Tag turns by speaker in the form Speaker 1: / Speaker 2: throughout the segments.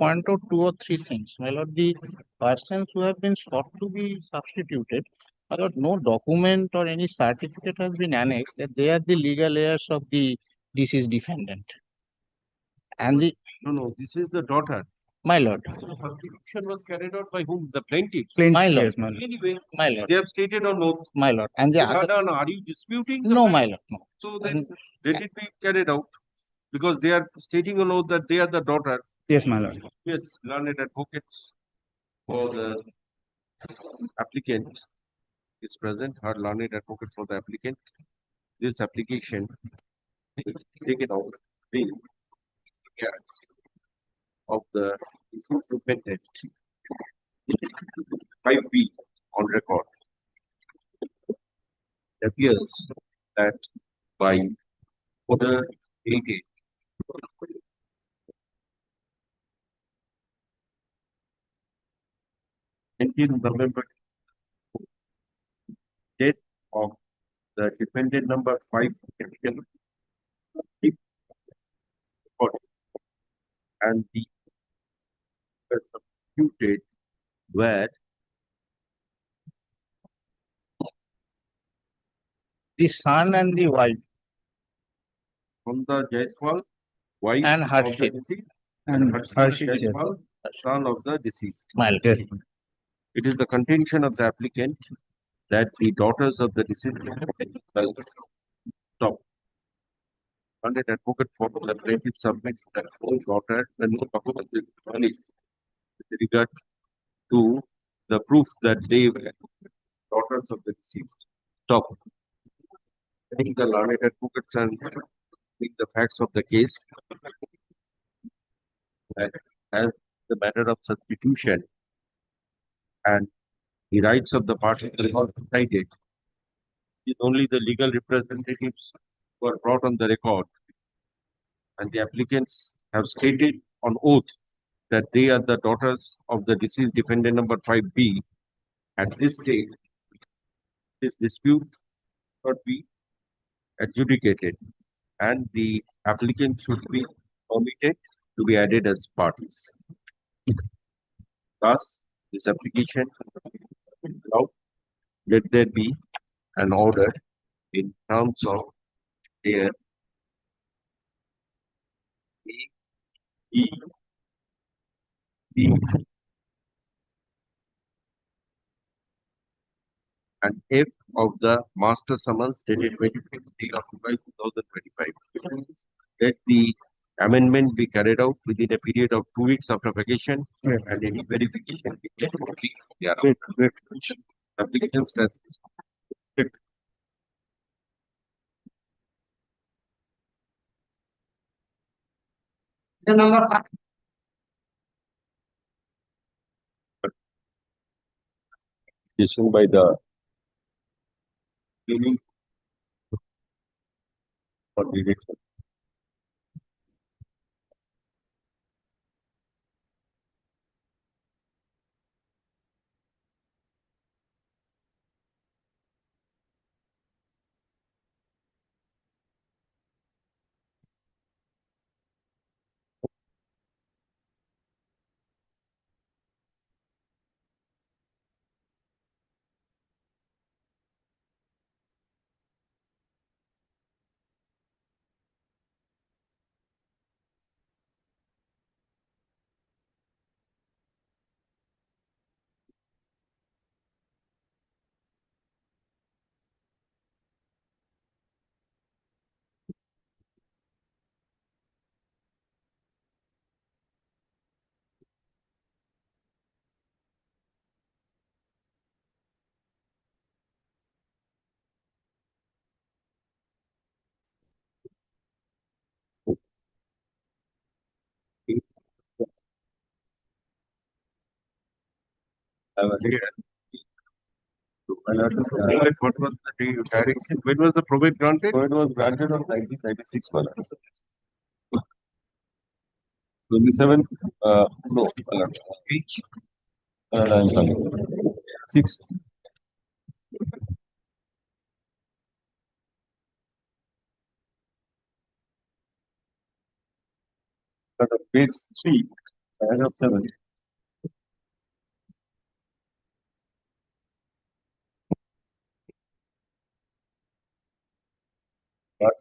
Speaker 1: point out two or three things. My lord, the persons who have been sought to be substituted, my lord, no document or any certificate has been annexed that they are the legal heirs of the deceased defendant. And the
Speaker 2: No, this is the daughter.
Speaker 1: my lord,
Speaker 2: The substitution was carried out by whom? The plaintiff.
Speaker 1: my lord,
Speaker 3: Yes, my lord.
Speaker 2: Anyway,
Speaker 1: my lord,
Speaker 2: they have stated on oath.
Speaker 1: my lord, and the other
Speaker 2: No. Are you disputing?
Speaker 1: no, my lord, no.
Speaker 2: So then
Speaker 1: And
Speaker 2: let it be carried out because they are stating on oath that they are the daughter.
Speaker 3: Yes, my lord.
Speaker 2: Yes, learned advocates for the applicant is present. Her learned advocate for the applicant. This application is taken out the heirs of the deceased defendant 5B on record. It appears that by order dated 19th November, death of the defendant number 5 and the substituted were
Speaker 1: the son and the wife
Speaker 2: from the Jaiswal, wife
Speaker 1: and
Speaker 2: of the
Speaker 1: Harshit,
Speaker 2: deceased,
Speaker 3: And
Speaker 2: Harshit
Speaker 3: Harshit, yes.
Speaker 2: Jaiswal, son of the deceased.
Speaker 1: my lord.
Speaker 3: Yes.
Speaker 2: It is the contention of the applicant that the daughters of the deceased well, stop. Learned advocate for the plaintiff submits that no daughter and no document is furnished with regard to the proof that they were daughters of the deceased. Stop. I think the learned advocates and the facts of the case that as the matter of substitution and the rights of the parties are decided, is only the legal representatives who are brought on the record and the applicants have stated on oath that they are the daughters of the deceased defendant number 5B. At this stage, this dispute should be adjudicated and the applicant should be permitted to be added as parties. Thus, this application allowed, let there be an order in terms of their A, E, D, and F of the master summons dated 25th day of July 2025. Let the amendment be carried out within a period of 2 weeks after vacation
Speaker 3: Yeah.
Speaker 2: and any verification be made only thereafter. Application status.
Speaker 4: The number 5.
Speaker 2: Decision by the meaning for rejection. What was the direction? When was the probate granted? Probate was granted on 1996. 27, no, each, I'm sorry, 6. Page 3, Paragraph 7. But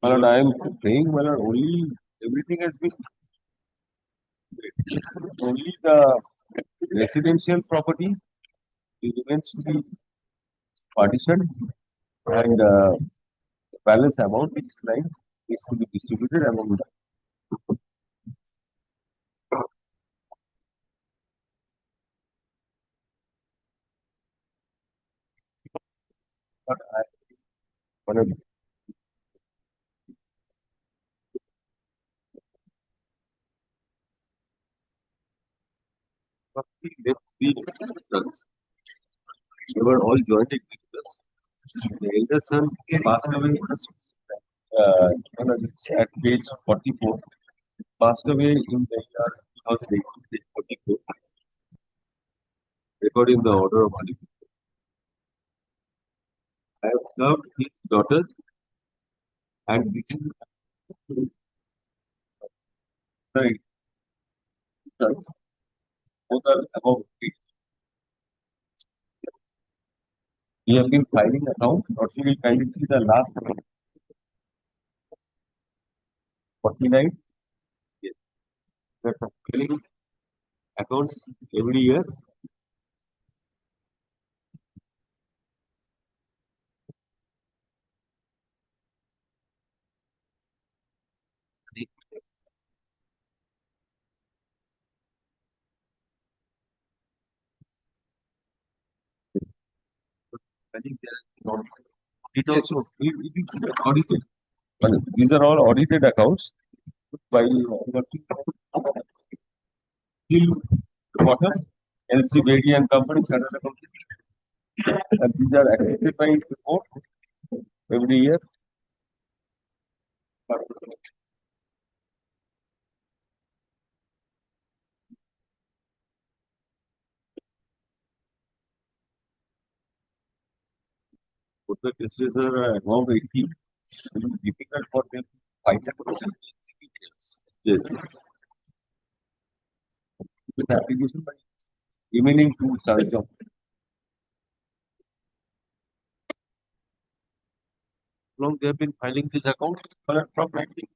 Speaker 2: my lord, I am saying, my lord, only everything has been only the residential property remains to be partitioned and balance amount which is lying is to be distributed among the. But I, my lord, roughly left three sons. They were all joint executors. The elder son passed away at page 44, passed away in the year 2018, page 44, recording the order of Ali. I have served his daughter and this is the sons. Both are above 8. We have been filing account, or she will kindly see the last 49. Yes. We are filing accounts every year. I think there are it also it is audited. But these are all audited accounts by working till quarter LC Brady and Company Chartered Accountants. And these are accredited by report every year. But the cases are above 80. It is difficult for them to find the details. Yes. With application by remaining to charge of long they have been filing these accounts from 19,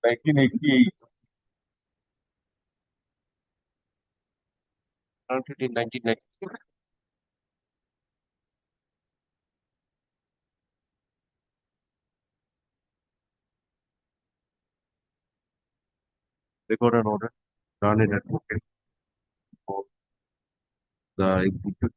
Speaker 2: 1988. Started in 1990. Record an order, run an advocate for the executor.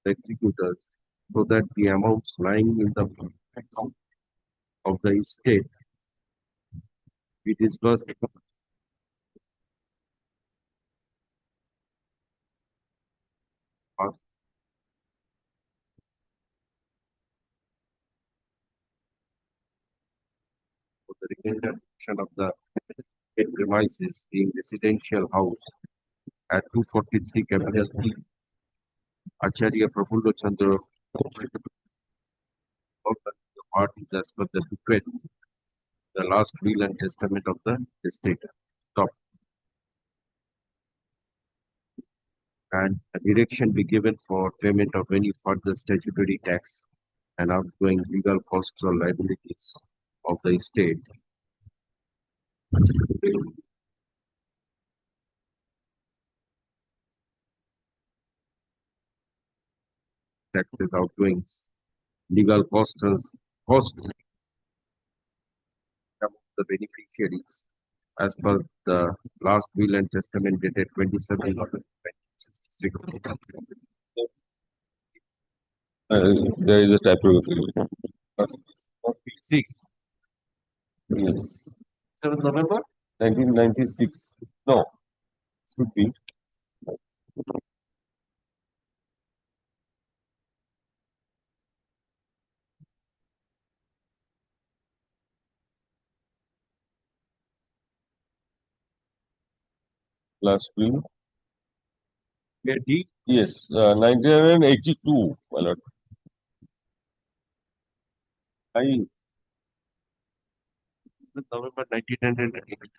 Speaker 2: Executors so that the amounts lying in the account of the estate be disbursed for the remainder portion of the premises being residential house at 243 Capital T. Acharya Prafulla Chandra the parties as per the bequest, the last will and testament of the estate. Top. And a direction be given for payment of any further statutory tax and outgoing legal costs or liabilities of the estate. Taxes outgoings legal costs among the beneficiaries as per the last will and testament dated 27 August 1966.
Speaker 3: There is a typo.
Speaker 2: 6. Yes. 7th November?
Speaker 3: 1996. No, should be. Last will.
Speaker 2: Yeah, D.
Speaker 3: Yes, 1982, my lord.
Speaker 2: I. November 1998.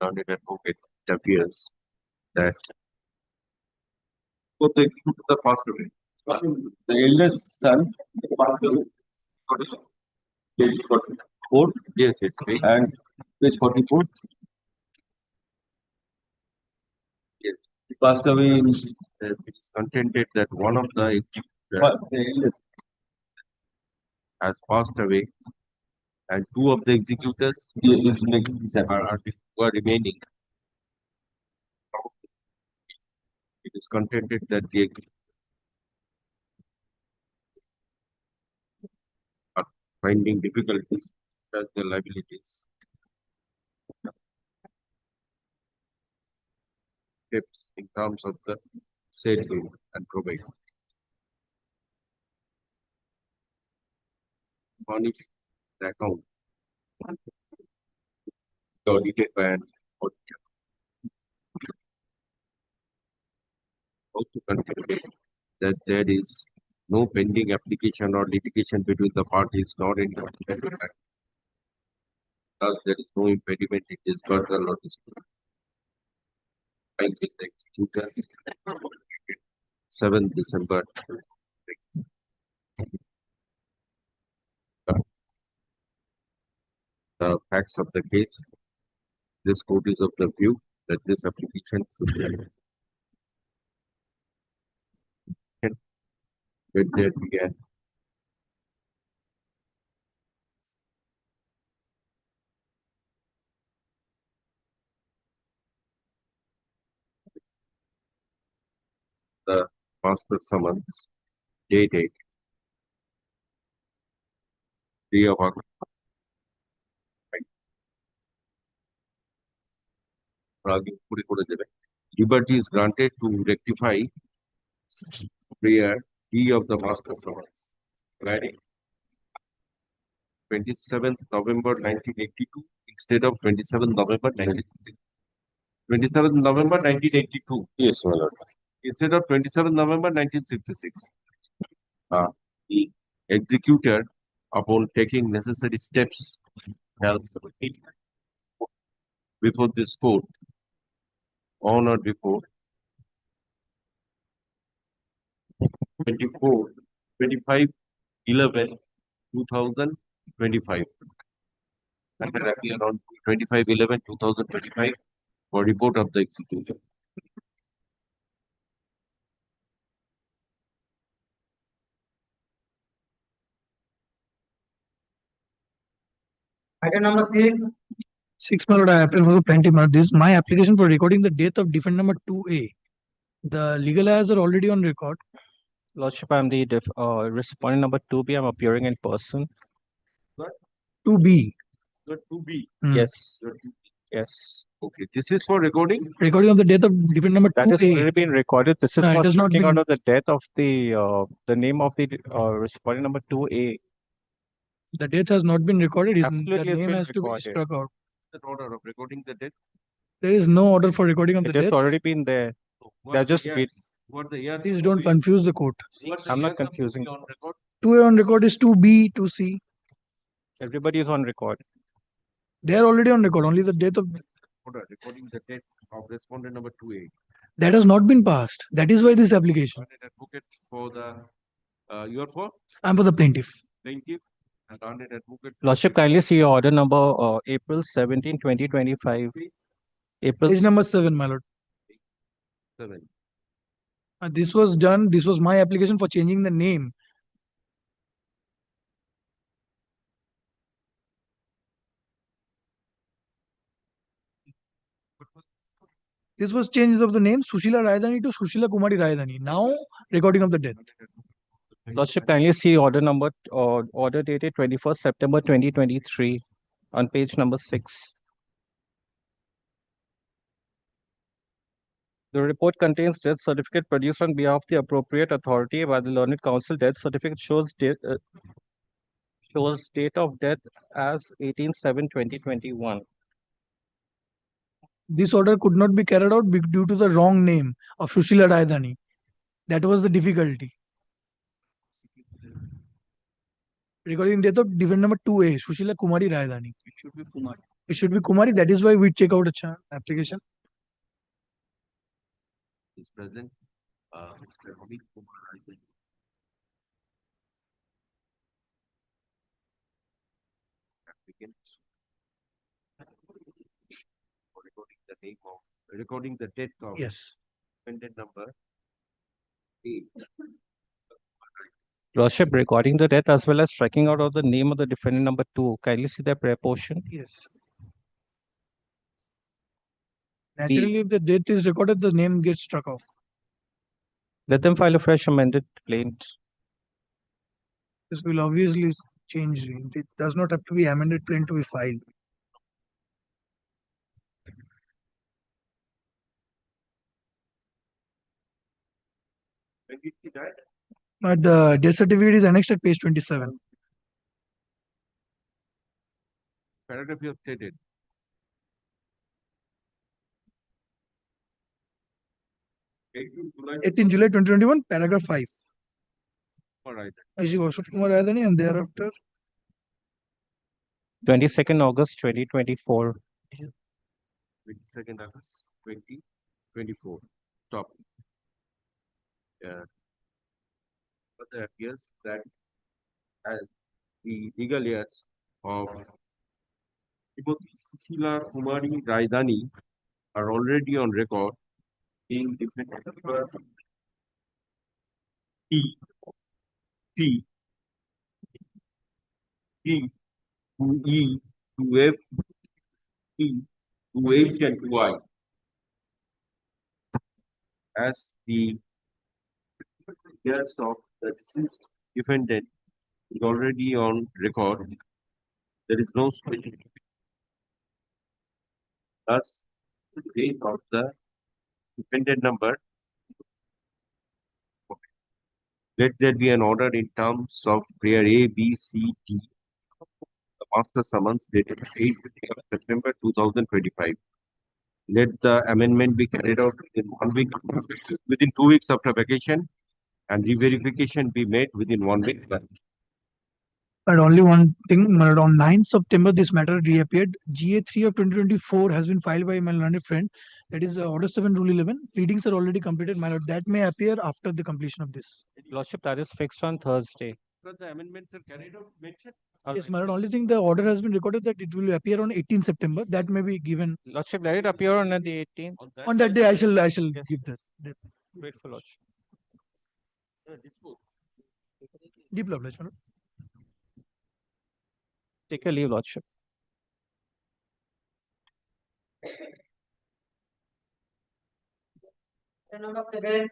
Speaker 2: Learned advocate, it appears that both the executors are passed away.
Speaker 3: The eldest son
Speaker 2: Passed away. Page 44. Yes, yes.
Speaker 3: and page 44.
Speaker 2: Yes.
Speaker 3: He passed away in
Speaker 2: It is contended that one of the executors
Speaker 3: the eldest.
Speaker 2: has passed away and two of the executors
Speaker 3: He is making this happen.
Speaker 2: are remaining. It is contended that the executors are finding difficulties as the liabilities. Steps in terms of the said will and probate. Furnish the account audited by an auditor. Also contended that there is no pending application or litigation between the parties nor any contract. Thus, there is no impediment in dispersal or dispute. I think the execution 7th December. The facts of the case. This court is of the view that this application should be allowed. Let there be an the master summons dated 3 of August. Liberty is granted to rectify prior D of the master summons. Friday, 27th November 1982 instead of 27th November 1966. 27th November 1982
Speaker 3: Yes, my lord.
Speaker 2: instead of 27th November 1966. The executor, upon taking necessary steps, shall before this court on or before 25/11/2025 and then appear on 25/11/2025 for report of the executor.
Speaker 4: Item number 6.
Speaker 5: 6, my lord, I appeal for the plaintiff. This is my application for recording the death of defendant number 2A. The legal heirs are already on record.
Speaker 6: Lordship, I'm the respondent number 2B. I'm appearing in person.
Speaker 5: 2B.
Speaker 2: You're 2B.
Speaker 6: Yes.
Speaker 2: You're 2B.
Speaker 6: Yes.
Speaker 2: Okay, this is for recording.
Speaker 5: Recording of the death of defendant number
Speaker 6: That has
Speaker 5: 2A.
Speaker 6: already been recorded. This is
Speaker 5: No, it
Speaker 6: for
Speaker 5: has not
Speaker 6: speaking out
Speaker 5: been.
Speaker 6: of the death of the name of the respondent number 2A.
Speaker 5: The death has not been recorded. The
Speaker 6: Absolutely, it's
Speaker 5: name
Speaker 6: been
Speaker 5: has to be
Speaker 6: recorded.
Speaker 5: struck out.
Speaker 2: The order of recording the death.
Speaker 5: There is no order for recording of the
Speaker 6: It has
Speaker 5: death.
Speaker 6: already been there.
Speaker 2: Who
Speaker 6: They're
Speaker 2: are the
Speaker 6: just
Speaker 2: years?
Speaker 6: wait.
Speaker 2: What the years?
Speaker 5: Please don't confuse the court.
Speaker 6: I'm not confusing.
Speaker 2: On record.
Speaker 5: 2A on record is 2B, 2C.
Speaker 6: Everybody is on record.
Speaker 5: They are already on record, only the death of,
Speaker 2: Order recording the death of respondent number 2A.
Speaker 5: that has not been passed. That is why this application.
Speaker 2: Learned advocate for the, you are for
Speaker 5: I'm for the plaintiff.
Speaker 2: plaintiff and learned advocate. for
Speaker 6: Lordship, kindly see your order number April 17, 2025. April
Speaker 5: Page number 7, my lord.
Speaker 2: 7.
Speaker 5: This was done, this was my application for changing the name. This was change of the name Sushila Raidani to Sushila Kumari Raidani. Now recording of the death.
Speaker 6: Lordship, kindly see order number order dated 21st September 2023 on page number 6. The report contains death certificate produced on behalf of the appropriate authority by the learned counsel. Death certificate shows date of death as 18/7/2021.
Speaker 5: This order could not be carried out due to the wrong name of Sushila Raidani. That was the difficulty. Recording death of defendant number 2A, Sushila Kumari Raidani. It should be Kumari. It should be Kumari. That is why we check out a application.
Speaker 2: Is present. Mr. Amit Kumar, I think. Applicant. Recording the death of
Speaker 5: Yes.
Speaker 2: defendant number 8.
Speaker 6: Lordship, recording the death as well as striking out of the name of the defendant number 2. Kindly see the prayer portion.
Speaker 5: Yes. Naturally, if the date is recorded, the name gets struck off.
Speaker 6: Let them file a fresh amended plaint.
Speaker 5: This will obviously change. It does not have to be amended plaint to be filed.
Speaker 2: When did he die?
Speaker 5: But the death certificate is annexed at page 27.
Speaker 2: Paragraph you have stated.
Speaker 5: 18 July 2021, paragraph 5.
Speaker 2: All right.
Speaker 5: Ashik Ashok Kumar Raidani, and thereafter
Speaker 6: 22nd August 2024.
Speaker 2: 22nd August 2024. Stop. Further appears that as the legal heirs of Srimati Sushila Kumari Raidani are already on record in defendant number T, T, E, to E, to F, E, to H, and to I as the heirs of the deceased defendant is already on record. There is no special. Thus, the date of the defendant number. Let there be an order in terms of prayer A, B, C, D. The master summons dated 8th of September 2025. Let the amendment be carried out within 1 week, within 2 weeks after vacation, and re-verification be made within 1 week.
Speaker 5: but only one thing, on 9th September, this matter reappeared. GA3 of 2024 has been filed by my learned friend. That is Order 7, Rule 11. Pleadings are already completed, my lord. That may appear after the completion of this.
Speaker 6: Lordship, that is fixed on Thursday.
Speaker 2: Because the amendments are carried out, mentioned.
Speaker 5: Yes, my lord. Only thing, the order has been recorded that it will appear on 18th September. That may be given.
Speaker 6: Lordship, let it appear on the 18th.
Speaker 5: On that day, I shall
Speaker 6: Yes.
Speaker 5: give that.
Speaker 6: Grateful, Lordship.
Speaker 2: Dispose.
Speaker 5: Deep obliged, my lord.
Speaker 6: Take a leave, Lordship.
Speaker 4: Number 7.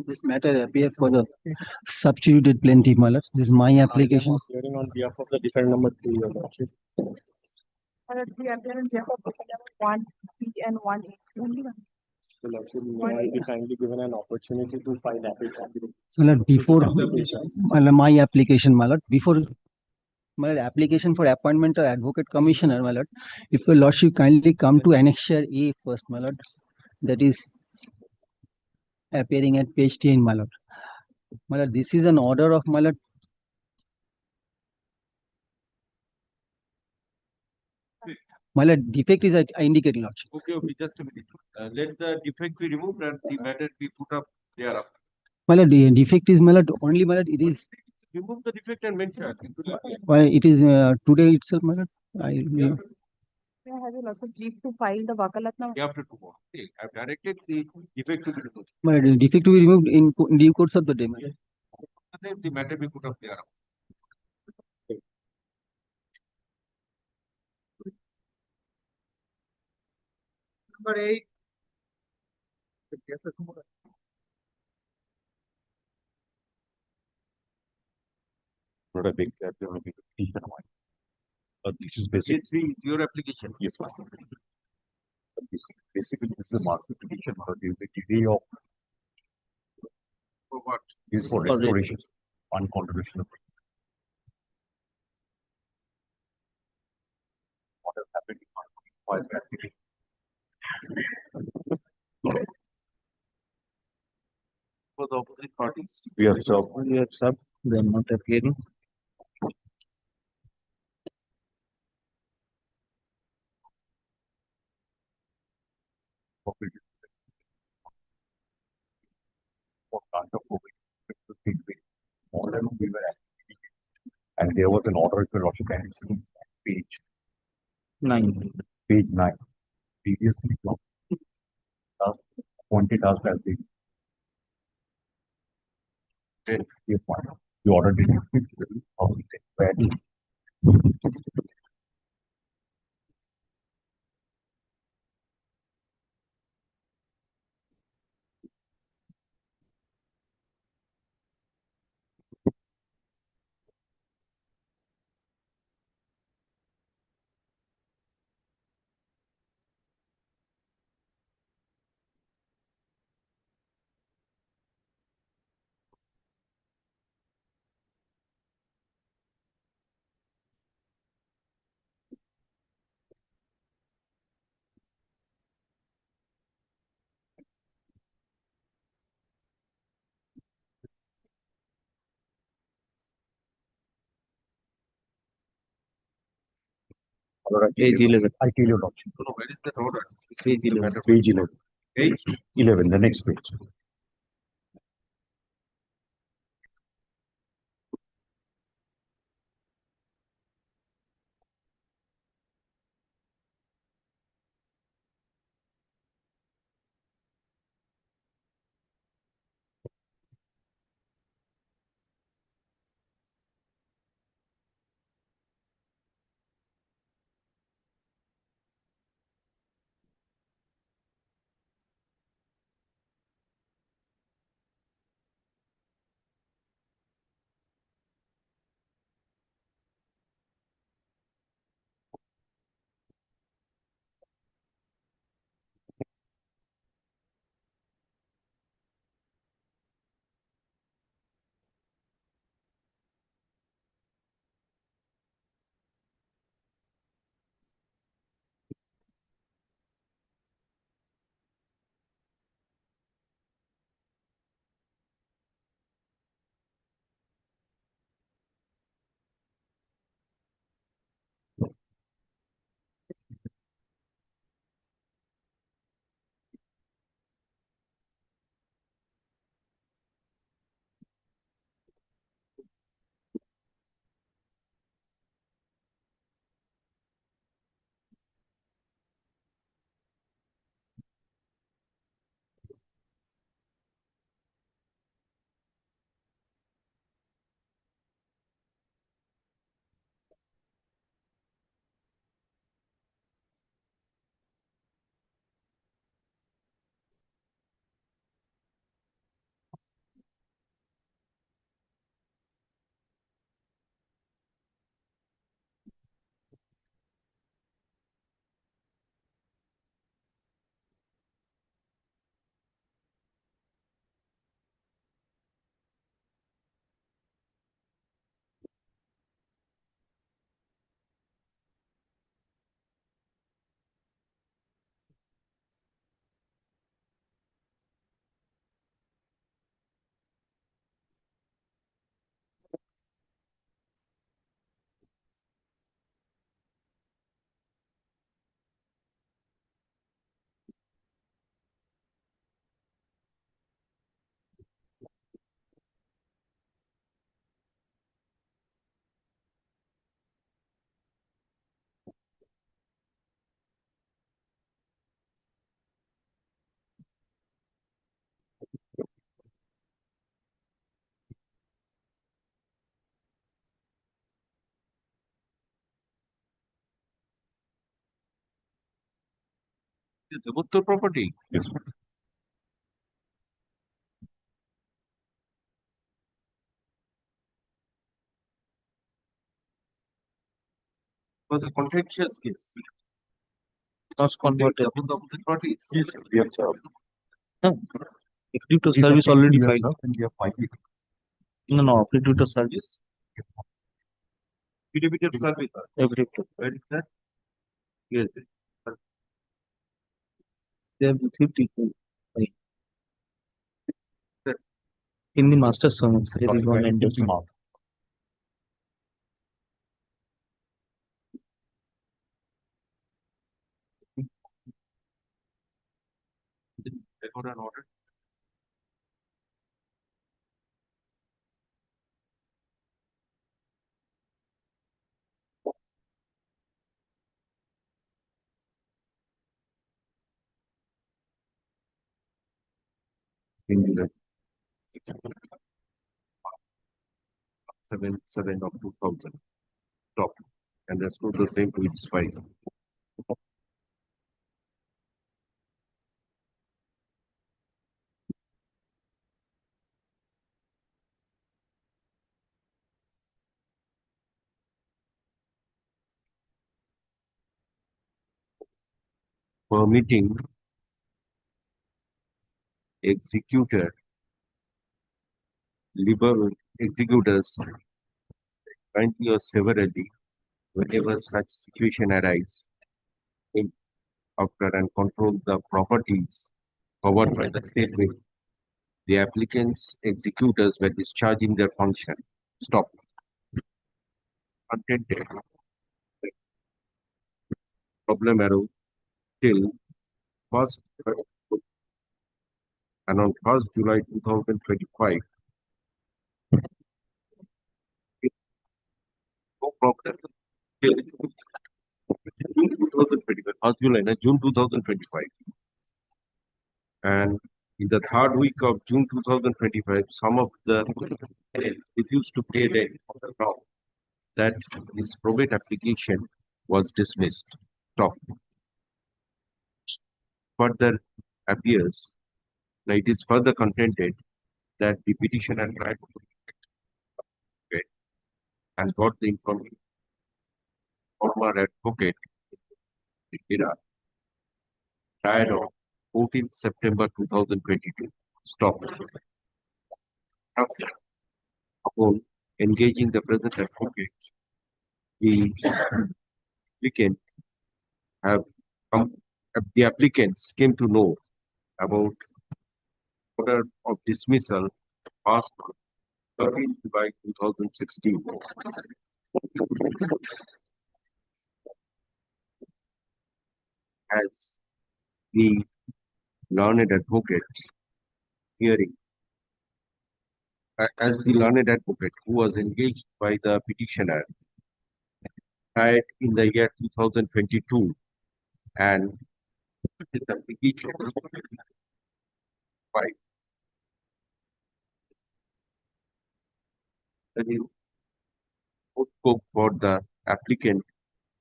Speaker 7: This matter appear for the substituted plaintiff, my lord. This is my application.
Speaker 6: Appearing on behalf of the defendant number 2, Your Lordship.
Speaker 8: We appear on behalf of defendant 1B and 1A. Only one.
Speaker 6: So, Lordship, may I be kindly given an opportunity to file application?
Speaker 7: My lord, before my application, my lord, before my lord, application for appointment of advocate commissioner, my lord. If your lordship kindly come to annexure A first, my lord. That is appearing at page 10, my lord. My lord, this is an order of my lord My lord, defect is I indicate lodge.
Speaker 2: Okay, just a minute. Let the defect be removed and the matter be put up thereafter.
Speaker 7: My lord, the defect is my lord, only my lord, it is,
Speaker 2: Remove the defect and mention.
Speaker 7: well, it is today itself, my lord.
Speaker 8: May I have your lordship leave to file the Vakalatna?
Speaker 2: After tomorrow. Okay, I've directed the defect to be removed.
Speaker 7: My lord, defect to be removed in due course of the day, my lord.
Speaker 2: Then the matter be put up thereafter. Number 8.
Speaker 3: Not a big, that's a big petition one. But this is basic.
Speaker 2: Three is your application.
Speaker 3: Yes, ma'am. But basically, this is a master petition for the delay of
Speaker 2: For what?
Speaker 3: this for restoration, on contribution of what has happened while the application.
Speaker 2: For the opposite parties.
Speaker 3: We have served.
Speaker 1: We accept, they are not appearing.
Speaker 3: For grant of COVID. All along we were actually, and there was an order, if you also can see page
Speaker 1: 9.
Speaker 3: 9. Previously, appointed task has been. Then the order did not fit how we take badly.
Speaker 1: Page 11.
Speaker 3: I tell you, Lordship.
Speaker 2: No, where is that order?
Speaker 1: Page 11.
Speaker 3: Page 11.
Speaker 2: Page
Speaker 3: 11, the next page.
Speaker 2: Is the Uttar property?
Speaker 3: Yes.
Speaker 2: Was a contentious case.
Speaker 1: Was converted.
Speaker 2: Both the opposite parties.
Speaker 3: Yes, we have served.
Speaker 1: Executor
Speaker 3: Yes,
Speaker 1: service
Speaker 3: sir.
Speaker 1: already
Speaker 3: We have
Speaker 1: filed.
Speaker 3: served and we have filed it.
Speaker 1: No, executor service.
Speaker 2: Affidavit of service.
Speaker 1: Executor.
Speaker 2: Where is that? Yes.
Speaker 1: They have 52. In the master summons, there is one
Speaker 3: Right, it's
Speaker 1: endorsement.
Speaker 3: marked.
Speaker 2: Record an order. In the 7 of 2000. Stop. And let's go the same to its file. Permitting executor, executors, jointly or severally, whenever such situation arises, in after and control the properties covered by the state bill, the applicant's executors were discharging their function. Stop. Contented. Problem arose till first and on 1st July 2025. No problem. Till June 2025. 1st July, June 2025. And in the third week of June 2025, some of the refused to pay rent on the ground that his probate application was dismissed. Stop. Further appears, now it is further contended that the petitioner tried to pay and got the information former advocate Ira died on 14th September 2022. Stop. Upon engaging the present advocate, the applicant have come, the applicants came to know about order of dismissal passed on 13th July 2016. As the learned advocate hearing, as the learned advocate who was engaged by the petitioner died in the year 2022 and his application by that is scope for the applicant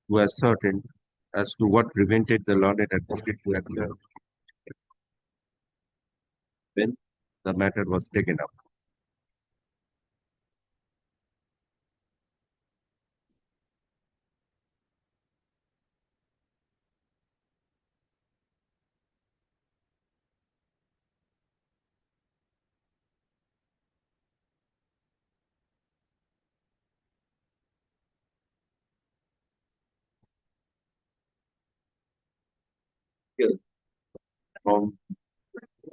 Speaker 2: to ascertain as to what prevented the learned advocate to appear when the matter was taken up. Here, from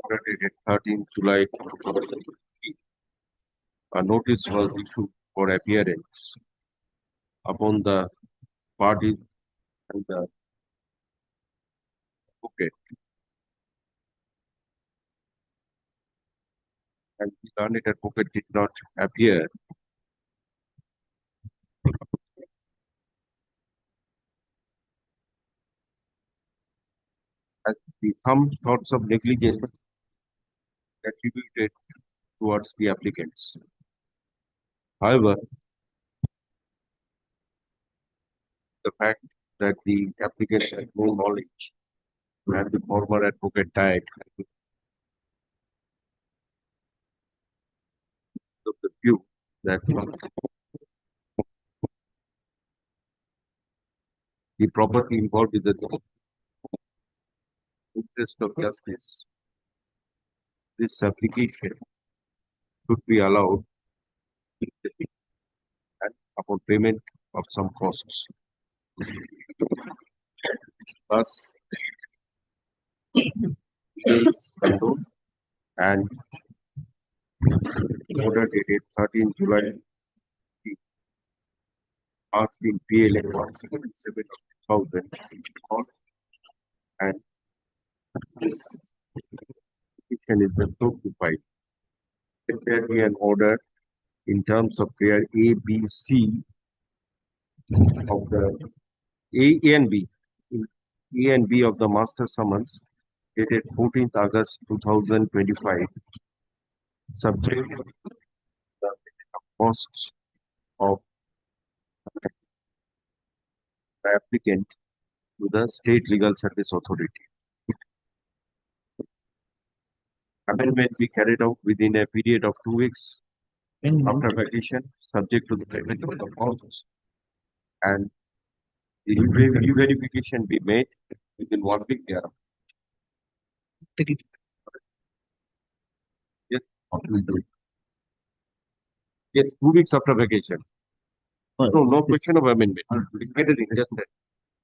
Speaker 2: order dated 13th July 2023, a notice was issued for appearance upon the parties and the advocate, and the learned advocate did not appear. As the some thoughts of negligence attributed towards the applicants. However, the fact that the applicants had no knowledge where the former advocate died. Of the view that the property involved is the interest of justice. This application should be allowed and upon payment of some costs. Thus, and order dated 13 July asked in PLA 177,000 and this petition is the notified. If there be an order in terms of prayer A, B, C of the A and B, A and B of the master summons dated 14th August 2025, subject to the costs of the applicant to the State Legal Service Authority. Amendment be carried out within a period of 2 weeks after vacation, subject to the payment of the costs, and the re-verification be made within 1 week thereafter. Yes, yes, 2 weeks after vacation. No question of amendment.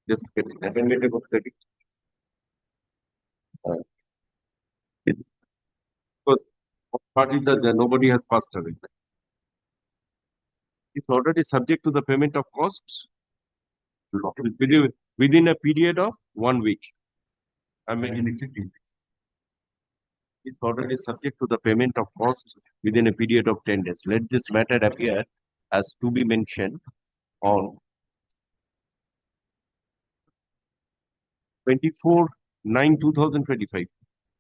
Speaker 2: Just get it. Amendment about 30. Because parties are there, nobody has passed away. It's already subject to the payment of costs within a period of 1 week. I mean, it's already subject to the payment of costs within a period of 10 days. Let this matter appear as to be mentioned on 24/9/2025.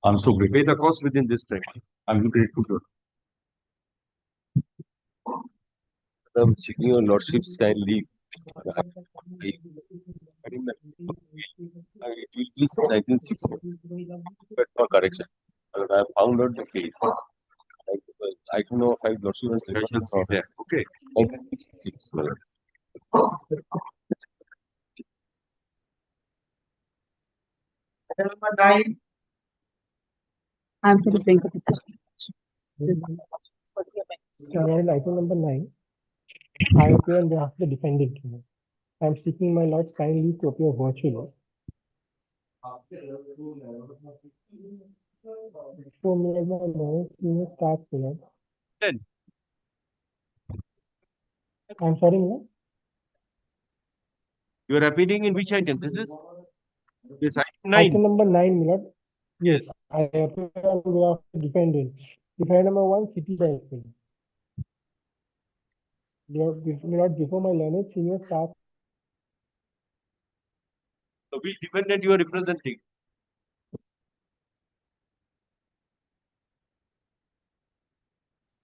Speaker 3: I'm so
Speaker 2: Pay
Speaker 3: grateful.
Speaker 2: the cost within this time.
Speaker 3: I'm grateful to
Speaker 2: I'm seeking your lordship's kind leave. It will be 1960. But for correction, I have found out the case. I don't know if I lordship has special see there. Okay. 1966.
Speaker 4: Number 9.
Speaker 8: I'm for the Executors.
Speaker 9: Item number 9. I appear on behalf of the defendant. I am seeking my lord's kind leave to appear virtually. So, my lord, senior staff, my lord.
Speaker 2: Ten.
Speaker 9: I'm sorry, my lord.
Speaker 2: You are appearing in which item? This is item 9.
Speaker 9: Item number 9, my lord.
Speaker 2: Yes.
Speaker 9: I appear on behalf of the defendant. Defendant number 1, city bank. My lord, before my learned senior staff.
Speaker 2: So which defendant you are representing?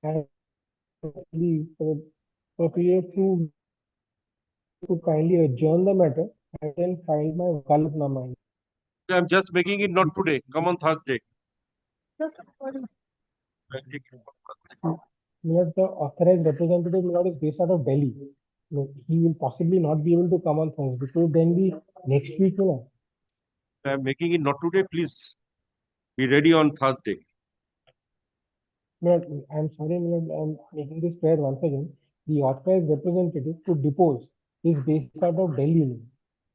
Speaker 9: I leave for a period to kindly adjourn the matter and then file my wakalatnama.
Speaker 2: I'm just making it not today. Come on Thursday.
Speaker 9: Lord, the authorized representative, Lord, is based out of Delhi. Look, he will possibly not be able to come on Thursday. So then be next week, Lord.
Speaker 2: I'm making it not today. Please be ready on Thursday.
Speaker 9: Lord, I'm sorry, Lord, I'm making this clear once again. The authorized representative to depose is based out of Delhi. Lord.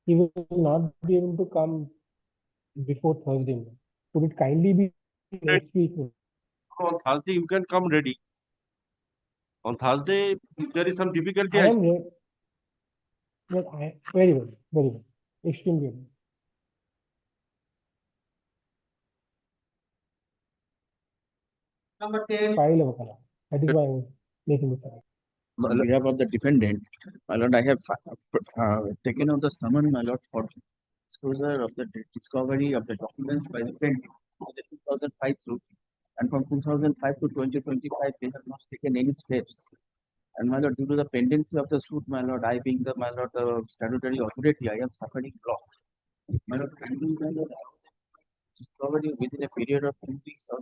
Speaker 9: He will not be able to come before Thursday. Lord. Could it kindly be next week? Lord?
Speaker 2: On Thursday, you can come ready. On Thursday, if there is some difficulty,
Speaker 9: I am ready. Lord, very well, extremely well.
Speaker 4: Number 10.
Speaker 9: File a wakala. That is why I was making this.
Speaker 1: On behalf of the defendant, my lord, I have taken out the summon, my lord, for disclosure of the discovery of the documents by the defendant in the 2005 suit. And from 2005 to 2025, they have not taken any steps. And my lord, due to the pendency of the suit, my lord, I being the, my lord, the statutory authority, I am suffering block. My lord, kindly, my lord, Probably within a period of 2 weeks or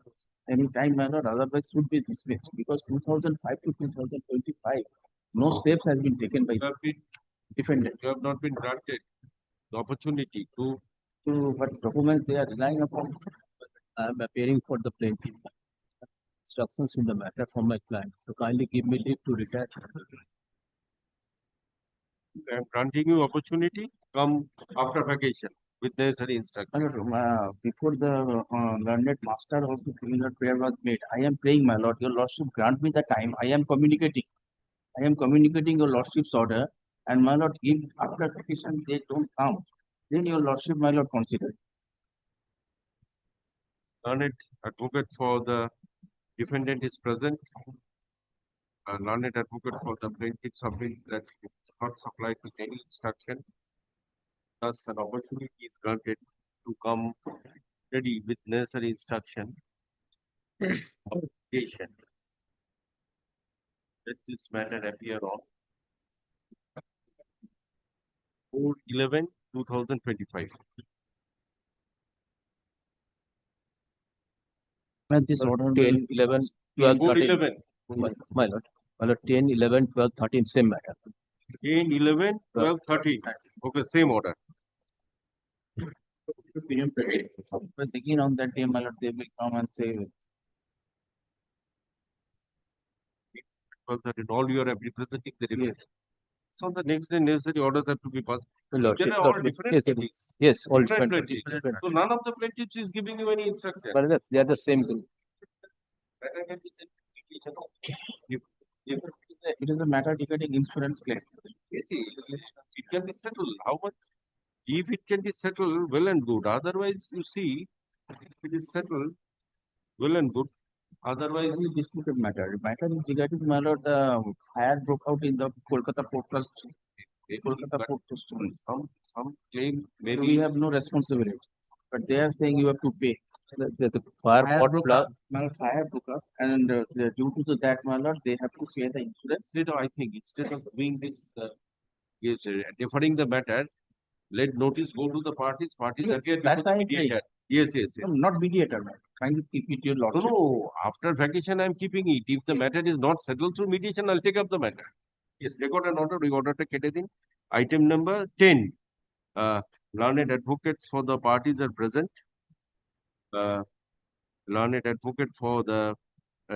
Speaker 1: any time, my lord, otherwise should be dismissed because 2005 to 2025, no steps has been taken by
Speaker 2: You have been,
Speaker 1: defendant.
Speaker 2: you have not been granted the opportunity to
Speaker 1: To what documents they are relying upon. I am appearing for the plaintiff. Instructions in the matter from my client. So kindly give me leave to retire.
Speaker 2: I am granting you opportunity, come after vacation with necessary instruction.
Speaker 1: Before the learned master also similar prayer was made. I am praying, my lord, your lordship grant me the time. I am communicating. I am communicating your lordship's order. And my lord, if after vacation they don't come, then your lordship, my lord, consider.
Speaker 2: Learned advocate for the defendant is present. A learned advocate for the plaintiff submit that it's not supplied with any instruction. Thus, an opportunity is granted to come ready with necessary instruction. Mediation. Let this matter appear on 4/11/2025.
Speaker 1: This order 10, 11, 12, 13.
Speaker 2: 4/11.
Speaker 1: My lord, 10, 11, 12, 13, same matter.
Speaker 2: 10, 11, 12, 13. Okay, same order.
Speaker 1: But again on that day, my lord, they will come and say,
Speaker 2: 12, 13. All you are representing the defendant. So the next day necessary orders have to be passed.
Speaker 1: Lordship,
Speaker 2: There are all different
Speaker 1: yes,
Speaker 2: plaintiffs.
Speaker 1: yes, all
Speaker 2: Different
Speaker 1: different.
Speaker 2: plaintiffs. So none of the plaintiffs is giving you any instruction.
Speaker 1: But that's, they are the same thing. It is a matter regarding insurance claim.
Speaker 2: Yes, it can be settled. How much? If it can be settled, well and good. Otherwise, you see, if it is settled, well and good. Otherwise,
Speaker 1: It's a disputed matter. The matter is regarding, my lord, the fire broke out in the Kolkata port trust. Kolkata port trust.
Speaker 2: some claim
Speaker 1: Maybe
Speaker 2: maybe
Speaker 1: we have no responsibility, but they are saying you have to pay. The fire broke up, fire broke up, and due to that, my lord, they have to pay the insurance.
Speaker 2: I think instead of doing this, deferring the matter, let notice go to the parties. Parties
Speaker 1: Yes,
Speaker 2: appear
Speaker 1: that
Speaker 2: before the
Speaker 1: I agree.
Speaker 2: mediator. Yes.
Speaker 1: No, not mediator, man. Kindly keep it your
Speaker 2: No,
Speaker 1: lordship.
Speaker 2: no. After vacation, I am keeping it. If the matter is not settled through mediation, I'll take up the matter. Yes, record an order. We order to get it in. Item number 10. Learned advocates for the parties are present. Learned advocate for the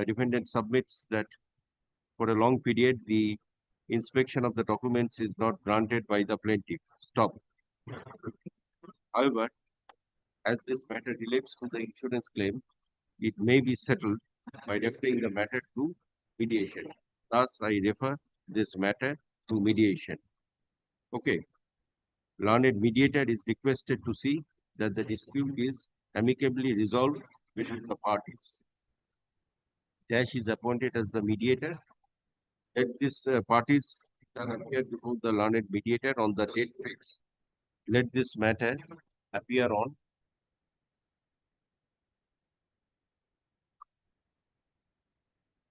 Speaker 2: defendant submits that for a long period, the inspection of the documents is not granted by the plaintiff. Stop. However, as this matter relates to the insurance claim, it may be settled by referring the matter to mediation. Thus, I refer this matter to mediation. Okay. Learned mediator is requested to see that the dispute is amicably resolved between the parties. Dash is appointed as the mediator. Let this parties appear before the learned mediator on the date fixed. Let this matter appear on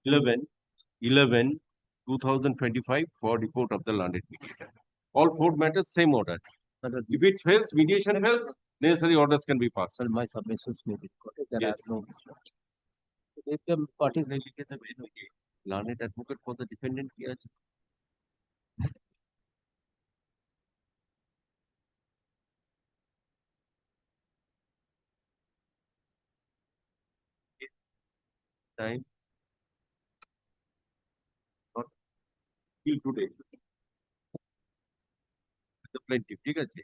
Speaker 2: 11/11/2025 for report of the learned mediator. All four matters, same order. If it fails, mediation fails, necessary orders can be passed.
Speaker 1: My submissions may be recorded, then I
Speaker 2: Yes.
Speaker 1: have no instruction. If the parties
Speaker 2: Learned advocate for the defendant here. Time. Not till today. The plaintiff, ঠিক আছে?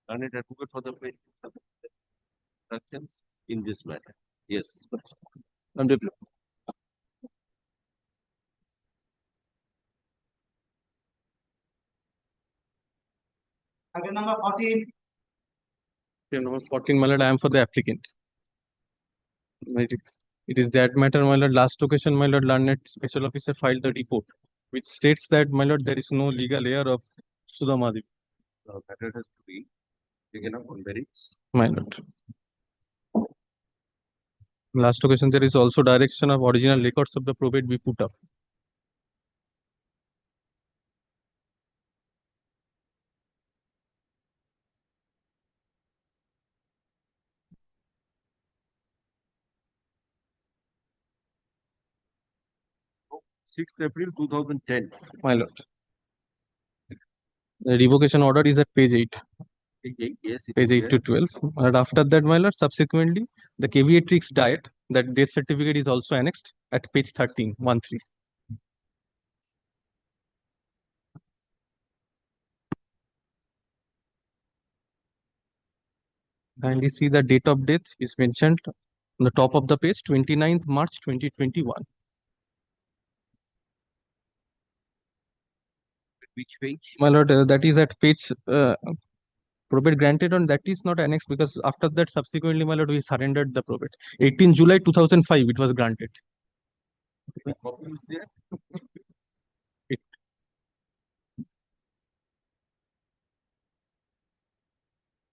Speaker 2: Learned advocate for the plaintiff instructions in this matter. Yes.
Speaker 4: Item number 14.
Speaker 6: Number 14, my lord, I am for the applicant. It is that matter, my lord. Last occasion, my lord, learned special officer filed the report, which states that, my lord, there is no legal heir of Sudhamadi.
Speaker 2: The matter has to be taken up on merits.
Speaker 6: My lord. Last occasion, there is also direction of original records of the probate be put up.
Speaker 2: 6th April 2010.
Speaker 6: my lord. The revocation order is at page 8.
Speaker 2: Yes, it
Speaker 6: Page
Speaker 2: is
Speaker 6: 8 to 12. And after that, my lord, subsequently, the caveatrix diet, that death certificate is also annexed at page 13, 1-3. Kindly see the date of death is mentioned on the top of the page, 29th March 2021.
Speaker 2: Which page?
Speaker 6: My lord, that is at page probate granted on that is not annexed because after that subsequently, my lord, we surrendered the probate. 18 July 2005, it was granted.
Speaker 2: Copy is there?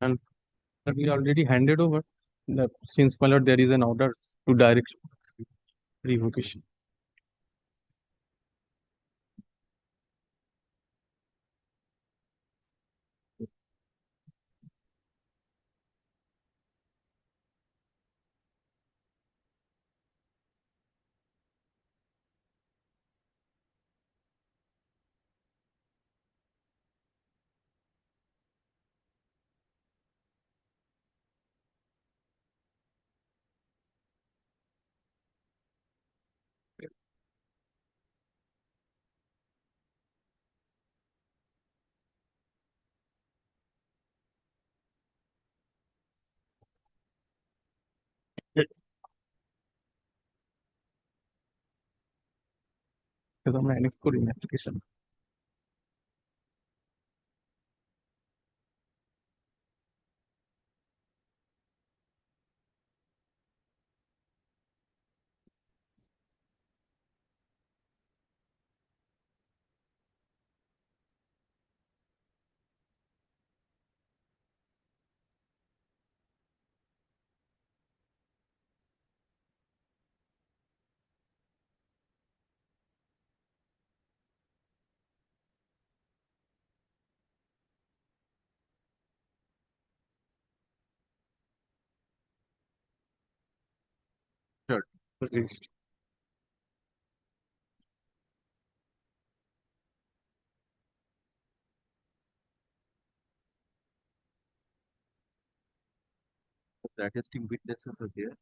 Speaker 6: And we already handed over since, my lord, there is an order to direct revocation. Because I'm annex coding application.
Speaker 2: Sure. The attesting witnesses are there.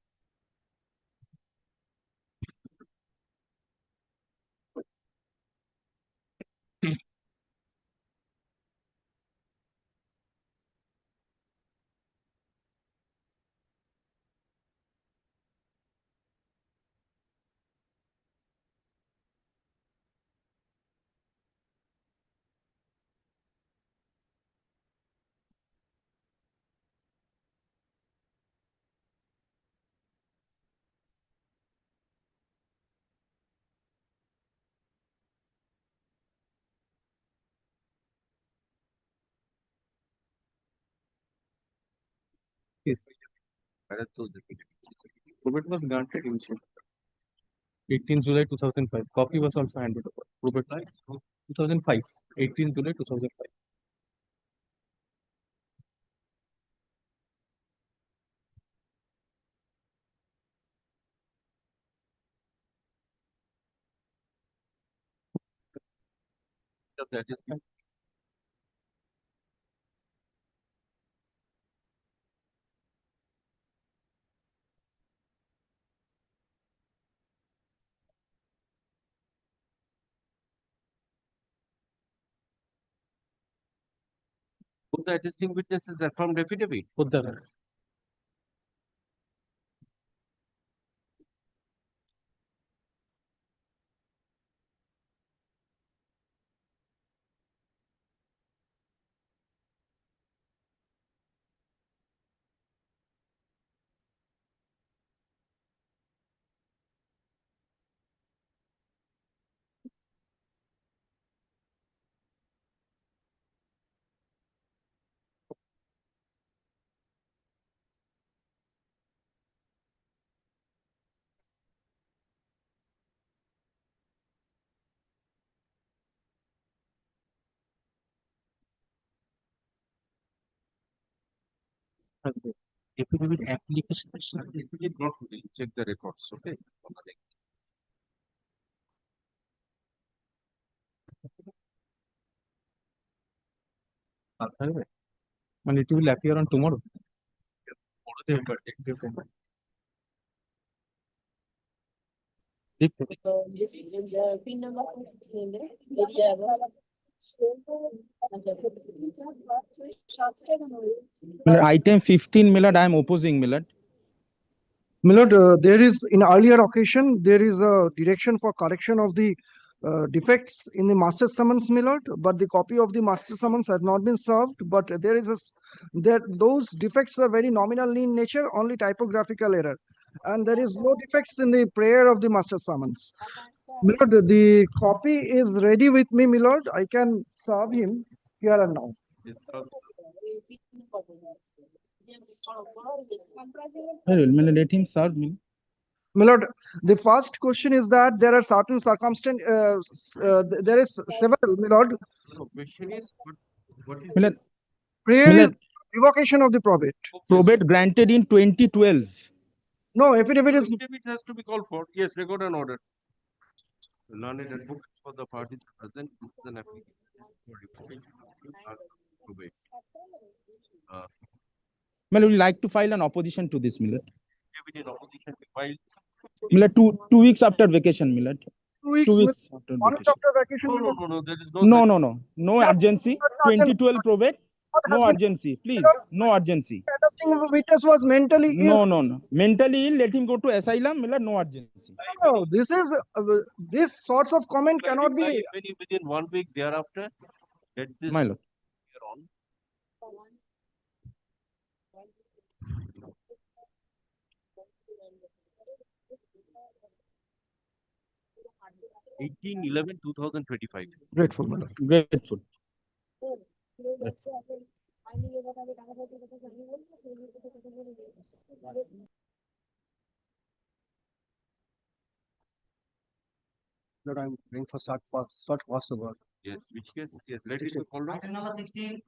Speaker 6: Yes.
Speaker 2: Where are those definitions?
Speaker 6: Probate was granted in 18 July 2005. Copy was also handed over. Probate 2005. 18 July 2005.
Speaker 2: Of the attesting. Both the attesting witnesses are from affidavit.
Speaker 6: Put the
Speaker 1: Affidavit application is not
Speaker 2: Affidavit not today. Check the records, okay?
Speaker 6: And it will appear on tomorrow. Item 15, Millard, I am opposing, Millard.
Speaker 10: Milord, there is in earlier occasion, there is a direction for correction of the defects in the master summons, Milord, but the copy of the master summons has not been served. But there is those defects are very nominal in nature, only typographical error, and there is no defects in the prayer of the master summons. Milord, the copy is ready with me, Milord. I can serve him here and now.
Speaker 6: Let him serve me.
Speaker 10: Milord, the first question is that there are certain circumstances, there is several, Milord.
Speaker 2: The question is, what is
Speaker 6: Millard,
Speaker 10: Prayer is
Speaker 6: Milord,
Speaker 10: revocation of the probate.
Speaker 6: probate granted in 2012.
Speaker 10: No, affidavit is,
Speaker 2: affidavit has to be called for? Yes, record an order. The learned advocates for the parties present, this is an application for revocation of probate.
Speaker 6: Millard, would you like to file an opposition to this, Millard?
Speaker 2: Affidavit in opposition to file.
Speaker 6: Millard, two weeks after vacation, Millard.
Speaker 10: 2 weeks.
Speaker 6: 2 weeks after
Speaker 10: 1 week
Speaker 6: vacation.
Speaker 10: after vacation.
Speaker 2: No, there is no.
Speaker 6: No urgency. 2012 probate. No urgency, please. No urgency.
Speaker 10: Attesting witness was mentally ill.
Speaker 6: No. Mentally ill, let him go to asylum, Millard, no urgency.
Speaker 10: No, this is this sorts of comment cannot be.
Speaker 2: Very within 1 week thereafter, let this
Speaker 6: My lord.
Speaker 2: appear on. 18/11/2025.
Speaker 10: Grateful, my lord.
Speaker 6: Grateful.
Speaker 7: Lord, I'm praying for such possible.
Speaker 2: Yes, which case? Yes, let it be called on.
Speaker 4: Item number 16.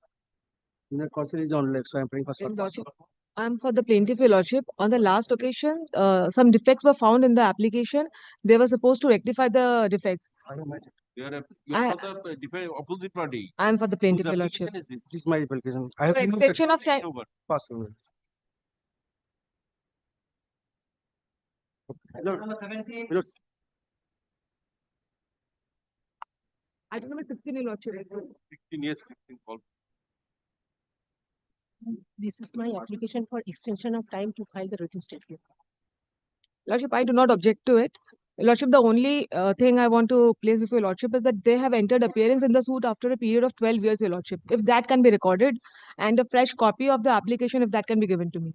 Speaker 7: Unit counsel is on left, so I'm praying for such
Speaker 11: Your lordship,
Speaker 7: possible.
Speaker 11: I'm for the plaintiff, your lordship. On the last occasion, some defects were found in the application. They were supposed to rectify the defects.
Speaker 2: You are
Speaker 11: I-
Speaker 2: for the opposite party.
Speaker 11: I'm for the plaintiff,
Speaker 2: Whose
Speaker 11: your lordship.
Speaker 2: application is this?
Speaker 7: This is my application. I have
Speaker 11: For
Speaker 7: removed
Speaker 11: extension of time.
Speaker 2: Over.
Speaker 7: possible.
Speaker 4: Item number 17.
Speaker 11: Item number 16, your lordship.
Speaker 2: 16 years, 16 call.
Speaker 12: This is my application for extension of time to file the written statement.
Speaker 11: Lordship, I do not object to it. Lordship, the only thing I want to place before your lordship is that they have entered appearance in the suit after a period of 12 years, your lordship. If that can be recorded and a fresh copy of the application, if that can be given to me.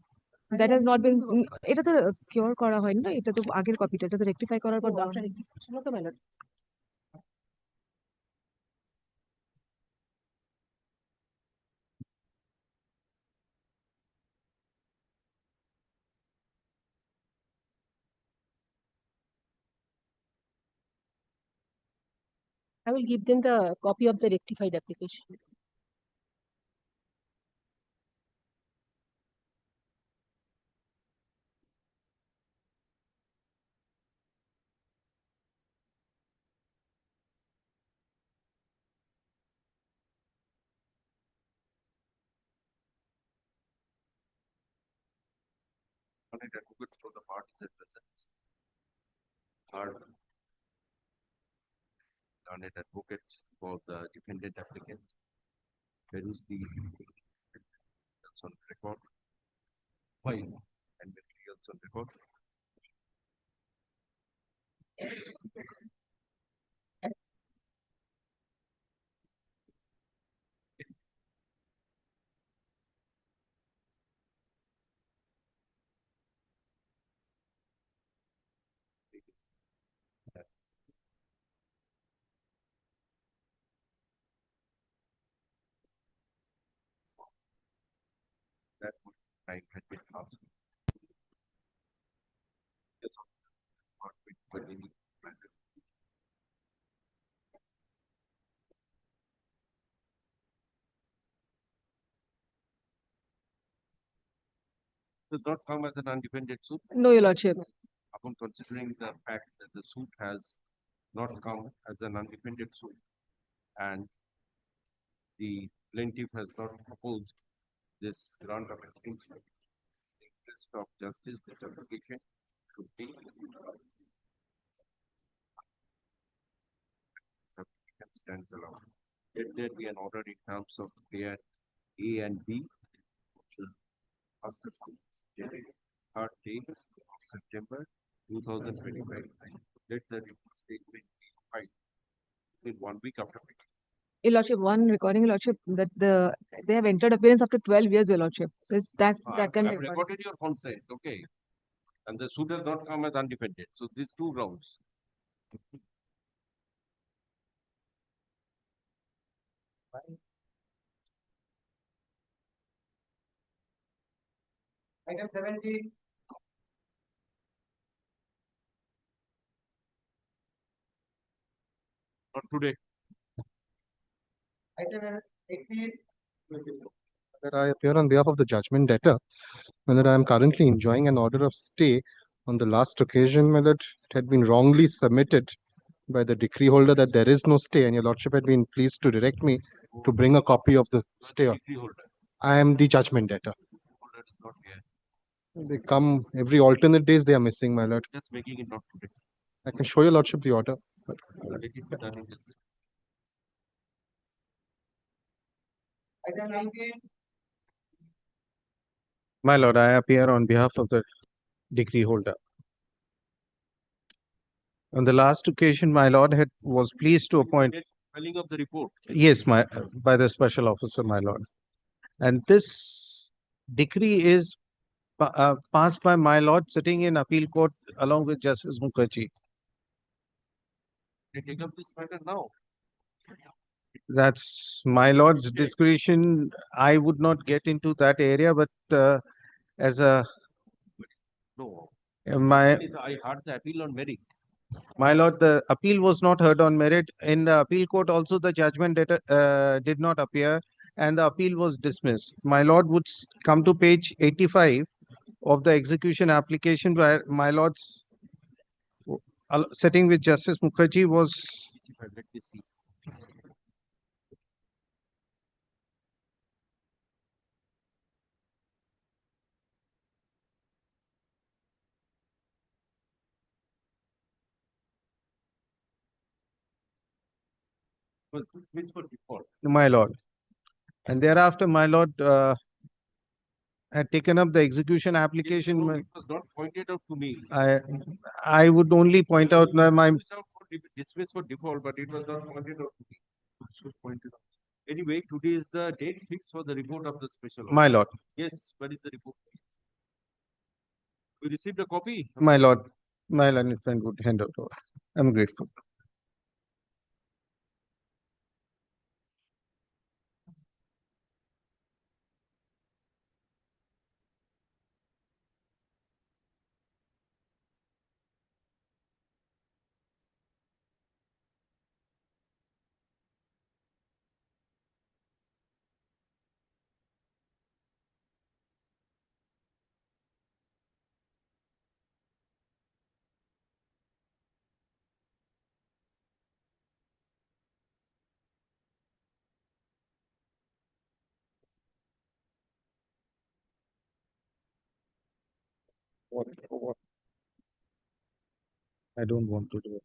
Speaker 11: That has not been. এটা তো cure করা হয়নি না, এটা তো আগের কপিটা, এটা তো rectify করার পর দেওয়া হয়নি।
Speaker 12: I will give them the copy of the rectified application.
Speaker 2: Learned advocates for the parties at present are learned advocates for the defendant applicant. There is the that's on record. File and materials on record. That would time had been passed. Yes, not with any matter. Does not come as an undefended suit.
Speaker 11: No, your lordship.
Speaker 2: Upon considering the fact that the suit has not come as an undefended suit and the plaintiff has not proposed this grant of extension. In the interest of justice, this application should be submission stands alone. Let there be an order in terms of player A and B. Master summons dated 3rd day of September 2025. Let the report statement be filed in 1 week after meeting.
Speaker 11: Your Lordship, one recording, Your Lordship, that they have entered appearance after 12 years, Your Lordship. That can be
Speaker 2: I've
Speaker 11: recorded.
Speaker 2: recorded your consent, okay? And the suit has not come as undefended. So these two grounds.
Speaker 4: Item 17.
Speaker 2: Not today.
Speaker 4: Item 18.
Speaker 13: That I appear on behalf of the judgment debtor, and that I am currently enjoying an order of stay on the last occasion, my lord. It had been wrongly submitted by the decree holder that there is no stay, and your lordship had been pleased to direct me to bring a copy of the stay.
Speaker 2: Decree holder.
Speaker 13: I am the judgment debtor.
Speaker 2: Holder is not here.
Speaker 13: They come every alternate days, they are missing, my lord.
Speaker 2: Just making it not today.
Speaker 13: I can show your lordship the order.
Speaker 2: Let it be done in this.
Speaker 4: Item 19.
Speaker 13: My lord, I appear on behalf of the decree holder. On the last occasion, my lord was pleased to appoint.
Speaker 2: Filing of the report.
Speaker 13: Yes, by the special officer, my lord. And this decree is passed by my lord sitting in appeal court along with Justice Mukherjee.
Speaker 2: They take up this matter now.
Speaker 13: That's my lord's discretion. I would not get into that area, but as a
Speaker 2: No.
Speaker 13: my
Speaker 2: I heard the appeal on merit.
Speaker 13: My lord, the appeal was not heard on merit. In the appeal court also, the judgment did not appear and the appeal was dismissed. My lord would come to page 85 of the execution application where my lord's sitting with Justice Mukherjee was.
Speaker 2: Let me see. Well, dismissed for default.
Speaker 13: My lord. And thereafter, my lord had taken up the execution application.
Speaker 2: No, it was not pointed out to me.
Speaker 13: I would only point out my.
Speaker 2: Dismissed for default, but it was not pointed out to me. It was pointed out. Anyway, today is the date fixed for the report of the special.
Speaker 13: My lord.
Speaker 2: Yes, what is the report? We received a copy.
Speaker 13: My lord, my learned friend would hand it over. I'm grateful. What? I don't want to do it.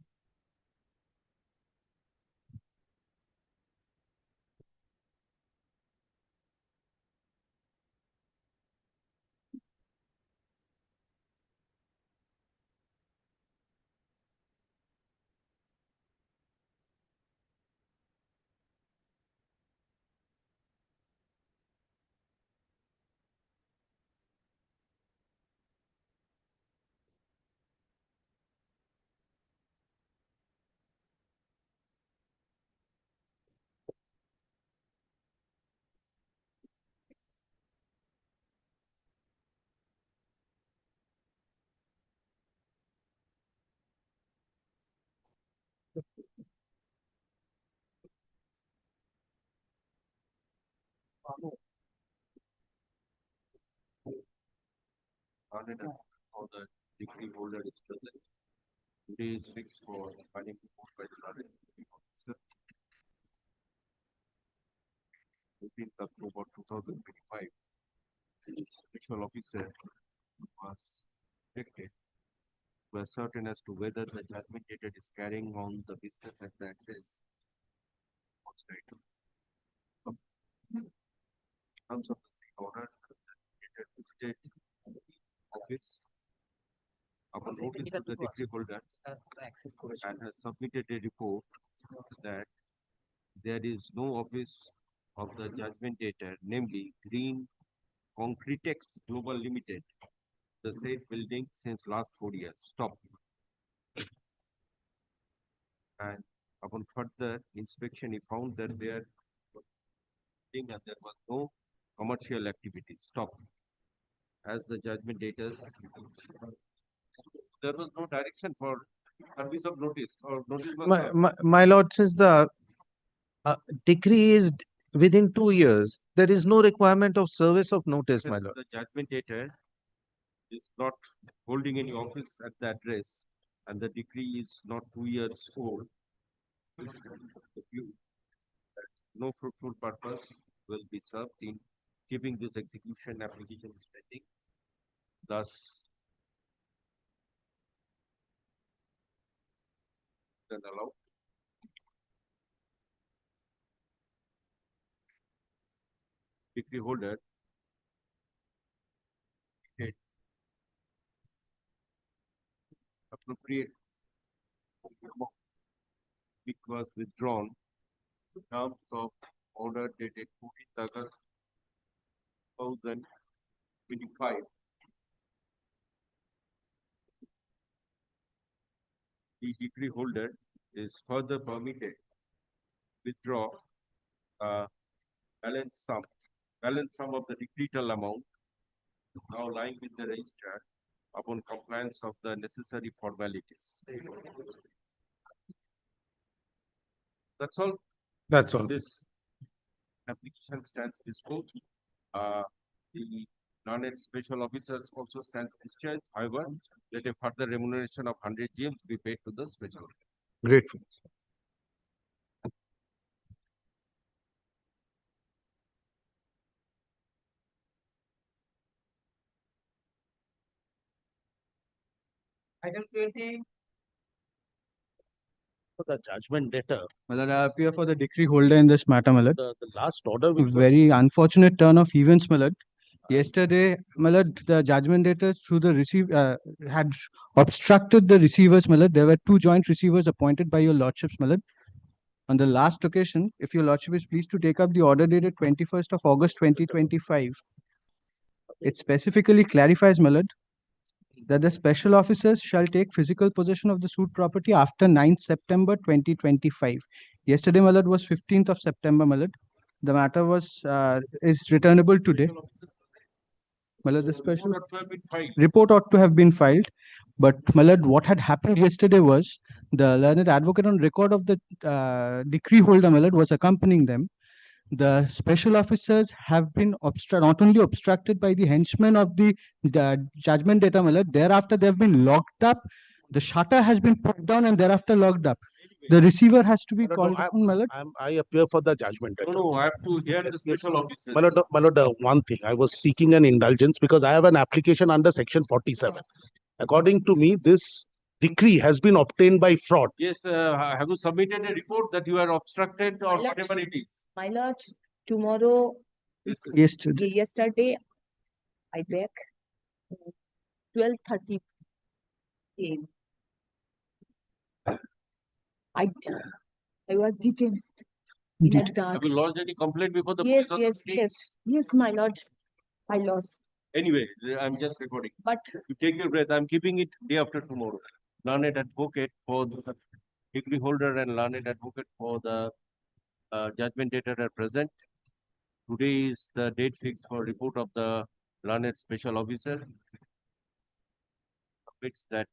Speaker 2: How the decree holder is present. Today is fixed for the filing report by the Lord. 14th October 2025, the special officer was rejected to ascertain as to whether the judgment dated is carrying on the business at the address. Terms of the order, dated visited the office upon notice to the decree holder and has submitted a report that there is no office of the judgment debtor, namely Green Concretex Global Limited, the state building since last 4 years. Stop. And upon further inspection, he found that there was no commercial activity. Stop. As the judgment debtors, there was no direction for service of notice or notice was served.
Speaker 14: My lord, since the decree is within 2 years, there is no requirement of service of notice, my
Speaker 2: Yes,
Speaker 14: lord.
Speaker 2: the judgment debtor is not holding any office at the address and the decree is not 2 years old. If you, no fruitful purpose will be served in keeping this execution application pending. Thus, then allowed. Decree holder appropriate which was withdrawn in terms of order dated 14th August 2025. The decree holder is further permitted withdraw balance sum of the decretal amount now lying with the registrar upon compliance of the necessary formalities. That's all.
Speaker 14: That's all.
Speaker 2: This application stands disposed. The non-ed special officers also stands discharged. However, let a further remuneration of 100 GMs be paid to the special.
Speaker 14: Grateful.
Speaker 4: Item 20,
Speaker 1: For the judgment debtor,
Speaker 6: My lord, I appear for the decree holder in this matter, my lord.
Speaker 1: the last order which was
Speaker 6: Very unfortunate turn of events, my lord. Yesterday, my lord, the judgment debtors through the had obstructed the receivers, my lord. There were 2 joint receivers appointed by your lordships, my lord. On the last occasion, if your lordship is pleased to take up the order dated 21st of August 2025, it specifically clarifies, my lord, that the special officers shall take physical possession of the suit property after 9th September 2025. Yesterday, my lord, was 15th of September, my lord. The matter was is returnable today. My lord, the special report ought to have been filed, but my lord, what had happened yesterday was the learned advocate on record of the decree holder, my lord, was accompanying them. The special officers have been not only obstructed by the henchmen of the judgment debtor, my lord, thereafter they have been locked up. The shutter has been put down and thereafter locked up. The receiver has to be called upon, my lord.
Speaker 3: I appear for the judgment.
Speaker 2: No, I have to hear the special officers.
Speaker 3: My lord, one thing, I was seeking an indulgence because I have an application under section 47. According to me, this decree has been obtained by fraud.
Speaker 2: Yes, have you submitted a report that you are obstructed or
Speaker 12: My lord.
Speaker 2: whatever it is?
Speaker 12: My lord, tomorrow, yesterday, I back 12:30 p.m. I was detained in the dark.
Speaker 2: Have you lodged any complaint before the
Speaker 12: Yes,
Speaker 2: police authority?
Speaker 12: yes, my lord. I lost.
Speaker 2: Anyway, I'm just recording.
Speaker 12: But
Speaker 2: You take your breath. I'm keeping it day after tomorrow. Learned advocate for the degree holder and learned advocate for the judgment debtor are present. Today is the date fixed for report of the learned special officer. It's that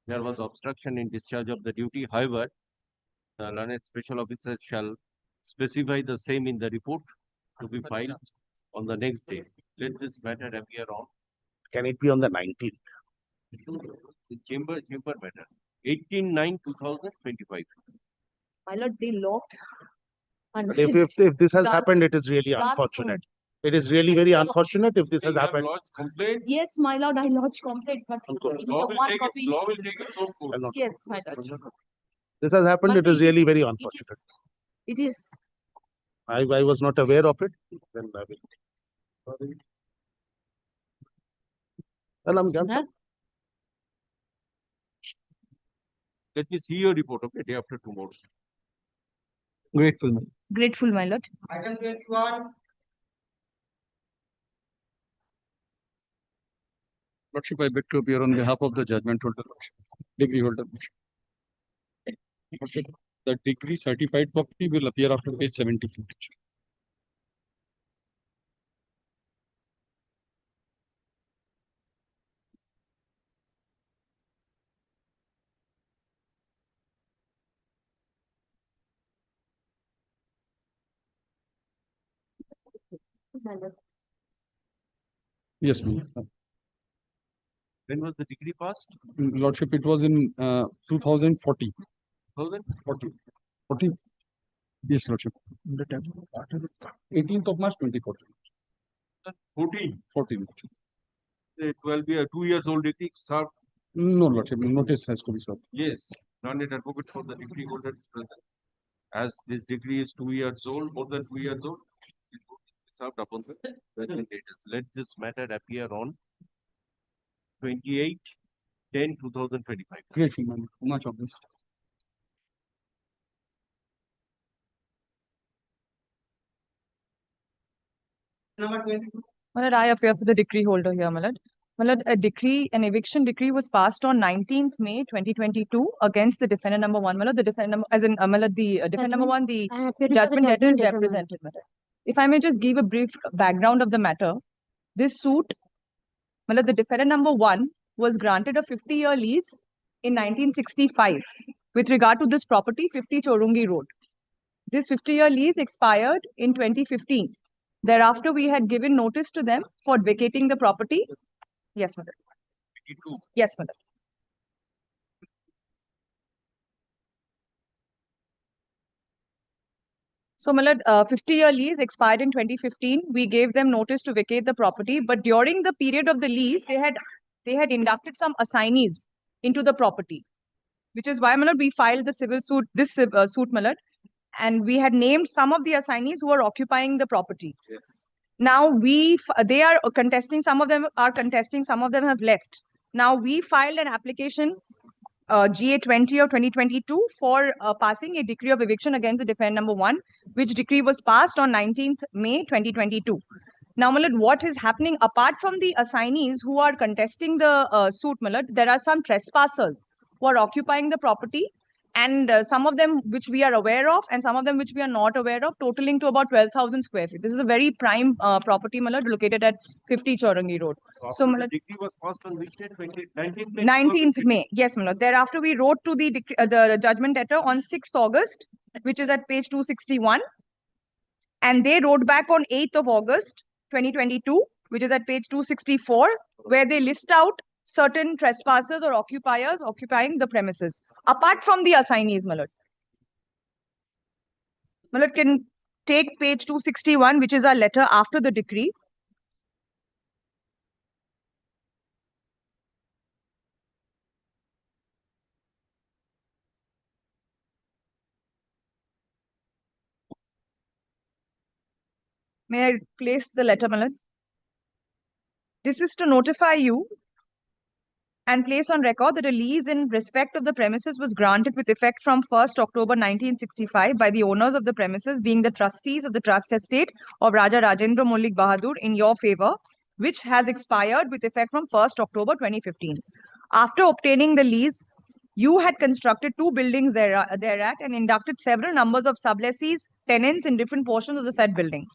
Speaker 2: there was obstruction in discharge of the duty. However, the learned special officer shall specify the same in the report to be filed on the next day. Let this matter appear on.
Speaker 3: Can it be on the 19th?
Speaker 2: The chamber matter. 18/9/2025.
Speaker 12: my lord, they locked If
Speaker 15: this has
Speaker 12: Dark-
Speaker 15: happened, it is really
Speaker 12: dark
Speaker 15: unfortunate. It is really very unfortunate if this has happened.
Speaker 12: Yes, my lord, I lodged complaint, but it is the one copy. Yes, my lord.
Speaker 15: This has happened,
Speaker 12: But
Speaker 15: it is
Speaker 12: it is-
Speaker 15: really very
Speaker 12: it
Speaker 15: unfortunate.
Speaker 12: It is.
Speaker 15: I was not aware of it. Then I will. Sorry. Well, I'm done.
Speaker 12: Huh?
Speaker 2: Let me see your report, okay, day after tomorrow.
Speaker 6: Grateful, my lord.
Speaker 11: Grateful, my lord.
Speaker 4: Item 21.
Speaker 6: Lordship, I beg to appear on behalf of the judgment holder, Lordship. Degree holder. Lordship. The degree certified copy will appear after page 72.
Speaker 12: My lord.
Speaker 6: Yes, ma'am.
Speaker 2: When was the degree passed?
Speaker 6: Lordship, it was in 2040.
Speaker 2: 2040.
Speaker 6: 40. Yes, Lordship. 18th of March 2040.
Speaker 2: 14.
Speaker 6: 14. Lordship.
Speaker 2: It will be a 2 years old degree served.
Speaker 6: No, Lordship. Notice has to be served.
Speaker 2: Yes, learned advocate for the degree holder is present. As this degree is 2 years old, more than 2 years old, it will be served upon the judgment date. Let this matter appear on 28/10/2025.
Speaker 6: Grateful, ma'am. Much obliged.
Speaker 4: Number 22.
Speaker 11: My lord, I appear for the decree holder here, my lord. My lord, an eviction decree was passed on 19th May 2022 against the defendant number 1. My lord, the defendant number, as in, my lord, the defendant number 1, the
Speaker 12: I appear before the
Speaker 11: judgment debtor is
Speaker 12: judgment debtor, my lord.
Speaker 11: represented, my lord. If I may just give a brief background of the matter, this suit, my lord, the defendant number 1 was granted a 50-year lease in 1965 with regard to this property, 50 Chorungi Road. This 50-year lease expired in 2015. Thereafter, we had given notice to them for vacating the property. Yes, madam.
Speaker 2: 22.
Speaker 11: Yes, madam. So, my lord, 50-year lease expired in 2015. We gave them notice to vacate the property, but during the period of the lease, they had inducted some assignees into the property, which is why, my lord, we filed the civil suit, this suit, my lord, and we had named some of the assignees who are occupying the property.
Speaker 2: Yes.
Speaker 11: Now they are contesting, some of them are contesting, some of them have left. Now we filed an application GA 20 of 2022 for passing a decree of eviction against the defendant number 1, which decree was passed on 19th May 2022. Now, Malad, what is happening apart from the assignees who are contesting the suit, Malad, there are some trespassers who are occupying the property, and some of them which we are aware of and some of them which we are not aware of, totaling to about 12,000 square feet. This is a very prime property, Malad, located at 50 Chaurangi Road. So,
Speaker 2: the
Speaker 11: Malad,
Speaker 2: degree was passed on which date? 19th May?
Speaker 11: 19th May. Yes, Malad. Thereafter, we wrote to the judgment debtor on 6th August, which is at page 261. And they wrote back on 8th of August, 2022, which is at page 264, where they list out certain trespassers or occupiers occupying the premises, apart from the assignees, Malad. Malad can take page 261, which is our letter after the decree. May I place the letter, Malad? This is to notify you and place on record that a lease in respect of the premises was granted with effect from 1st October 1965 by the owners of the premises, being the trustees of the trust estate of Raja Rajendra Mullik Bahadur, in your favor, which has expired with effect from 1st October 2015. After obtaining the lease, you had constructed 2 buildings thereat and inducted several numbers of sublessees, tenants in different portions of the said building.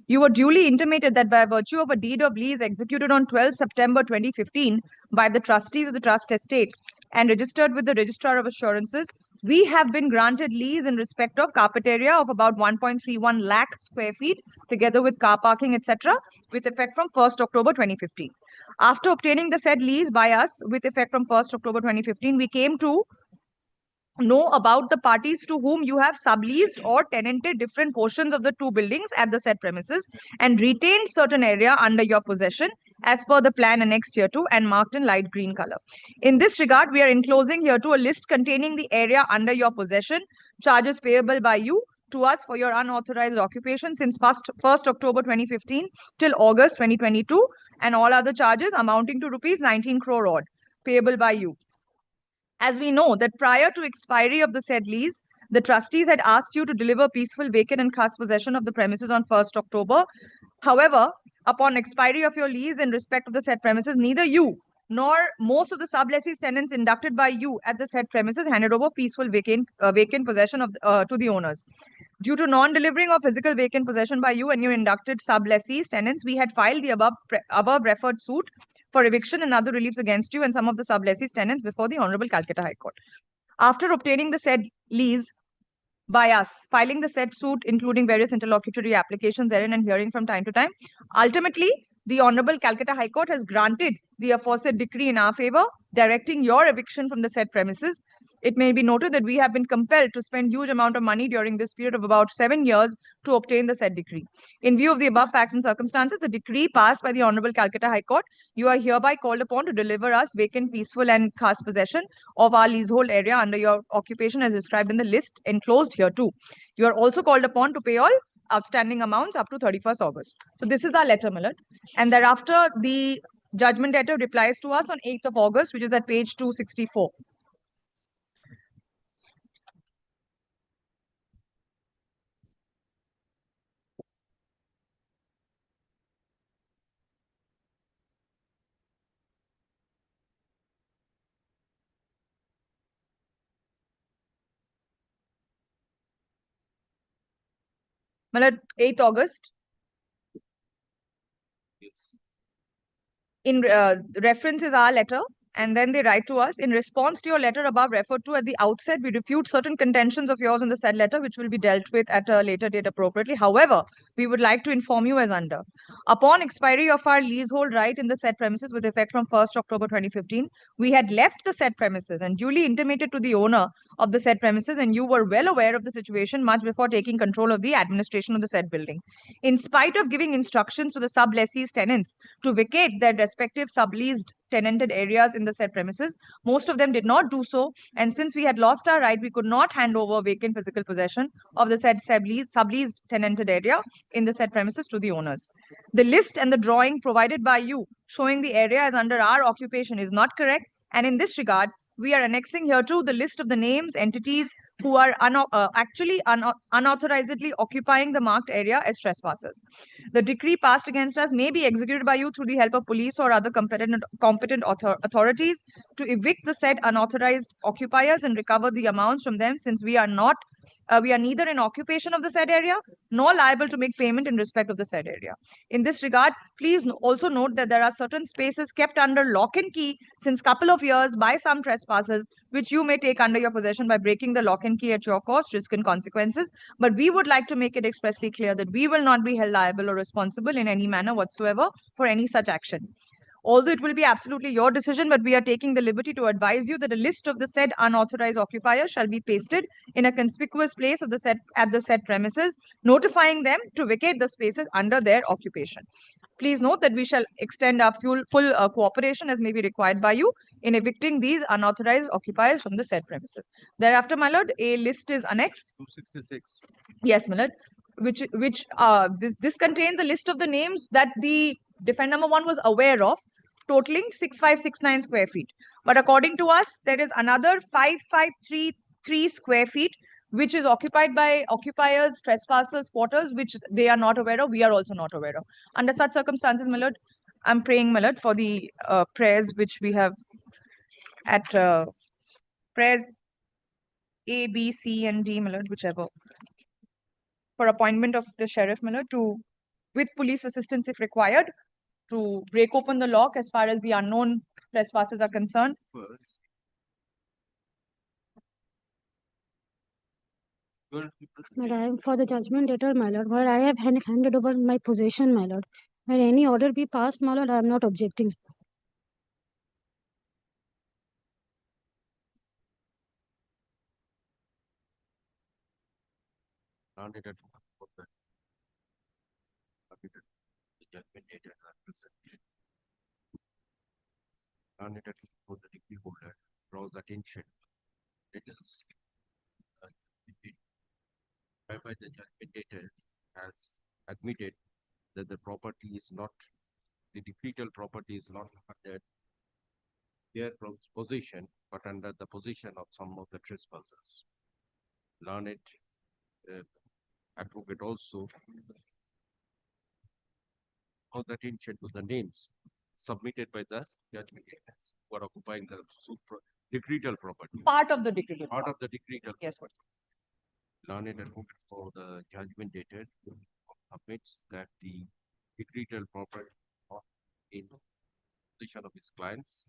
Speaker 11: You were duly intimated that by virtue of a deed of lease executed on 12 September 2015 by the trustees of the trust estate and registered with the Registrar of Assurances, we have been granted lease in respect of carpet area of about 1.31 lakh square feet, together with car parking, etc., with effect from 1st October 2015. After obtaining the said lease by us with effect from 1st October 2015, we came to know about the parties to whom you have subleased or tenanted different portions of the two buildings at the said premises and retained certain area under your possession as per the plan annexed hereto and marked in light green color. In this regard, we are enclosing hereto a list containing the area under your possession, charges payable by you to us for your unauthorized occupation since 1st October 2015 till August 2022, and all other charges amounting to rupees 19 crore odd payable by you. As we know that prior to expiry of the said lease, the trustees had asked you to deliver peaceful, vacant and cast possession of the premises on 1st October. However, upon expiry of your lease in respect of the said premises, neither you nor most of the sublessees tenants inducted by you at the said premises handed over peaceful vacant possession of to the owners. Due to non-delivering of physical vacant possession by you and your inducted sublessees tenants, we had filed the above referred suit for eviction and other reliefs against you and some of the sublessees tenants before the Honorable Calcutta High Court. After obtaining the said lease by us, filing the said suit, including various interlocutory applications therein and hearing from time to time, ultimately, the Honorable Calcutta High Court has granted the aforesaid decree in our favor, directing your eviction from the said premises. It may be noted that we have been compelled to spend huge amount of money during this period of about 7 years to obtain the said decree. In view of the above facts and circumstances, the decree passed by the Honorable Calcutta High Court, you are hereby called upon to deliver us vacant, peaceful and cast possession of our leasehold area under your occupation as described in the list enclosed here too. You are also called upon to pay all outstanding amounts up to 31st August. So this is our letter, Millard. And thereafter, the judgment debtor replies to us on 8th of August, which is at page 264. Millard, 8th August. In reference is our letter, and then they write to us, in response to your letter above referred to at the outset, we refute certain contentions of yours in the said letter, which will be dealt with at a later date appropriately. However, we would like to inform you as under. Upon expiry of our leasehold right in the said premises with effect from 1st October 2015, we had left the said premises and duly intimated to the owner of the said premises, and you were well aware of the situation much before taking control of the administration of the said building. In spite of giving instructions to the sublessees tenants to vacate their respective subleased tenanted areas in the said premises, most of them did not do so, and since we had lost our right, we could not hand over vacant physical possession of the said subleased tenanted area in the said premises to the owners. The list and the drawing provided by you showing the area as under our occupation is not correct, and in this regard, we are annexing here too the list of the names, entities who are unauthorizedly occupying the marked area as trespassers. The decree passed against us may be executed by you through the help of police or other competent authorities to evict the said unauthorized occupiers and recover the amounts from them, since we are neither in occupation of the said area nor liable to make payment in respect of the said area. In this regard, please also note that there are certain spaces kept under lock and key since couple of years by some trespassers, which you may take under your possession by breaking the lock and key at your cost, risk and consequences. But we would like to make it expressly clear that we will not be held liable or responsible in any manner whatsoever for any such action. Although it will be absolutely your decision, but we are taking the liberty to advise you that a list of the said unauthorized occupiers shall be pasted in a conspicuous place of the said at the said premises, notifying them to vacate the spaces under their occupation. Please note that we shall extend our full cooperation as may be required by you in evicting these unauthorized occupiers from the said premises. Thereafter, my lord, a list is annexed.
Speaker 2: 266.
Speaker 11: Yes, my lord. This contains a list of the names that the defendant number 1 was aware of, totaling 6569 square feet. But according to us, there is another 5533 square feet which is occupied by occupiers, trespassers, quarters, which they are not aware of, we are also not aware of. Under such circumstances, my lord, I'm praying, my lord, for the prayers which we have at prayers A, B, C, and D, my lord, whichever, for appointment of the sheriff, my lord, to, with police assistance if required, to break open the lock as far as the unknown trespassers are concerned.
Speaker 16: Madam, for the judgment debtor, my lord, where I have handed over my possession, my lord. Where any order be passed, my lord, I am not objecting.
Speaker 2: learned advocate for the judgment dated and presented. Learned advocate for the degree holder draws attention. It is whereby the judgment dated has admitted that the property is not, the decretal property is not under their possession, but under the possession of some of the trespassers. Learned advocate also draws attention to the names submitted by the judgment daters who are occupying the decretal property.
Speaker 11: Part of the decretal.
Speaker 2: Part of the decretal.
Speaker 11: Yes, sir.
Speaker 2: Learned advocate for the judgment dated admits that the decretal property in possession of his clients,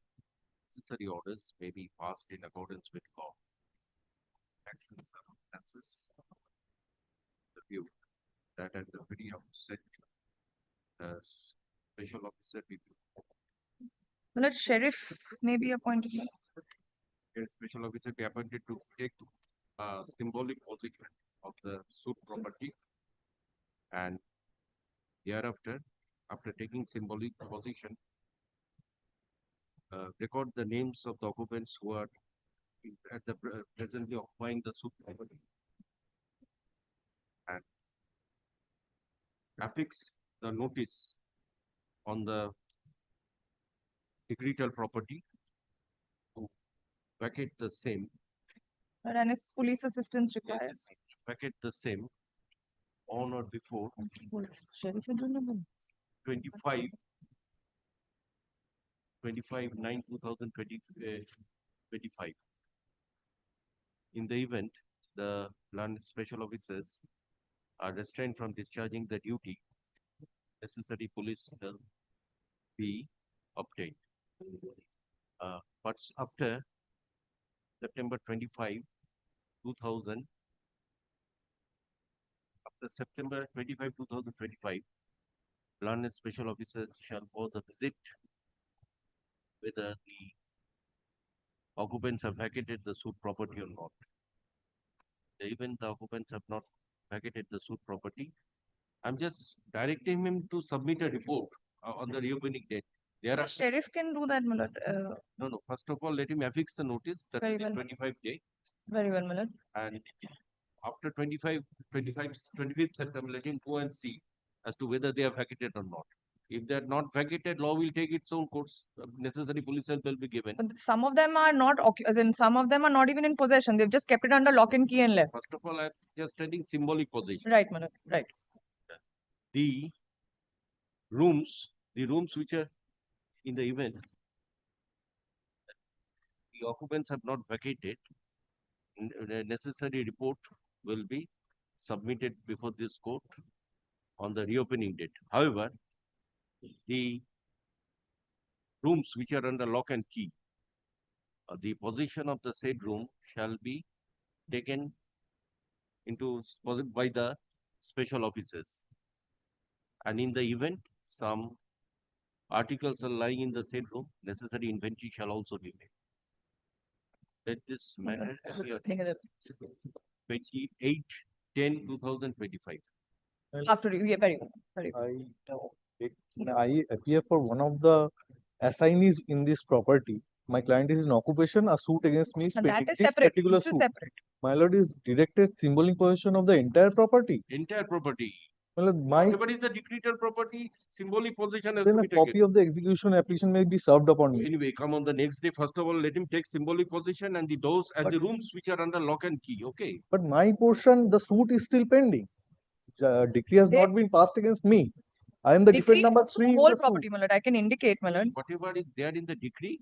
Speaker 2: necessary orders may be passed in accordance with law. Actions circumstances. The view that at the very outset, as special officer review.
Speaker 11: Well, sheriff may be appointed.
Speaker 2: A special officer be appointed to take symbolic possession of the suit property, and thereafter, after taking symbolic possession, record the names of the occupants who are at the presently occupying the suit property, and affix the notice on the decretal property to vacate the same.
Speaker 11: And if police assistance required.
Speaker 2: Vacate the same on or before
Speaker 11: Sheriff
Speaker 2: 25/9/2025. In the event the learned special officers are restrained from discharging the duty, necessary police will be obtained. But after September 25, 2000, after September 25, 2025, learned special officers shall pause a visit whether the occupants have vacated the suit property or not. Even the occupants have not vacated the suit property, I'm just directing him to submit a report on the reopening date.
Speaker 11: The sheriff can do that, my lord.
Speaker 2: No. First of all, let him affix the notice that
Speaker 11: Very
Speaker 2: is
Speaker 11: well.
Speaker 2: 25 day.
Speaker 11: Very well, my lord.
Speaker 2: And after 25th September, let him go and see as to whether they have vacated or not. If they are not vacated, law will take its own course. Necessary police help will be given.
Speaker 11: But some of them are not, as in some of them are not even in possession. They've just kept it under lock and key and left.
Speaker 2: First of all, I'm just telling symbolic possession.
Speaker 11: Right, my lord. Right.
Speaker 2: The rooms which are in the event, the occupants have not vacated, the necessary report will be submitted before this court on the reopening date. However, the rooms which are under lock and key, the possession of the said room shall be taken into by the special officers. And in the event some articles are lying in the said room, necessary inventory shall also be made. Let this matter appear 28/10/2025.
Speaker 11: After you, yeah, very well. Very well.
Speaker 3: I appear for one of the assignees in this property. My client is in occupation. A suit against me is
Speaker 11: And
Speaker 3: pending.
Speaker 11: that is
Speaker 3: This
Speaker 11: separate.
Speaker 3: particular
Speaker 11: This is
Speaker 3: suit.
Speaker 11: separate.
Speaker 3: My lord is directed symbolic possession of the entire property.
Speaker 2: Entire property.
Speaker 3: My lord,
Speaker 2: Whatever is the decretal property, symbolic possession has
Speaker 3: then
Speaker 2: to
Speaker 3: a
Speaker 2: be taken.
Speaker 3: copy of the execution application may be served upon me.
Speaker 2: Anyway, come on the next day. First of all, let him take symbolic possession and the doors and the rooms which are under lock and key. Okay.
Speaker 3: But my portion, the suit is still pending. Decree has not been passed against me. I am the
Speaker 11: Decree
Speaker 3: defendant number
Speaker 11: also
Speaker 3: 3 in
Speaker 11: whole
Speaker 3: the
Speaker 11: property,
Speaker 3: suit.
Speaker 11: my lord. I can indicate, my lord.
Speaker 2: Whatever is there in the decree,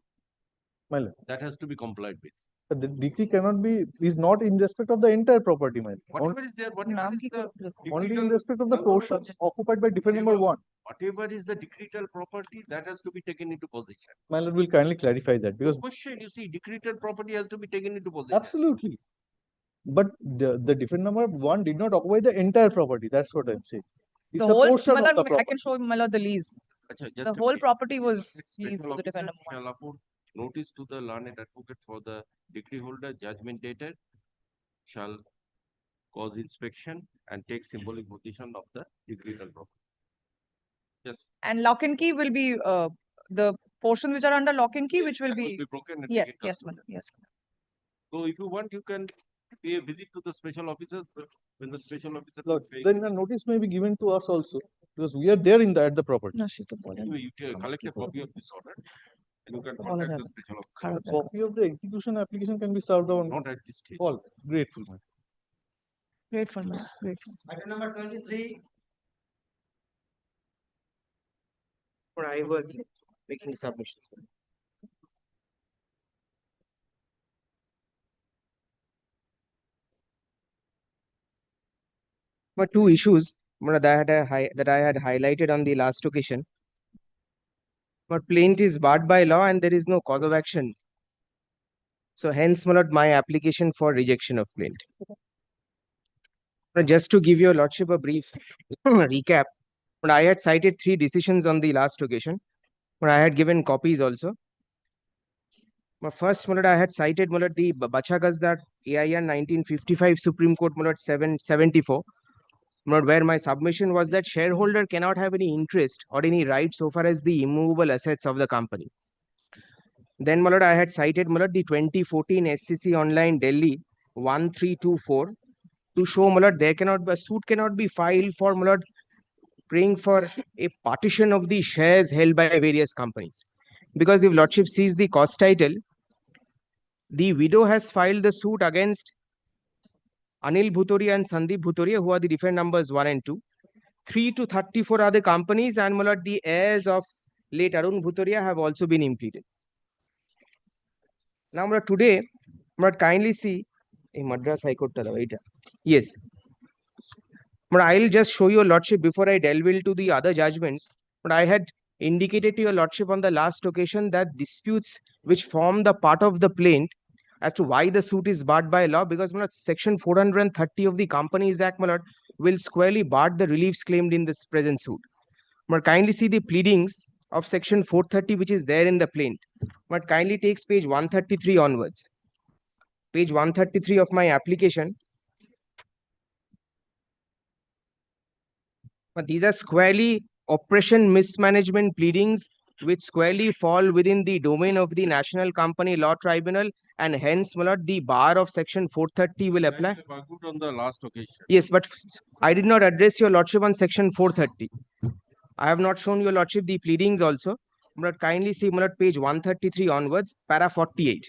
Speaker 3: My lord,
Speaker 2: that has to be complied with.
Speaker 3: the decree cannot be, is not in respect of the entire property, my lord.
Speaker 2: Whatever is there, whatever is the
Speaker 3: Only in
Speaker 2: decretal-
Speaker 3: respect of the portions occupied by defendant number 1.
Speaker 2: whatever is the decretal property, that has to be taken into possession.
Speaker 3: My lord will kindly clarify that because
Speaker 2: Question, you see, decretal property has to be taken into possession.
Speaker 3: absolutely. But the defendant number 1 did not occupy the entire property. That's what I'm saying. It's
Speaker 11: The
Speaker 3: the
Speaker 11: whole,
Speaker 3: portion
Speaker 11: my
Speaker 3: of
Speaker 11: lord,
Speaker 3: the
Speaker 11: I
Speaker 3: property.
Speaker 11: can show you, my lord, the lease.
Speaker 2: Achha, just
Speaker 11: The
Speaker 2: a
Speaker 11: whole
Speaker 2: minute.
Speaker 11: property was leased
Speaker 2: Special
Speaker 11: to the defendant.
Speaker 2: officer shall afford notice to the learned advocate for the decree holder, judgment dated, shall cause inspection, and take symbolic position of the decretal property. Yes.
Speaker 11: And lock and key will be the portions which are under lock and key, which will
Speaker 2: That
Speaker 11: be.
Speaker 2: broken and
Speaker 11: Yes,
Speaker 2: taken
Speaker 11: yes,
Speaker 2: down.
Speaker 11: madam. Yes.
Speaker 2: So if you want, you can pay a visit to the special officers, but when the special officer.
Speaker 17: Lord, then a notice may be given to us also, because we are there in the, at the property.
Speaker 11: No, she to bole.
Speaker 2: Anyway, you collect a copy of this order and you can contact the special officer.
Speaker 17: A copy of the execution application can be served on.
Speaker 2: Not at this stage.
Speaker 17: All grateful, man.
Speaker 11: Grateful, madam. Grateful.
Speaker 4: Item number 23.
Speaker 18: I was making submissions. But two issues that I had highlighted on the last occasion. But plaint is barred by law and there is no cause of action. So hence, my lord, my application for rejection of plaint. Now, just to give your lordship a brief recap, but I had cited 3 decisions on the last occasion, but I had given copies also. But first, my lord, I had cited, my lord, the Bachagazda AIN 1955 Supreme Court, my lord, 774, my lord, where my submission was that shareholder cannot have any interest or any right so far as the immovable assets of the company. Then, my lord, I had cited, my lord, the 2014 SCC Online Delhi 1324 to show, my lord, there cannot be a suit cannot be filed for, my lord, praying for a partition of the shares held by various companies. Because if lordship sees the cause title, the widow has filed the suit against Anil Bhutoria and Sandeep Bhutoria, who are the defendant numbers 1 and 2. 3 to 34 are the companies, and my lord, the heirs of late Arun Bhutoria have also been implemented. Now, my lord, today, my lord, kindly see in Madras High Court. Yes. But I'll just show your lordship before I delve into the other judgments. But I had indicated to your lordship on the last occasion that disputes which form the part of the plaint as to why the suit is barred by law, because my lord, section 430 of the Companies Act, my lord, will squarely bar the reliefs claimed in this present suit. But kindly see the pleadings of section 430 which is there in the plaint. But kindly takes page 133 onwards. Page 133 of my application. But these are squarely oppression mismanagement pleadings which squarely fall within the domain of the National Company Law Tribunal, and hence, my lord, the bar of section 430 will apply.
Speaker 2: On the last occasion.
Speaker 18: Yes, but I did not address your lordship on section 430. I have not shown your lordship the pleadings also. But kindly see, my lord, page 133 onwards, para 48.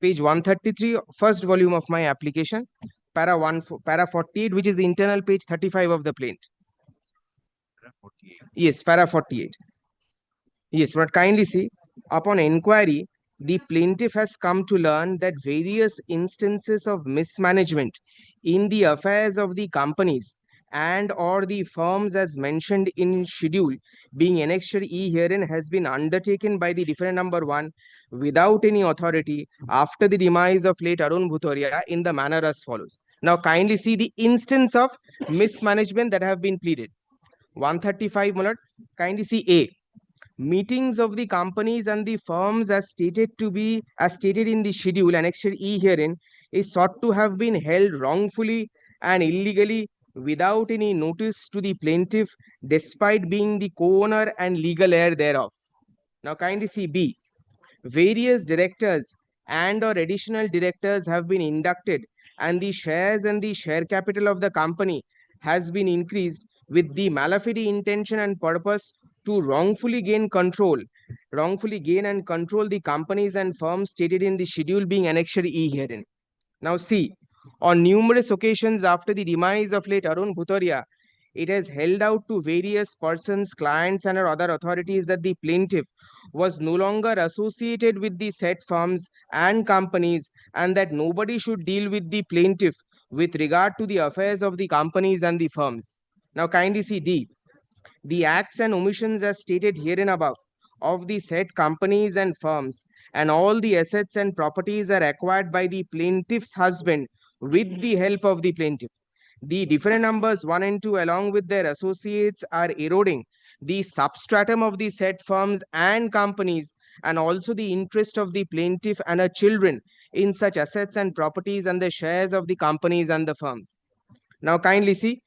Speaker 18: Page 133, first volume of my application, para 48, which is the internal page 35 of the plaint.
Speaker 2: Para 48.
Speaker 18: Yes, para 48. Yes, but kindly see, upon inquiry, the plaintiff has come to learn that various instances of mismanagement in the affairs of the companies and or the firms as mentioned in schedule being annexure E herein has been undertaken by the defendant number 1 without any authority after the demise of late Arun Bhutoria in the manner as follows. Now kindly see the instance of mismanagement that have been pleaded. 135, my lord, kindly see A. Meetings of the companies and the firms as stated in the schedule annexure E herein is sought to have been held wrongfully and illegally without any notice to the plaintiff despite being the co-owner and legal heir thereof. Now kindly see B. Various directors and or additional directors have been inducted and the shares and the share capital of the company has been increased with the malafide intention and purpose to wrongfully gain and control the companies and firms stated in the schedule being annexure E herein. Now see, on numerous occasions after the demise of late Arun Bhutoria, it has held out to various persons, clients and other authorities that the plaintiff was no longer associated with the said firms and companies and that nobody should deal with the plaintiff with regard to the affairs of the companies and the firms. Now kindly see D. The acts and omissions as stated herein above of the said companies and firms and all the assets and properties are acquired by the plaintiff's husband with the help of the plaintiff. The different numbers 1 and 2 along with their associates are eroding the substratum of the said firms and companies and also the interest of the plaintiff and her children in such assets and properties and the shares of the companies and the firms. Now kindly see,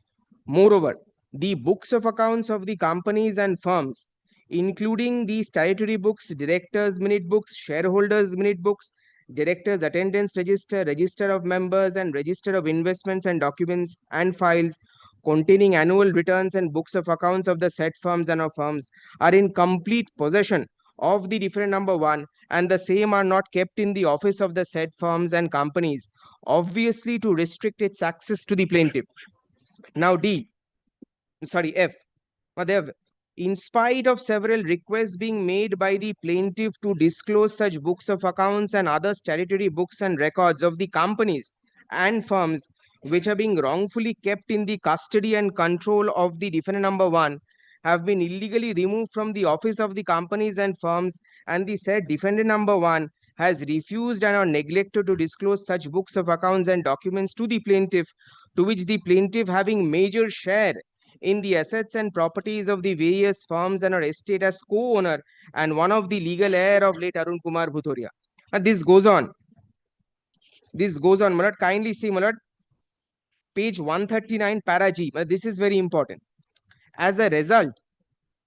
Speaker 18: moreover, the books of accounts of the companies and firms, including the statutory books, directors' minute books, shareholders' minute books, directors' attendance register, register of members, and register of investments and documents and files containing annual returns and books of accounts of the said firms and of firms are in complete possession of the defendant number 1, and the same are not kept in the office of the said firms and companies, obviously to restrict its access to the plaintiff. Now F. Madhav, in spite of several requests being made by the plaintiff to disclose such books of accounts and other statutory books and records of the companies and firms which are being wrongfully kept in the custody and control of the defendant number 1, have been illegally removed from the office of the companies and firms, and the said defendant number 1 has refused and or neglected to disclose such books of accounts and documents to the plaintiff, to which the plaintiff, having major share in the assets and properties of the various firms and our estate as co-owner and one of the legal heir of late Arun Kumar Bhutoria. And this goes on. My lord. Kindly see, my lord, page 139, para G. This is very important. As a result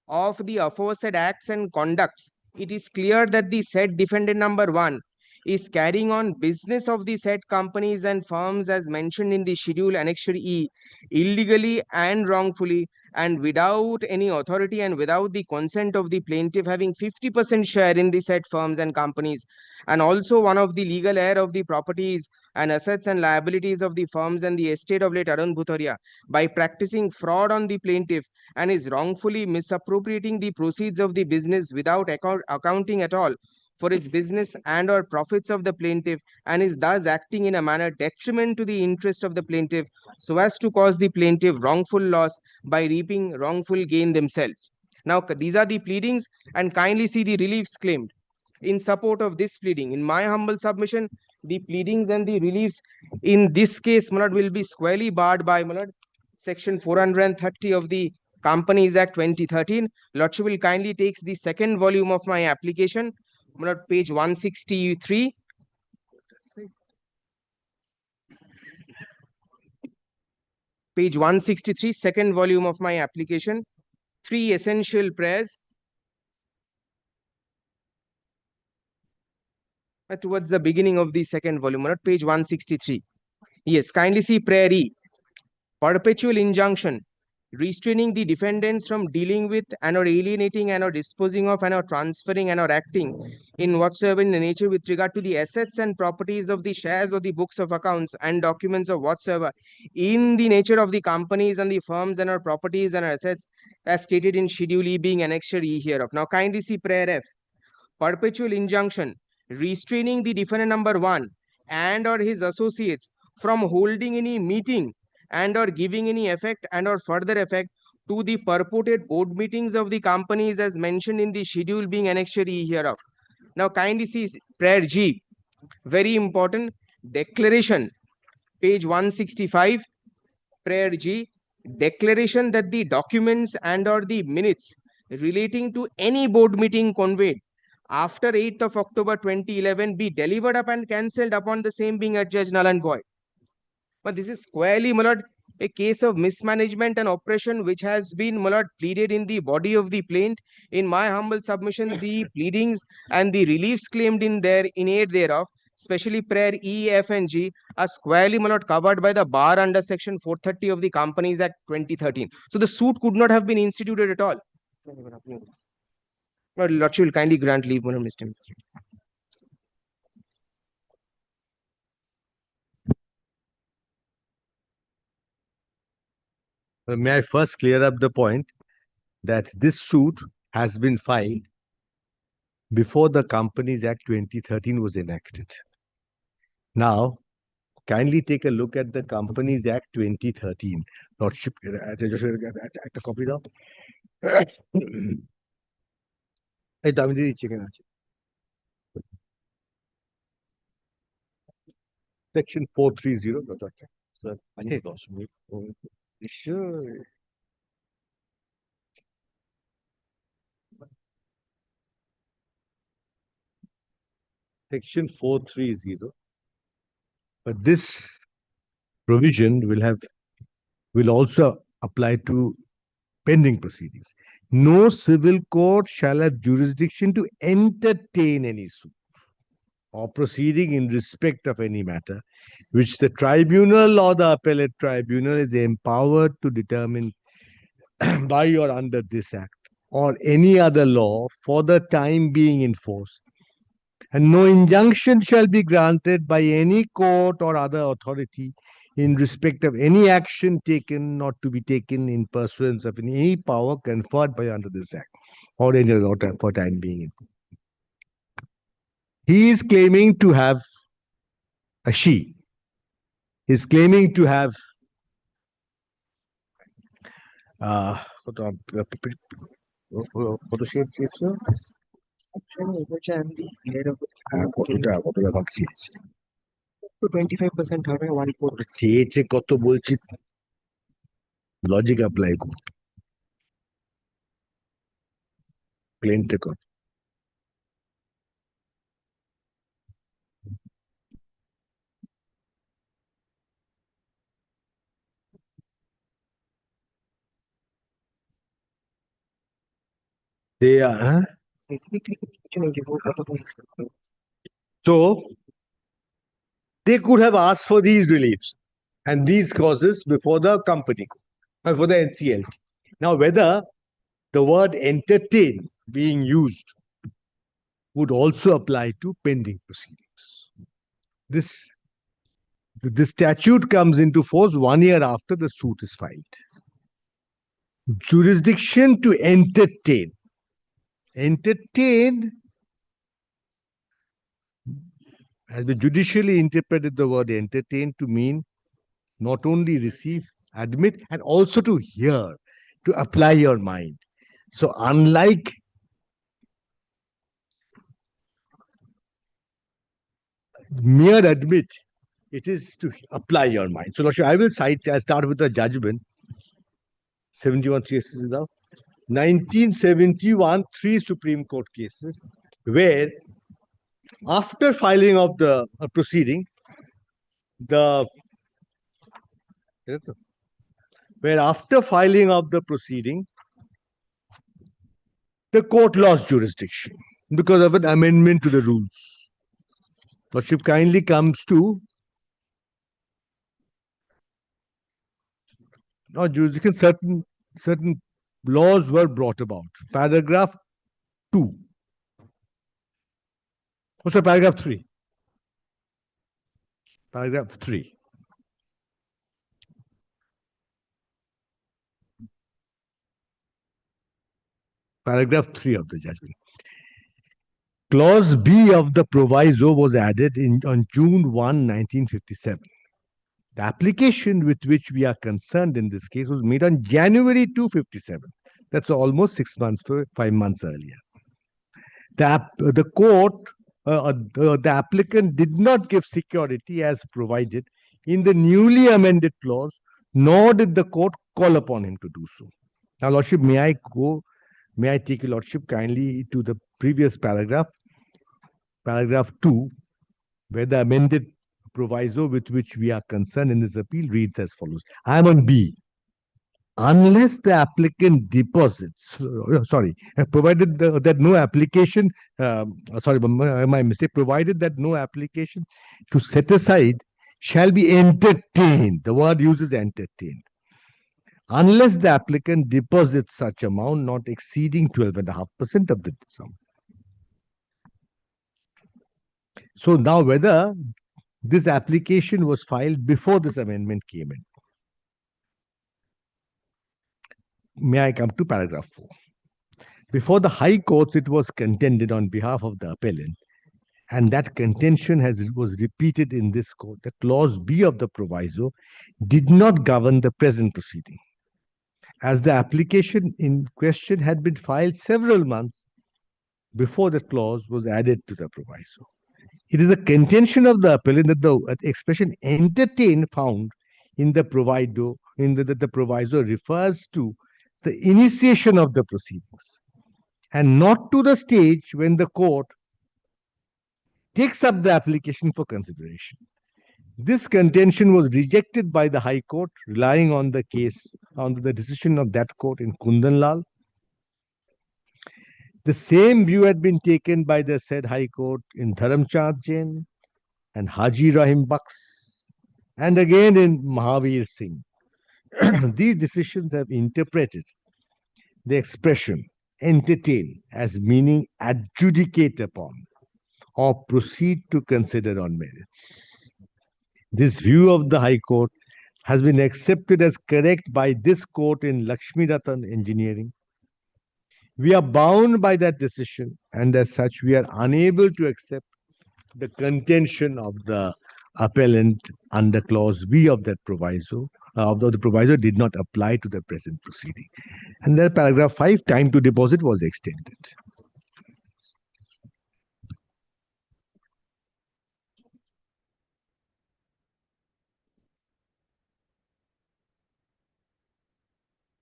Speaker 18: of the aforesaid acts and conducts, it is clear that the said defendant number 1 is carrying on business of the said companies and firms as mentioned in the schedule annexure E illegally and wrongfully, and without any authority and without the consent of the plaintiff, having 50% share in the said firms and companies, and also one of the legal heir of the properties and assets and liabilities of the firms and the estate of late Arun Bhutoria, by practicing fraud on the plaintiff, and is wrongfully misappropriating the proceeds of the business without accounting at all for its business and or profits of the plaintiff, and is thus acting in a manner detriment to the interest of the plaintiff, so as to cause the plaintiff wrongful loss by reaping wrongful gain themselves. Now these are the pleadings, and kindly see the reliefs claimed in support of this pleading. In my humble submission, the pleadings and the reliefs in this case, my lord, will be squarely barred by, my lord, section 430 of the Companies Act 2013. Lordship will kindly takes the second volume of my application, my lord, page 163. Page 163, second volume of my application. 3 essential prayers. Towards the beginning of the second volume, not page 163. Yes, kindly see prayer E. Perpetual injunction, restraining the defendants from dealing with and or alienating and or disposing of and or transferring and or acting in whatsoever in the nature with regard to the assets and properties of the shares or the books of accounts and documents of whatsoever in the nature of the companies and the firms and or properties and assets as stated in Schedule E being annexure E hereof. Now kindly see prayer F. Perpetual injunction, restraining the defendant number 1 and or his associates from holding any meeting and or giving any effect and or further effect to the purported board meetings of the companies as mentioned in the schedule being annexure E hereof. Now kindly see prayer G, very important, declaration, page 165, prayer G, declaration that the documents and or the minutes relating to any board meeting conveyed after 8th of October 2011 be delivered up and cancelled upon the same being adjudged null and void. But this is squarely, my lord, a case of mismanagement and oppression which has been, my lord, pleaded in the body of the plaint. In my humble submission, the pleadings and the reliefs claimed in aid thereof, especially prayer E, F, and G, are squarely, my lord, covered by the bar under section 430 of the Companies Act 2013. So the suit could not have been instituted at all. But Lordship will kindly grant leave, my lord, Mr.
Speaker 19: May I first clear up the point that this suit has been filed before the Companies Act 2013 was enacted. Now, kindly take a look at the Companies Act 2013. Lordship, at a copy now. Section 430. Sir, sure. Section 430 But this provision will also apply to pending proceedings. No civil court shall have jurisdiction to entertain any suit or proceeding in respect of any matter which the tribunal or the appellate tribunal is empowered to determine by or under this act or any other law for the time being in force. And no injunction shall be granted by any court or other authority in respect of any action taken not to be taken in pursuance of any power conferred by under this act or any other law for time being in force. He is claiming to have she is claiming to have
Speaker 18: তো 25% হবে 1/4
Speaker 19: চেয়েছে কত বলছি logic apply করুন প্লেনটা কর they are so they could have asked for these reliefs and these causes before the company court, for the NCLT. Now, whether the word entertain being used would also apply to pending proceedings. The statute comes into force 1 year after the suit is filed. Jurisdiction to entertain. Entertain has been judicially interpreted the word entertain to mean not only receive, admit, and also to hear, to apply your mind. So unlike mere admit, it is to apply your mind. So Lordship, I will start with the judgment. 71 cases now. 1971, 3 Supreme Court cases where after filing of the proceeding, after filing of the proceeding, the court lost jurisdiction because of an amendment to the rules. Lordship kindly comes to not jurisdiction, certain laws were brought about. Paragraph 2. Oh, sorry, paragraph 3. Paragraph 3. Paragraph 3 of the judgment. Clause B of the proviso was added on June 1, 1957. The application with which we are concerned in this case was made on January 2, 57. That's almost 6 months, 5 months earlier. The court, the applicant did not give security as provided in the newly amended clause, nor did the court call upon him to do so. Now, Lordship, may I take your Lordship kindly to the previous paragraph, paragraph 2, where the amended proviso with which we are concerned in this appeal reads as follows. I am on B. Unless the applicant deposits, provided that no application, my mistake, provided that no application to set aside shall be entertained. The word uses entertained. Unless the applicant deposits such amount not exceeding 12.5% of the sum. So now whether this application was filed before this amendment came in. May I come to paragraph 4? Before the High Courts, it was contended on behalf of the appellant, and that contention was repeated in this court, that clause B of the proviso did not govern the present proceeding, as the application in question had been filed several months before the clause was added to the proviso. It is a contention of the appellant that the expression entertain found in the proviso refers to the initiation of the proceedings and not to the stage when the court takes up the application for consideration. This contention was rejected by the High Court, relying on the decision of that court in Kundanlal. The same view had been taken by the said High Court in Dharamchand Jain and Haji Rahim Baks, and again in Mahavir Singh. These decisions have interpreted the expression entertain as meaning adjudicate upon or proceed to consider on merits. This view of the High Court has been accepted as correct by this court in Lakshmi Ratan Engineering. We are bound by that decision, and as such, we are unable to accept the contention of the appellant under clause B of that proviso, although the proviso did not apply to the present proceeding. And then paragraph 5, time to deposit was extended.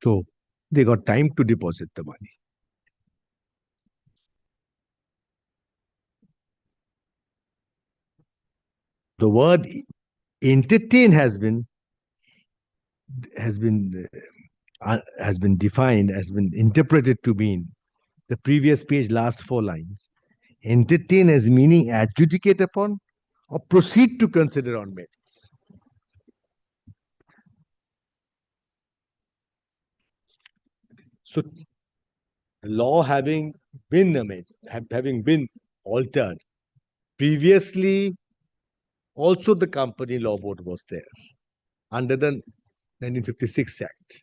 Speaker 19: So they got time to deposit the money. The word entertain has been defined, has been interpreted to mean the previous page, last 4 lines. Entertain as meaning adjudicate upon or proceed to consider on merits. So, the law having been amended, having been altered, previously also the Company Law Board was there under the 1956 Act.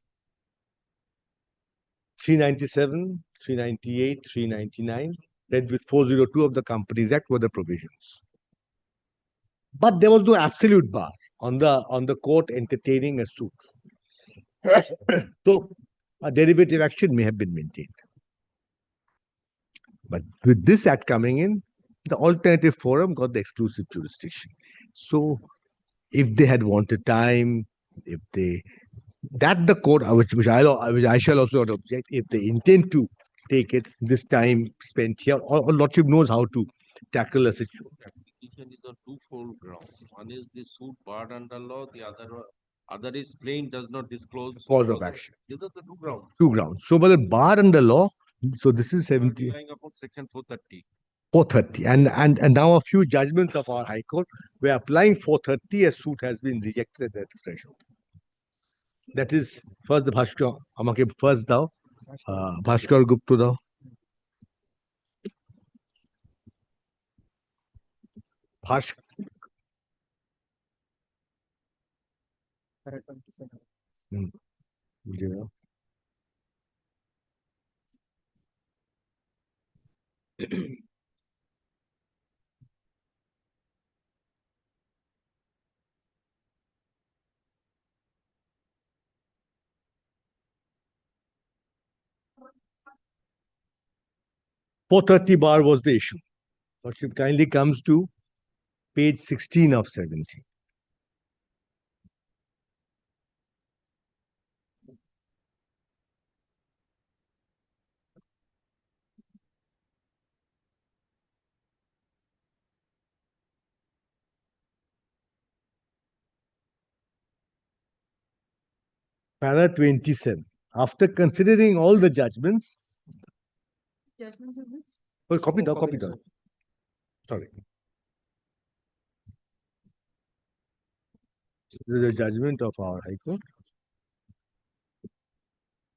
Speaker 19: 397, 398, 399, read with 402 of the Companies Act were the provisions. But there was no absolute bar on the court entertaining a suit. So a derivative action may have been maintained. But with this act coming in, the alternative forum got the exclusive jurisdiction. So if they had wanted time, if they the court, which I shall also not object, if they intend to take it, this time spent here, or Lordship knows how to tackle a situation.
Speaker 2: Petition is on twofold grounds. One is the suit barred under law, the other is plaint does not disclose
Speaker 19: Cause of action.
Speaker 2: These are the two grounds.
Speaker 19: Two grounds. So, but the bar under law, so this is 70.
Speaker 2: Relying upon section 430.
Speaker 19: 430. And now a few judgments of our High Court, we are applying 430, a suit has been rejected at that threshold. That is, first the Bhaskar, Amake first thou, Bhaskar Gupta thou. Bhaskar. Yeah. .430 bar was the issue. Lordship kindly comes to page 16 of 17. Para 27. After considering all the judgments,
Speaker 8: Judgment of this?
Speaker 19: oh, copy down. Sorry. This is the judgment of our High Court.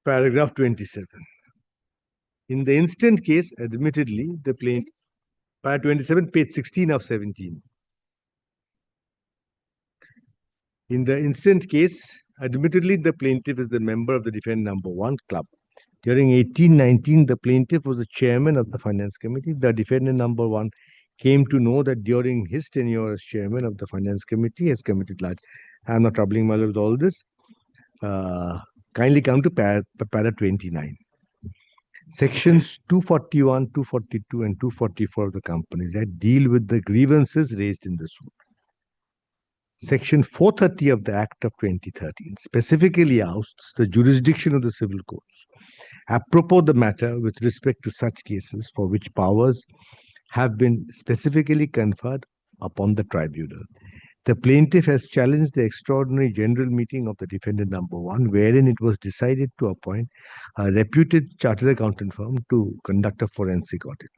Speaker 19: Paragraph 27. In the instant case, admittedly, the plaintiff, para 27, page 16 of 17. In the instant case, admittedly, the plaintiff is the member of the defendant number 1 club. During 1819, the plaintiff was the chairman of the finance committee. The defendant number 1 came to know that during his tenure as chairman of the finance committee, he has committed large. I am not troubling my with all this. Kindly come to para 29. Sections 241, 242, and 244 of the Companies Act deal with the grievances raised in the suit. Section 430 of the Act of 2013 specifically ousts the jurisdiction of the civil courts, apropos the matter with respect to such cases for which powers have been specifically conferred upon the tribunal. The plaintiff has challenged the extraordinary general meeting of the defendant number 1, wherein it was decided to appoint a reputed chartered accountant firm to conduct a forensic audit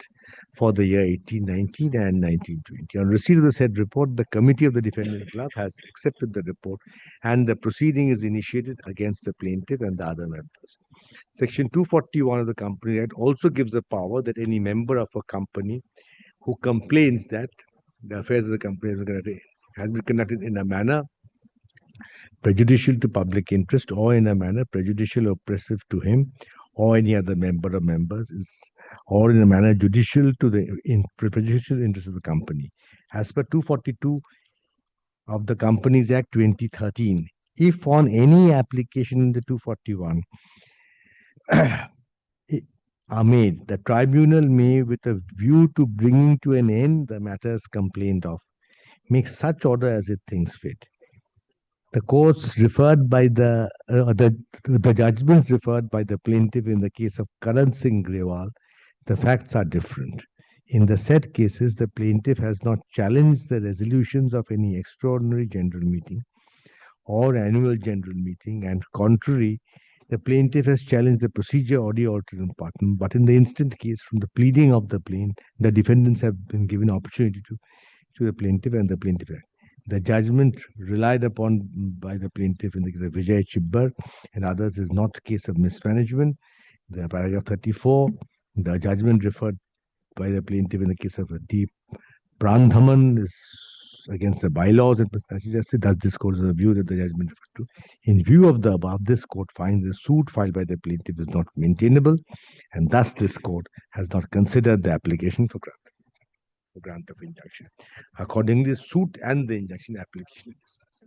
Speaker 19: for the year 1819 and 1920. On receipt of the said report, the committee of the defendant club has accepted the report and the proceeding is initiated against the plaintiff and the other members. Section 241 of the Company Act also gives the power that any member of a company who complains that the affairs of the company has been conducted in a manner prejudicial to public interest or in a manner prejudicial or oppressive to him or any other member or members or in a manner judicial to the prejudicial interest of the company. As per 242 of the Companies Act 2013, if on any application in the 241 are made, the tribunal may, with a view to bringing to an end the matters complained of, make such order as it thinks fit. The courts referred by the judgments referred by the plaintiff in the case of Karan Singh Grewal, the facts are different. In the said cases, the plaintiff has not challenged the resolutions of any extraordinary general meeting or annual general meeting, and contrary, the plaintiff has challenged the procedure audio alternate partner. But in the instant case, from the pleading of the plaintiff, the defendants have been given opportunity to the plaintiff and the plaintiff. The judgment relied upon by the plaintiff in the case of Vijay Chibbar and others is not a case of mismanagement. The paragraph 34, the judgment referred by the plaintiff in the case of Deep Prandhaman is against the bylaws and thus this court is the view that the judgment referred to. In view of the above, this court finds the suit filed by the plaintiff is not maintainable, and thus this court has not considered the application for grant of injunction. Accordingly, suit and the injunction application is dismissed.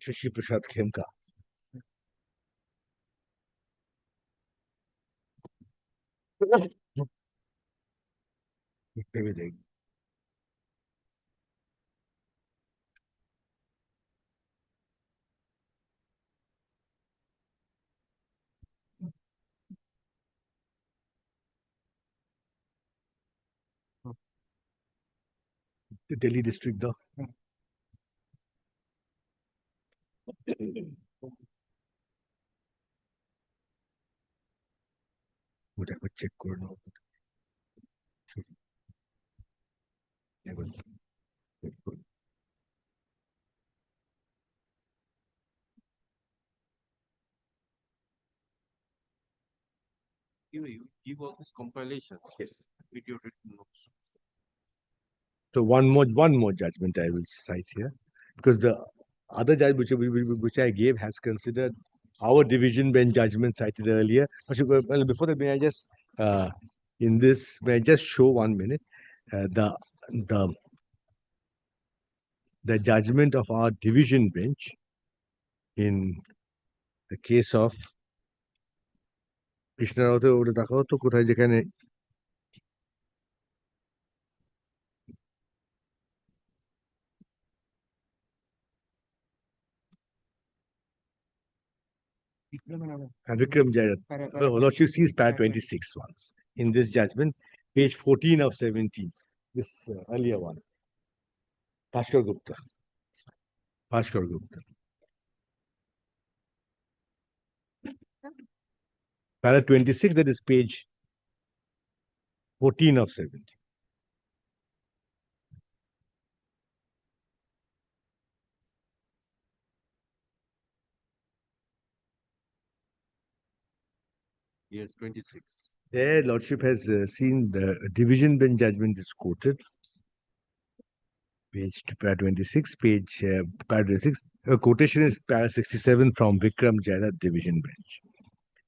Speaker 19: Shashi Prasad Khemka. Everything. The Delhi district, though. Whatever check or no.
Speaker 2: You give all this compilation. Yes. Video written notes.
Speaker 19: So one more judgment I will cite here, because the other judge which I gave has considered our division bench judgment cited earlier. Well, before that, may I just may I just show 1 minute the judgment of our division bench in the case of Krishna Rao ওটা দেখাও তো কোথায় যেখানে Vikram Jairat. Lordship sees par 26 once. In this judgment, page 14 of 17, this earlier one. Bhaskar Gupta. Para 26, that is page 14 of 17.
Speaker 2: Yes, 26.
Speaker 19: Their Lordship has seen the division bench judgment is quoted. Page para 26, page para 26. Quotation is para 67 from Vikram Jairat division bench.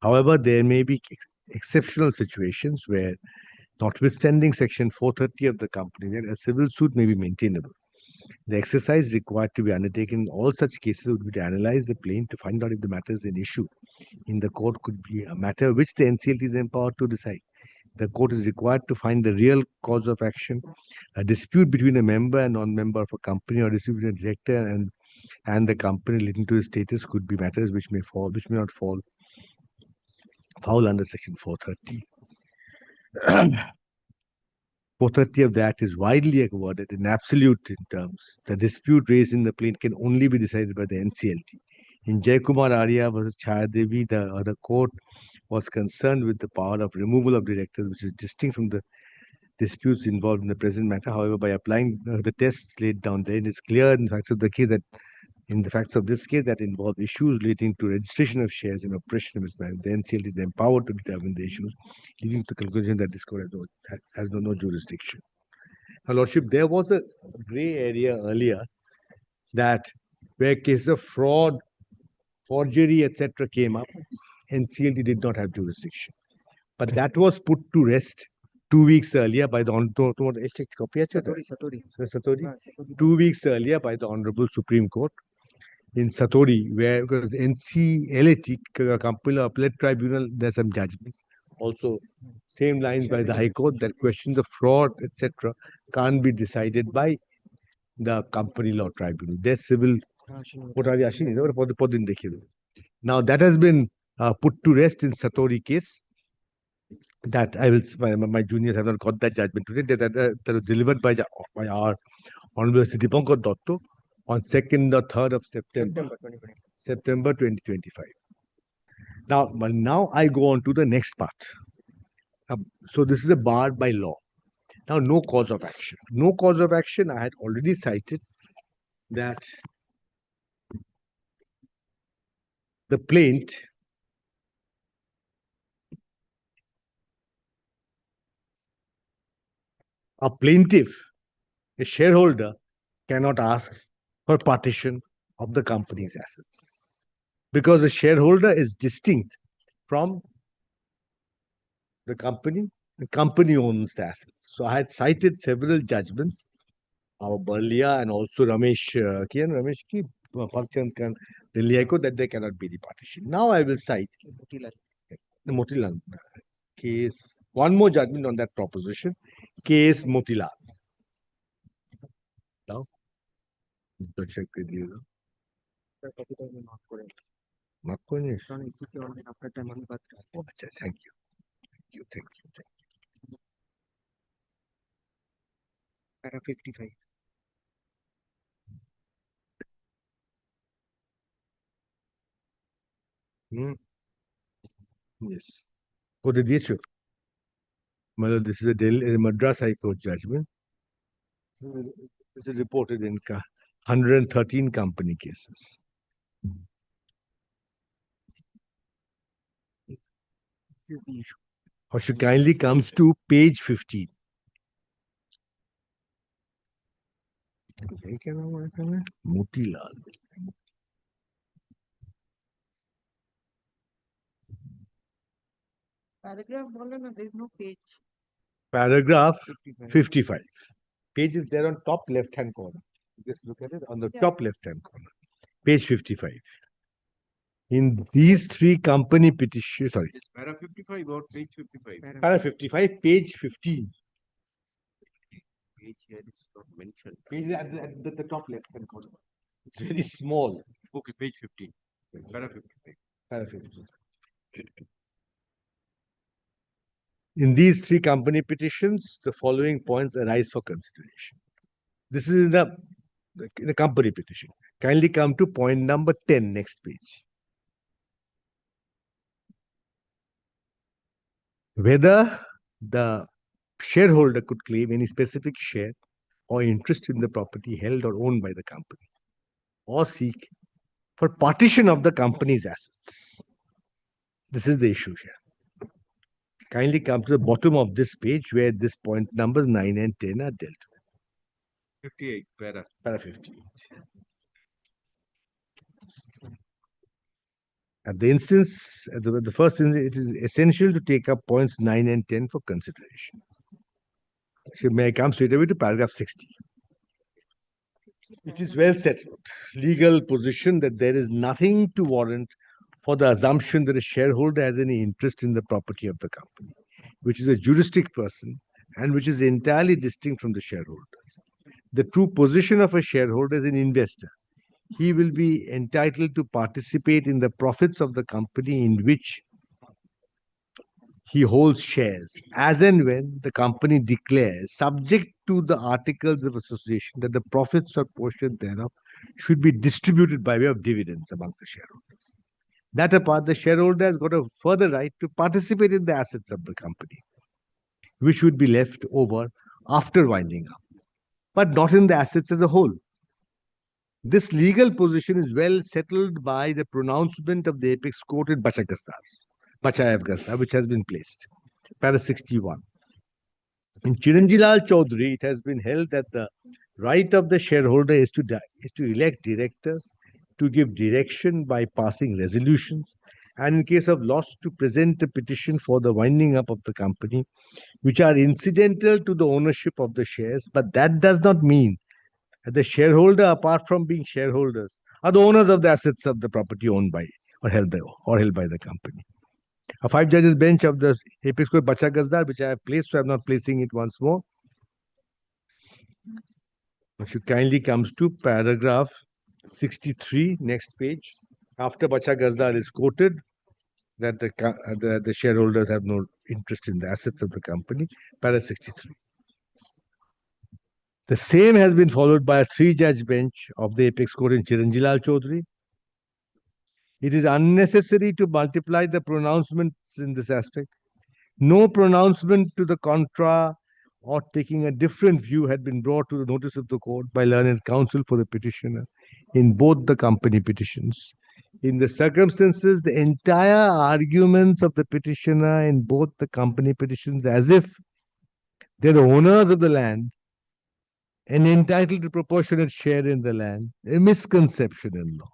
Speaker 19: However, there may be exceptional situations where, notwithstanding section 430 of the Company Act, a civil suit may be maintainable. The exercise required to be undertaken in all such cases would be to analyze the plaint to find out if the matters in issue in the court could be a matter which the NCLT is empowered to decide. the court is required to find the real cause of action. A dispute between a member and non-member of a company or dispute between a director and the company relating to his status could be matters which may not fall foul under section 430. 430 of the Act is widely awarded in absolute terms. The dispute raised in the plaint can only be decided by the NCLT. In Jaykumar Arya versus Chayadevi, the court was concerned with the power of removal of directors, which is distinct from the disputes involved in the present matter. However, by applying the tests laid down there, it is clear in the facts of the case that involve issues relating to registration of shares and oppression of mismanagement, the NCLT is empowered to determine the issues, leading to the conclusion that this court has no jurisdiction. Now, Lordship, there was a grey area earlier that where cases of fraud, forgery, etc. came up, NCLT did not have jurisdiction. But that was put to rest 2 weeks earlier by the Honorable 2 weeks earlier by the Honorable Supreme Court in Satori, where because NCLT, Compila Appellate Tribunal, there's some judgments. Also, same lines by the High Court that questions of fraud, etc., can't be decided by the Company Law Tribunal. There's civil. Now that has been put to rest in Satori case. That I will. My juniors have not got that judgment today. That was delivered by our Honorable Sri Dipankar Dotto on 2nd or 3rd of September 2025. Now I go on to the next part. So this is a bar by law. Now, no cause of action. No cause of action, I had already cited that the plaint a plaintiff, a shareholder, cannot ask for partition of the company's assets because the shareholder is distinct from the company. The company owns the assets. So I had cited several judgments, our Burlia and also Ramesh Delhi High Court, that they cannot be repartitioned. Now I will cite the Motilal case. One more judgment on that proposition. Case Motilal. Now, check with you. Not going. Oh, thank you. Thank you.
Speaker 18: Para 55.
Speaker 19: Yes. For the nature. This is a Madras High Court judgment. This is reported in 113 company cases.
Speaker 18: This is the issue.
Speaker 19: Hoshi kindly comes to page 15. Motilal.
Speaker 11: Paragraph, there is no page.
Speaker 19: Paragraph 55. Page is there on top left-hand corner. Just look at it on the top left-hand corner. Page 55. In these three company petitions, sorry.
Speaker 2: Para 55 or page 55?
Speaker 19: Para 55, page 15.
Speaker 2: Page here is not mentioned.
Speaker 19: Page at the top left-hand corner. It's very small.
Speaker 2: Okay, page 15. Para 55.
Speaker 19: Para 55. In these three company petitions, the following points arise for consideration. This is in the company petition. Kindly come to point number 10, next page. Whether the shareholder could claim any specific share or interest in the property held or owned by the company, or seek for partition of the company's assets. This is the issue here. Kindly come to the bottom of this page where this point numbers 9 and 10 are dealt with.
Speaker 2: 58, para.
Speaker 19: Para 58. At the instance, the first instance, it is essential to take up points 9 and 10 for consideration. So may I come straight away to paragraph 60. It is well settled, legal position that there is nothing to warrant for the assumption that a shareholder has any interest in the property of the company. which is a juristic person and which is entirely distinct from the shareholders. The true position of a shareholder is an investor. He will be entitled to participate in the profits of the company in which he holds shares, as and when the company declares, subject to the articles of association, that the profits or portion thereof should be distributed by way of dividends amongst the shareholders. That apart, the shareholder has got a further right to participate in the assets of the company, which would be left over after winding up, but not in the assets as a whole. This legal position is well settled by the pronouncement of the apex court in Bachayev Gazda, which has been placed. Para 61. In Chiranjilal Chaudhary, it has been held that the right of the shareholder is to elect directors, to give direction by passing resolutions, and in case of loss, to present a petition for the winding up of the company, which are incidental to the ownership of the shares. But that does not mean that the shareholder, apart from being shareholders, are the owners of the assets of the property owned by or held by the company. A 5 judges bench of the apex court Bacha Gazdar, which I have placed, so I am not placing it once more. If you kindly comes to paragraph 63, next page. After Bacha Gazdar is quoted, that the shareholders have no interest in the assets of the company, para 63. The same has been followed by a 3-judge bench of the apex court in Chiranjilal Chaudhary. It is unnecessary to multiply the pronouncements in this aspect. No pronouncement to the contra or taking a different view had been brought to the notice of the court by learned counsel for the petitioner in both the company petitions. In the circumstances, the entire arguments of the petitioner in both the company petitions, as if they're the owners of the land and entitled to proportionate share in the land, a misconception in law.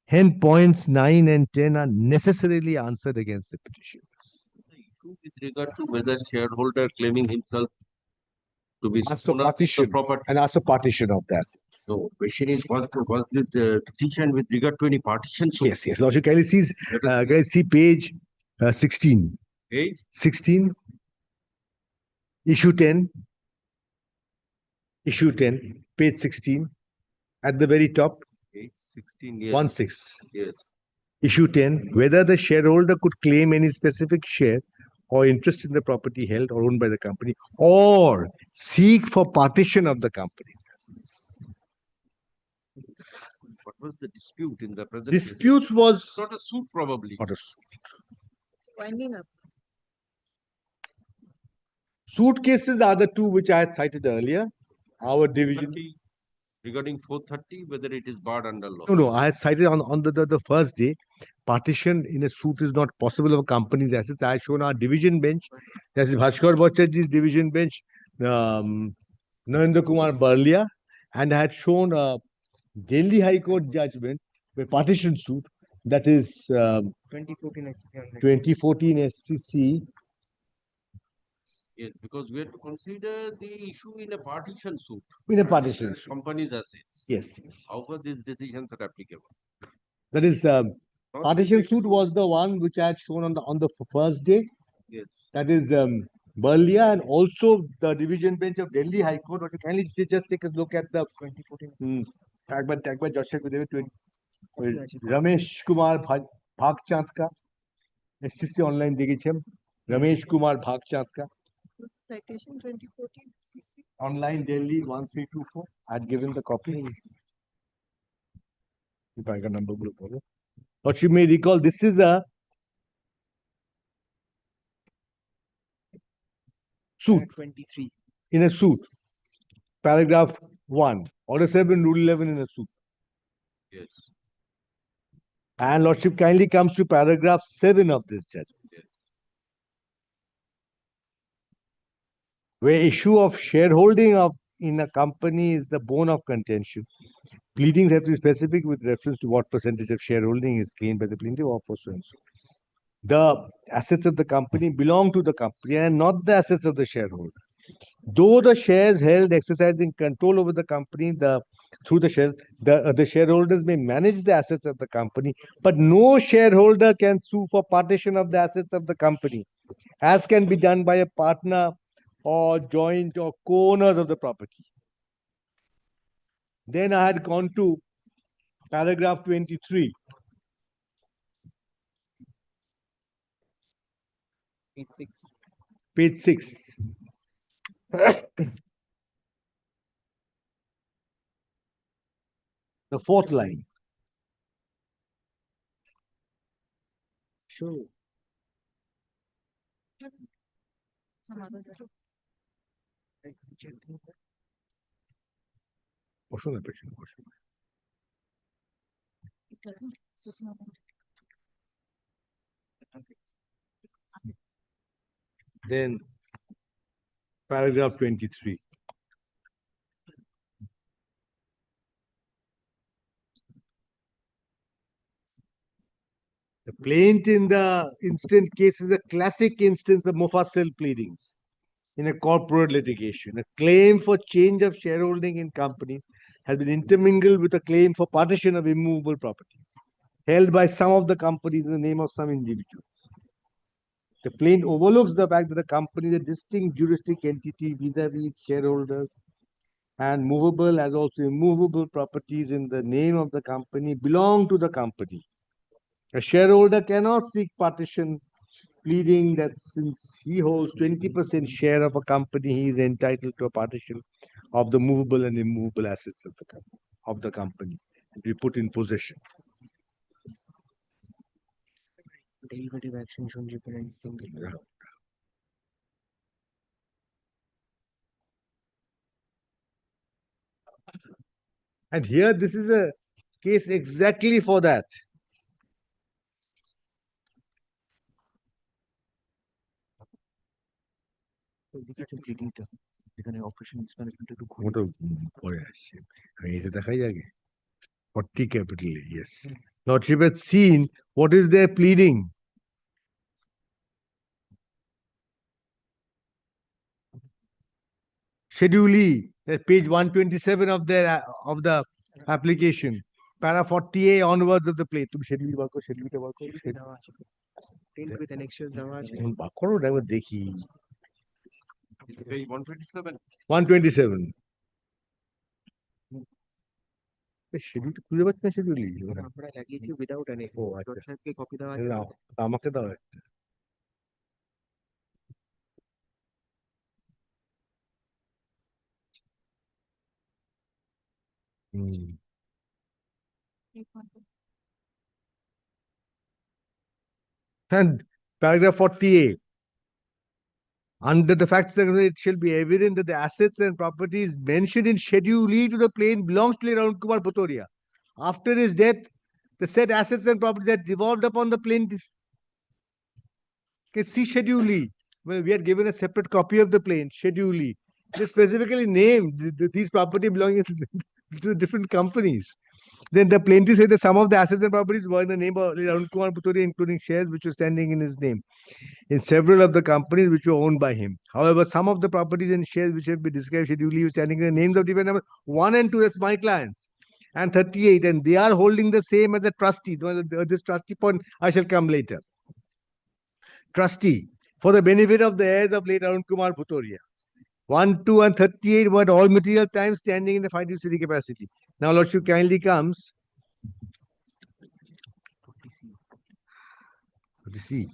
Speaker 19: Hence, points 9 and 10 are necessarily answered against the petitioners.
Speaker 2: The issue with regard to whether shareholder claiming himself to be
Speaker 19: asked for partition
Speaker 2: property
Speaker 19: and asked for partition of the assets.
Speaker 2: So, question is, was this petition with regard to any partition?
Speaker 19: Yes, yes. Lordship, can you see page 16?
Speaker 2: Page
Speaker 19: 16, issue 10, page 16, at the very top.
Speaker 2: Page 16, yes.
Speaker 19: 1-6.
Speaker 2: Yes.
Speaker 19: Issue 10, whether the shareholder could claim any specific share or interest in the property held or owned by the company, or seek for partition of the company's assets.
Speaker 2: What was the dispute in the present?
Speaker 19: Disputes was
Speaker 2: not a suit, probably.
Speaker 19: Not a suit.
Speaker 11: Winding up.
Speaker 19: Suit cases are the two which I had cited earlier. Our division.
Speaker 2: Regarding 430, whether it is barred under law.
Speaker 19: No, I had cited on the first day, partition in a suit is not possible of a company's assets. I had shown our division bench. That is Bhaskar Bhattacharya's division bench, Narendra Kumar Barlia, and I had shown a Delhi High Court judgment, a partition suit, that is
Speaker 18: 2014 SCC.
Speaker 19: 2014 SCC.
Speaker 2: Yes, because we have to consider the issue in a partition suit.
Speaker 19: In a partition suit.
Speaker 2: Company's assets.
Speaker 19: Yes, yes.
Speaker 2: However, these decisions are applicable.
Speaker 19: That is, partition suit was the one which I had shown on the first day.
Speaker 2: Yes.
Speaker 19: That is Barlia, and also the division bench of Delhi High Court. Or kindly just take a look at the
Speaker 18: 2014.
Speaker 19: Tagba Joshua Ramesh Kumar Bhagchand ka SCC online dekhiye Ramesh Kumar Bhagchand ka.
Speaker 11: Citation 2014 CC.
Speaker 19: Online Delhi 1324. I had given the copy. If I can number. But you may recall, this is a suit.
Speaker 18: 23.
Speaker 19: In a suit. Paragraph 1. Order 7, Rule 11 in a suit.
Speaker 2: Yes.
Speaker 19: And Lordship kindly comes to paragraph 7 of this judgment. Where issue of shareholding in a company is the bone of contention. Pleadings have to be specific with reference to what percentage of shareholding is claimed by the plaintiff or so and so. The assets of the company belong to the company and not the assets of the shareholder. Though the shares held exercising control over the company through the shares, the shareholders may manage the assets of the company, but no shareholder can sue for partition of the assets of the company. as can be done by a partner or joint or co-owners of the property. Then I had gone to paragraph 23.
Speaker 18: Page 6.
Speaker 19: Page 6. The fourth line.
Speaker 18: Sure.
Speaker 19: বসো না পেছনে, বসো। Then paragraph 23. The plaint in the instant case is a classic instance of Mufassal pleadings in a corporate litigation. A claim for change of shareholding in companies has been intermingled with a claim for partition of immovable properties held by some of the companies in the name of some individuals. The plaint overlooks the fact that the company is a distinct juristic entity vis-a-vis its shareholders, and movable as also immovable properties in the name of the company belong to the company. A shareholder cannot seek partition, pleading that since he holds 20% share of a company, he is entitled to a partition of the movable and immovable assets of the company to be put in possession.
Speaker 18: Derivative action should represent single.
Speaker 19: And here, this is a case exactly for that. ওটা পরে আসছে, আমি এটা দেখাই আগে 40 capital A, yes. Lordship had seen what is their pleading. Schedule E, page 127 of their of the application, para 40A onwards of the plaint. তুমি schedule বার করো, schedule টা বার করো,
Speaker 18: Plaint with annexures দেওয়া আছে।
Speaker 19: বার করো, একবার দেখি।
Speaker 2: Page 127.
Speaker 19: 127. Schedule টা খুঁজে পাচ্ছি না, schedule E।
Speaker 18: আমরা লাগিয়েছি without annex।
Speaker 19: ও আচ্ছা,
Speaker 18: ডট সাহেবকে কপি দেওয়া আছে।
Speaker 19: আমাকে দাও একটা। And paragraph 40A. Under the facts, it shall be evident that the assets and properties mentioned in Schedule E to the plaint belongs to Arun Kumar Bhutoria. After his death, the said assets and properties that devolved upon the plaintiff. Okay, see Schedule E. Well, we had given a separate copy of the plaint, Schedule E. They specifically named these property belonging to the different companies. Then the plaintiff said that some of the assets and properties were in the name of Arun Kumar Bhutoria, including shares which were standing in his name in several of the companies which were owned by him. However, some of the properties and shares which have been described Schedule E were standing in the names of defendant number 1 and 2, that's my clients, and 38, and they are holding the same as a trustee. This trustee point I shall come later. Trustee for the benefit of the heirs of late Arun Kumar Bhutoria. 1, 2, and 38 were at all material times standing in the fiduciary capacity. Now, Lordship kindly comes. To see.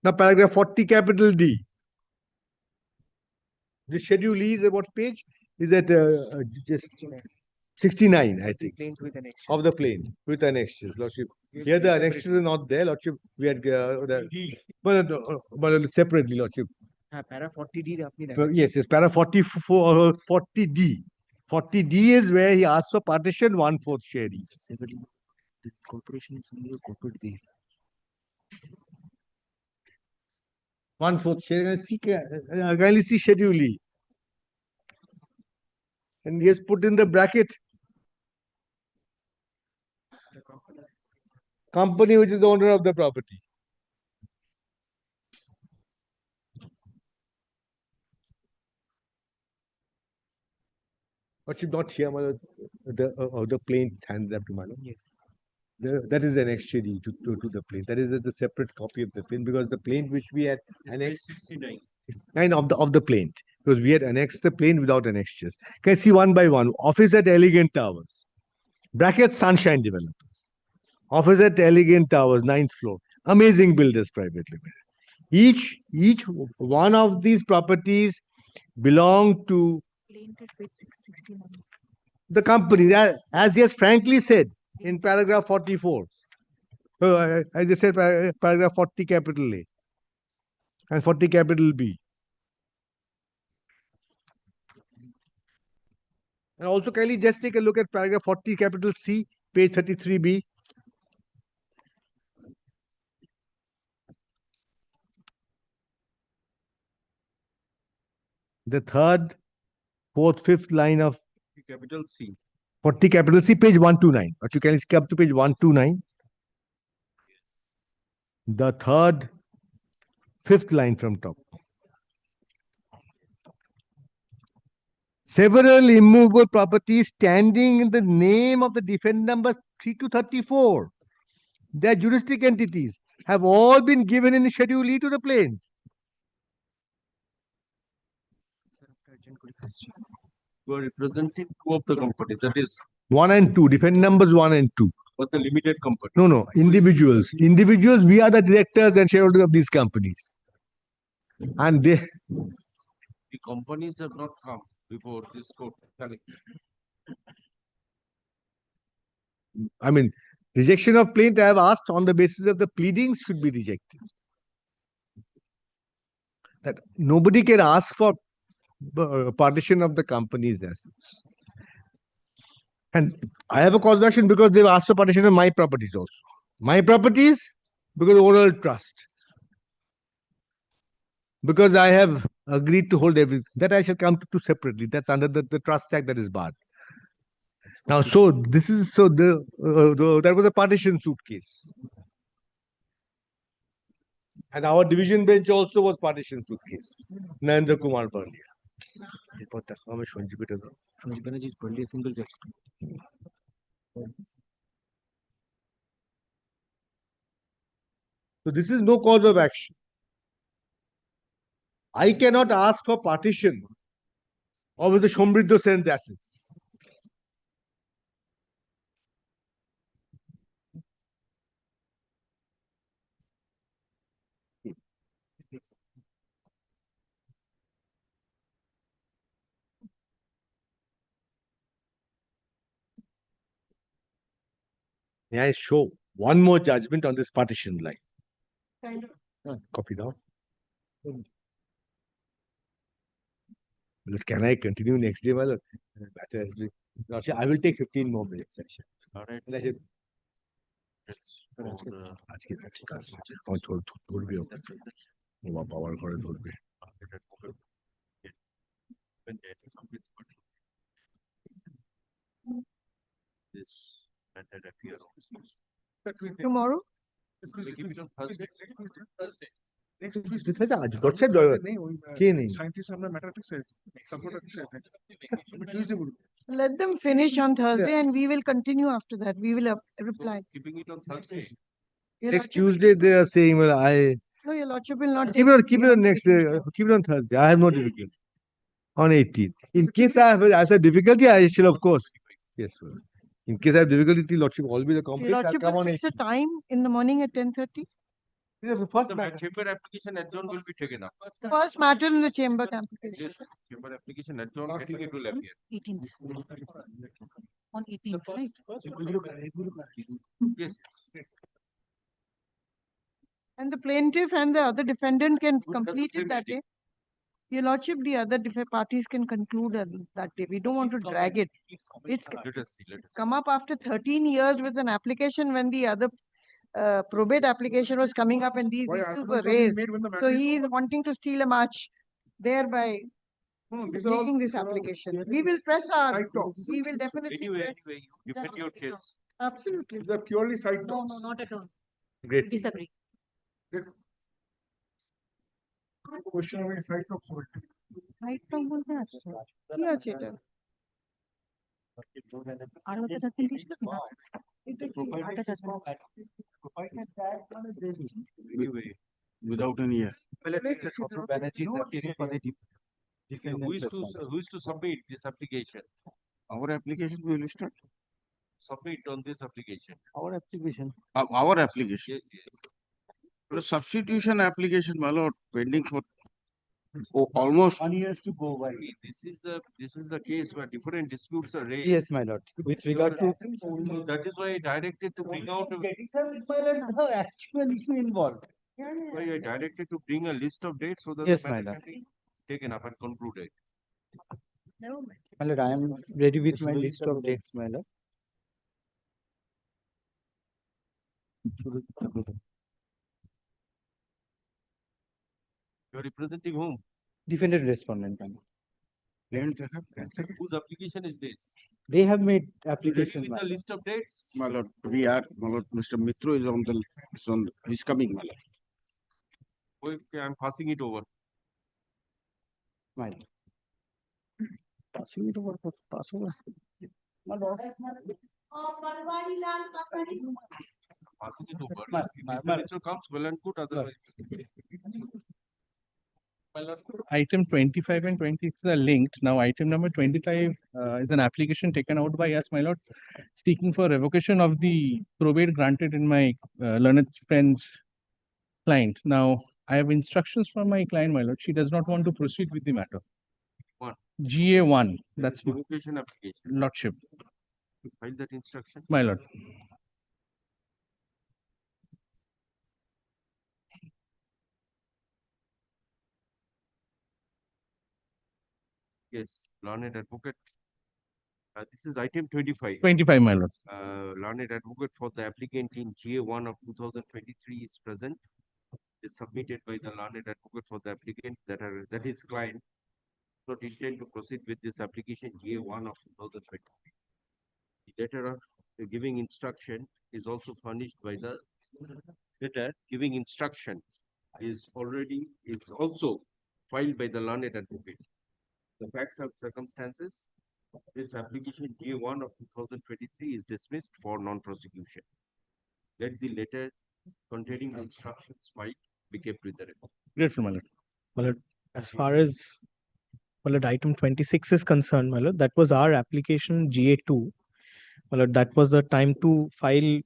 Speaker 19: Now, paragraph 40, capital D. The Schedule E is at what page? Is at just 69, I think,
Speaker 18: Plaint with annexures.
Speaker 19: of the plaint with annexures, Lordship. Here the annexures are not there, Lordship. We had but separately, Lordship.
Speaker 18: Para 40D আপনি
Speaker 19: Yes, yes, para 40D. 40D is where he asks for partition 1/4 share each.
Speaker 18: The corporation is only a corporate deal.
Speaker 19: 1/4 share. Kindly see Schedule E. And he has put in the bracket company which is the owner of the property. Lordship, not here, my lord. The plaint handed up to my lord.
Speaker 18: Yes.
Speaker 19: That is an exchequer to the plaint. That is the separate copy of the plaint, because the plaint which we had annexed.
Speaker 2: 69.
Speaker 19: 9 of the plaint, because we had annexed the plaint without annexures. Can I see one by one? Office at Elegant Towers. Bracket Sunshine Developers. Office at Elegant Towers, 9th floor. Amazing Builders Private Limited. Each one of these properties belong to the company, as he has frankly said in paragraph 44. As I said, paragraph 40 capital A and 40 capital B. And also, kindly just take a look at paragraph 40 capital C, page 33B. The third, fourth, fifth line of
Speaker 2: Capital C.
Speaker 19: 40 capital C, page 129. But you can skip to page 129. The third, fifth line from top. Several immovable properties standing in the name of the defendant numbers 3 to 34. Their juristic entities have all been given in Schedule E to the plaint.
Speaker 2: You are representing two of the companies, that is
Speaker 19: 1 and 2, defendant numbers 1 and 2.
Speaker 2: for the limited company.
Speaker 19: No, individuals. Individuals, we are the directors and shareholders of these companies. And they,
Speaker 2: The companies have not come before this court.
Speaker 19: I mean, rejection of plaint, I have asked on the basis of the pleadings should be rejected. That nobody can ask for partition of the company's assets. And I have a cause of action because they've asked for partition of my properties also. My properties, because of oral trust. Because I have agreed to hold everything. That I shall come to separately. That's under the Trust Act that is barred. Now, that was a partition suit case. And our division bench also was partition suit case. Narendra Kumar Barlia. So this is no cause of action. I cannot ask for partition of the Shomridho Sen's assets. May I show one more judgment on this partition line? Copy down. Can I continue next day? Well, I will take 15 more minutes.
Speaker 2: All right. This matter appear on
Speaker 11: Tomorrow?
Speaker 2: We keep it on Thursday. Thursday.
Speaker 3: Next week. Scientists have matter support Tuesday.
Speaker 11: Let them finish on Thursday and we will continue after that. We will reply.
Speaker 2: Keeping it on Thursday.
Speaker 11: Your
Speaker 19: Next
Speaker 11: Lordship-
Speaker 19: Tuesday, they are saying, well,
Speaker 11: No, your Lordship will not.
Speaker 19: keep it on next day. Keep it on Thursday. I have no difficulty. On 18th. In case I have a difficulty, I shall, of course. Yes, sir. In case I have difficulty, Lordship always
Speaker 11: Your
Speaker 19: accomplish. I'll
Speaker 11: Lordship
Speaker 19: come
Speaker 11: will
Speaker 19: on
Speaker 11: fix a time in the morning at 10:30.
Speaker 19: The first
Speaker 2: The chamber application adjourn will be taken up.
Speaker 11: First matter in the chamber application.
Speaker 2: Yes, chamber application adjourn, I think it will appear.
Speaker 12: 18th. On 18th, right?
Speaker 2: Yes.
Speaker 11: And the plaintiff and the other defendant can
Speaker 2: the
Speaker 11: complete
Speaker 2: same
Speaker 11: it that
Speaker 2: meeting.
Speaker 11: day. Your Lordship, the other parties can conclude that day. We don't want to drag it. It's
Speaker 2: Let us see.
Speaker 11: come up after 13 years with an application when the other probate application was coming up and these issues were raised. So he is wanting to steal a match, thereby making this application. We will press our, we will definitely
Speaker 2: Anyway,
Speaker 11: press.
Speaker 2: you defend your case.
Speaker 11: Absolutely.
Speaker 3: These are purely side
Speaker 12: No,
Speaker 3: talks.
Speaker 12: no, not at all.
Speaker 19: Great.
Speaker 12: Disagree.
Speaker 3: Question of side talks.
Speaker 11: Right from what? Yeah, Chetan.
Speaker 16: আর একটা judgment issue ছিল না? আরেকটা judgment।
Speaker 15: Anyway, without any.
Speaker 2: Who is to submit this application?
Speaker 15: Our application will start.
Speaker 2: Submit on this application.
Speaker 15: Our application. Our application.
Speaker 2: Yes, yes.
Speaker 15: The substitution application, my lord, pending for almost
Speaker 6: 1 year to go by.
Speaker 2: This is the case where different disputes are raised.
Speaker 6: Yes, my lord. With regard to
Speaker 2: That is why I directed to bring out.
Speaker 6: actually involved.
Speaker 2: Why I directed to bring a list of dates so that
Speaker 6: Yes,
Speaker 2: the
Speaker 6: my
Speaker 2: matter
Speaker 6: lord.
Speaker 2: can be taken up and concluded.
Speaker 6: My lord, I am ready with my list of dates, my lord.
Speaker 2: You are representing whom?
Speaker 6: Defendant respondent. my lord.
Speaker 2: Whose application is this?
Speaker 6: They have made
Speaker 2: Ready
Speaker 6: application.
Speaker 2: with
Speaker 6: my
Speaker 2: the
Speaker 6: lord.
Speaker 2: list of dates?
Speaker 15: my lord, my lord, Mr. Mitro is he's coming, my lord.
Speaker 2: Okay, I'm passing it over.
Speaker 6: My lord.
Speaker 15: Passing it over, pass over. My lord.
Speaker 2: Passing it over.
Speaker 6: Ma-
Speaker 2: If
Speaker 6: ma-
Speaker 2: the
Speaker 6: ma-
Speaker 2: minister comes, well and good, otherwise.
Speaker 20: Item 25 and 26 are linked. Now, item number 25 is an application taken out by us, my lord, seeking for revocation of the probate granted in my learned friend's client. Now, I have instructions from my client, my lord. She does not want to proceed with the matter.
Speaker 2: What?
Speaker 20: GA1, that's the
Speaker 2: Revocation application.
Speaker 20: lordship,
Speaker 2: File that instruction.
Speaker 20: my lord.
Speaker 2: Yes, learned advocate. This is item 25.
Speaker 20: 25, my lord.
Speaker 2: Learned advocate for the applicant in GA1 of 2023 is present. Is submitted by the learned advocate for the applicant that is client. Not intend to proceed with this application GA1 of 2023. The letter of giving instruction is also furnished by the letter giving instruction is also filed by the learned advocate. The facts and circumstances, this application GA1 of 2023 is dismissed for non-prosecution. Let the letter containing the instructions filed be kept with the record.
Speaker 20: Grateful, my lord.
Speaker 17: My lord, as far as my lord, item 26 is concerned, my lord, that was our application GA2. My lord, that was the time to file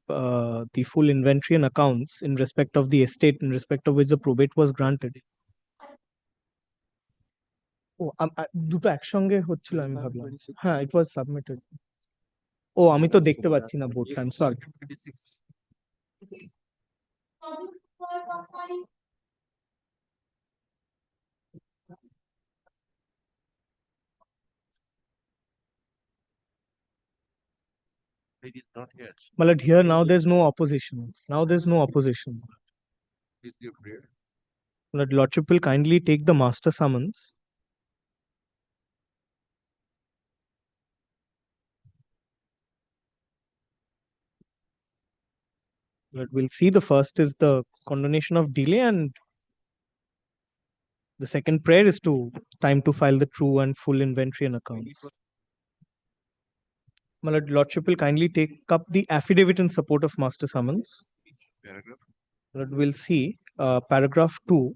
Speaker 17: the full inventory and accounts in respect of the estate, in respect of which the probate was granted. ও দুটো একসঙ্গে হচ্ছিল আমি ভাবলাম হ্যাঁ it was submitted ও আমি তো দেখতে পাচ্ছি না বোর্ডটা I'm sorry
Speaker 2: 26. It is not here.
Speaker 17: my lord, here now there's no opposition. Now there's no opposition.
Speaker 2: Is your prayer?
Speaker 17: My lord, lordship will kindly take the master summons. Lord, we'll see the first is the condonation of delay and the second prayer is to time to file the true and full inventory and accounts. My lord, lordship will kindly take up the affidavit in support of master summons.
Speaker 2: Paragraph.
Speaker 17: Lord, we'll see paragraph 2.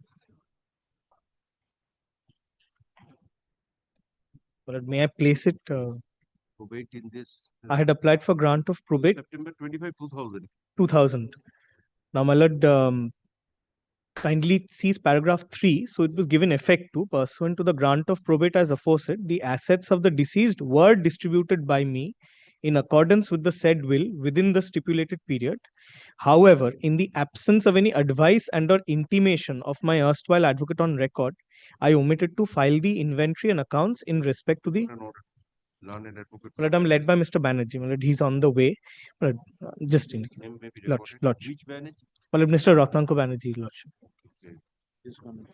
Speaker 17: Lord, may I place it?
Speaker 2: Probate in this.
Speaker 17: I had applied for grant of probate
Speaker 2: September 25, 2000.
Speaker 17: 2000. Now, my lord, kindly sees paragraph 3. So it was given effect to, pursuant to the grant of probate as aforesaid, the assets of the deceased were distributed by me in accordance with the said will within the stipulated period. However, in the absence of any advice and or intimation of my erstwhile advocate on record, I omitted to file the inventory and accounts in respect to the
Speaker 2: Learned advocate.
Speaker 17: Lord, I'm led by Mr. Banerjee. My lord, he's on the way. Lord, just in
Speaker 2: Name may be
Speaker 17: Lordship,
Speaker 2: recorded.
Speaker 17: Lordship.
Speaker 2: Which Banerjee?
Speaker 17: My lord, Mr. Ratnanko Banerjee, Lordship.
Speaker 2: Okay. This one.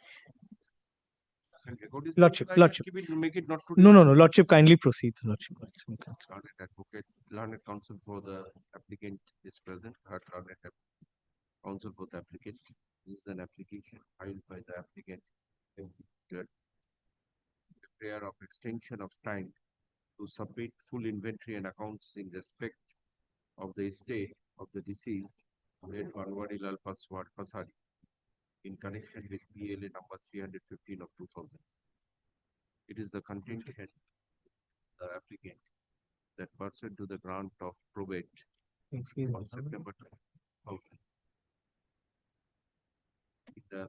Speaker 2: And record this
Speaker 17: Lordship,
Speaker 2: document,
Speaker 17: Lordship.
Speaker 2: keep it, make it not to
Speaker 17: No, no, no. Lordship, kindly proceed. Lordship.
Speaker 2: Learned advocate, learned counsel for the applicant is present. Learned counsel for the applicant. This is an application filed by the applicant. The prayer of extension of time to submit full inventory and accounts in respect of the estate of the deceased, late Banwarilal Pasari, in connection with PLA number 315 of 2000. It is the contention of the applicant that pursuant to the grant of probate on September 2000,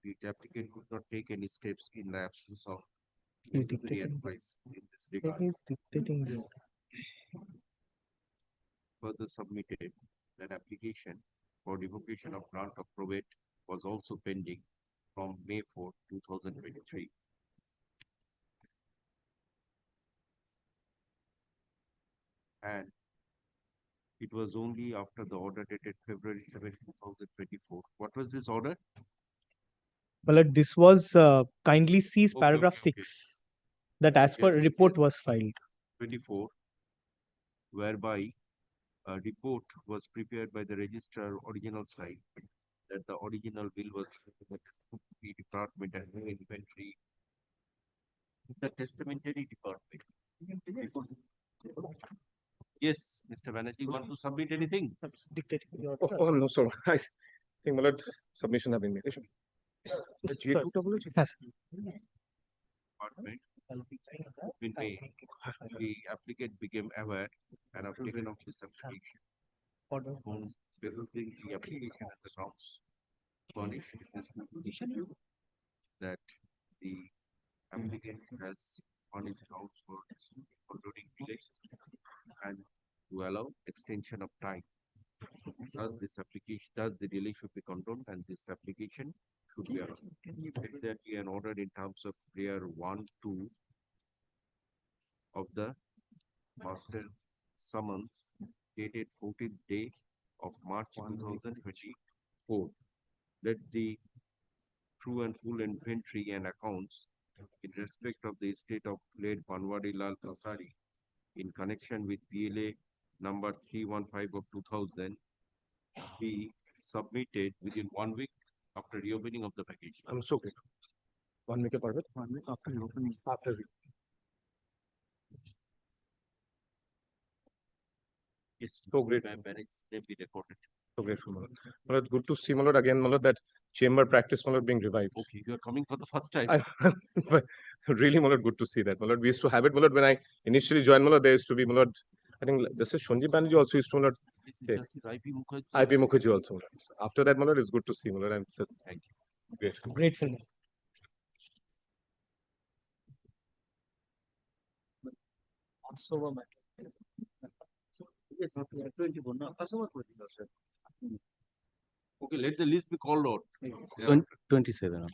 Speaker 2: the applicant could not take any steps in the absence of necessary advice in this regard. Further submitted that application for revocation of grant of probate was also pending from May 4, 2023. And it was only after the order dated February 7, 2024. What was this order?
Speaker 17: Well, this was kindly sees
Speaker 2: Okay,
Speaker 17: paragraph
Speaker 2: okay,
Speaker 17: 6 that as per
Speaker 2: Yes, yes,
Speaker 17: report
Speaker 2: yes.
Speaker 17: was filed.
Speaker 2: 24, whereby a report was prepared by the registrar original side that the original bill was in the department and no inventory. The testamentary department. Yes, Mr. Banerjee, want to submit anything?
Speaker 13: Oh, no, sir. I think my lord, submission have been made.
Speaker 17: Yes.
Speaker 2: Department been made. The applicant became aware and have taken up this application. On developing the application and the grounds furnished in this petition that the applicant has furnished grounds for concluding delays and to allow extension of time. Thus, the delay should be condoned and this application should be allowed. Let there be an order in terms of prayer 1, 2 of the master summons dated 14th day of March 2024. Let the true and full inventory and accounts in respect of the estate of late Banwarilal Pasari in connection with PLA number 315 of 2000 be submitted within 1 week after reopening of the package.
Speaker 13: I'm so good. 1 week apart. 1 week after reopening. After
Speaker 2: It's
Speaker 13: so great.
Speaker 2: They be recorded.
Speaker 13: So grateful, my lord. My lord, good to see, my lord, again, my lord, that chamber practice, my lord, being revived.
Speaker 2: Okay, you are coming for the first time.
Speaker 13: Really, my lord, good to see that, my lord. We used to have it, my lord, when I initially joined, my lord, there used to be, my lord, I think this is Shonji Banerjee also used to, my lord. Okay.
Speaker 2: Justice IP Mukherjee.
Speaker 13: IP Mukherjee also, my lord. After that, my lord, it's good to see, my lord, and thank you. Grateful.
Speaker 17: Grateful.
Speaker 2: Okay, let the list be called out.
Speaker 14: 27.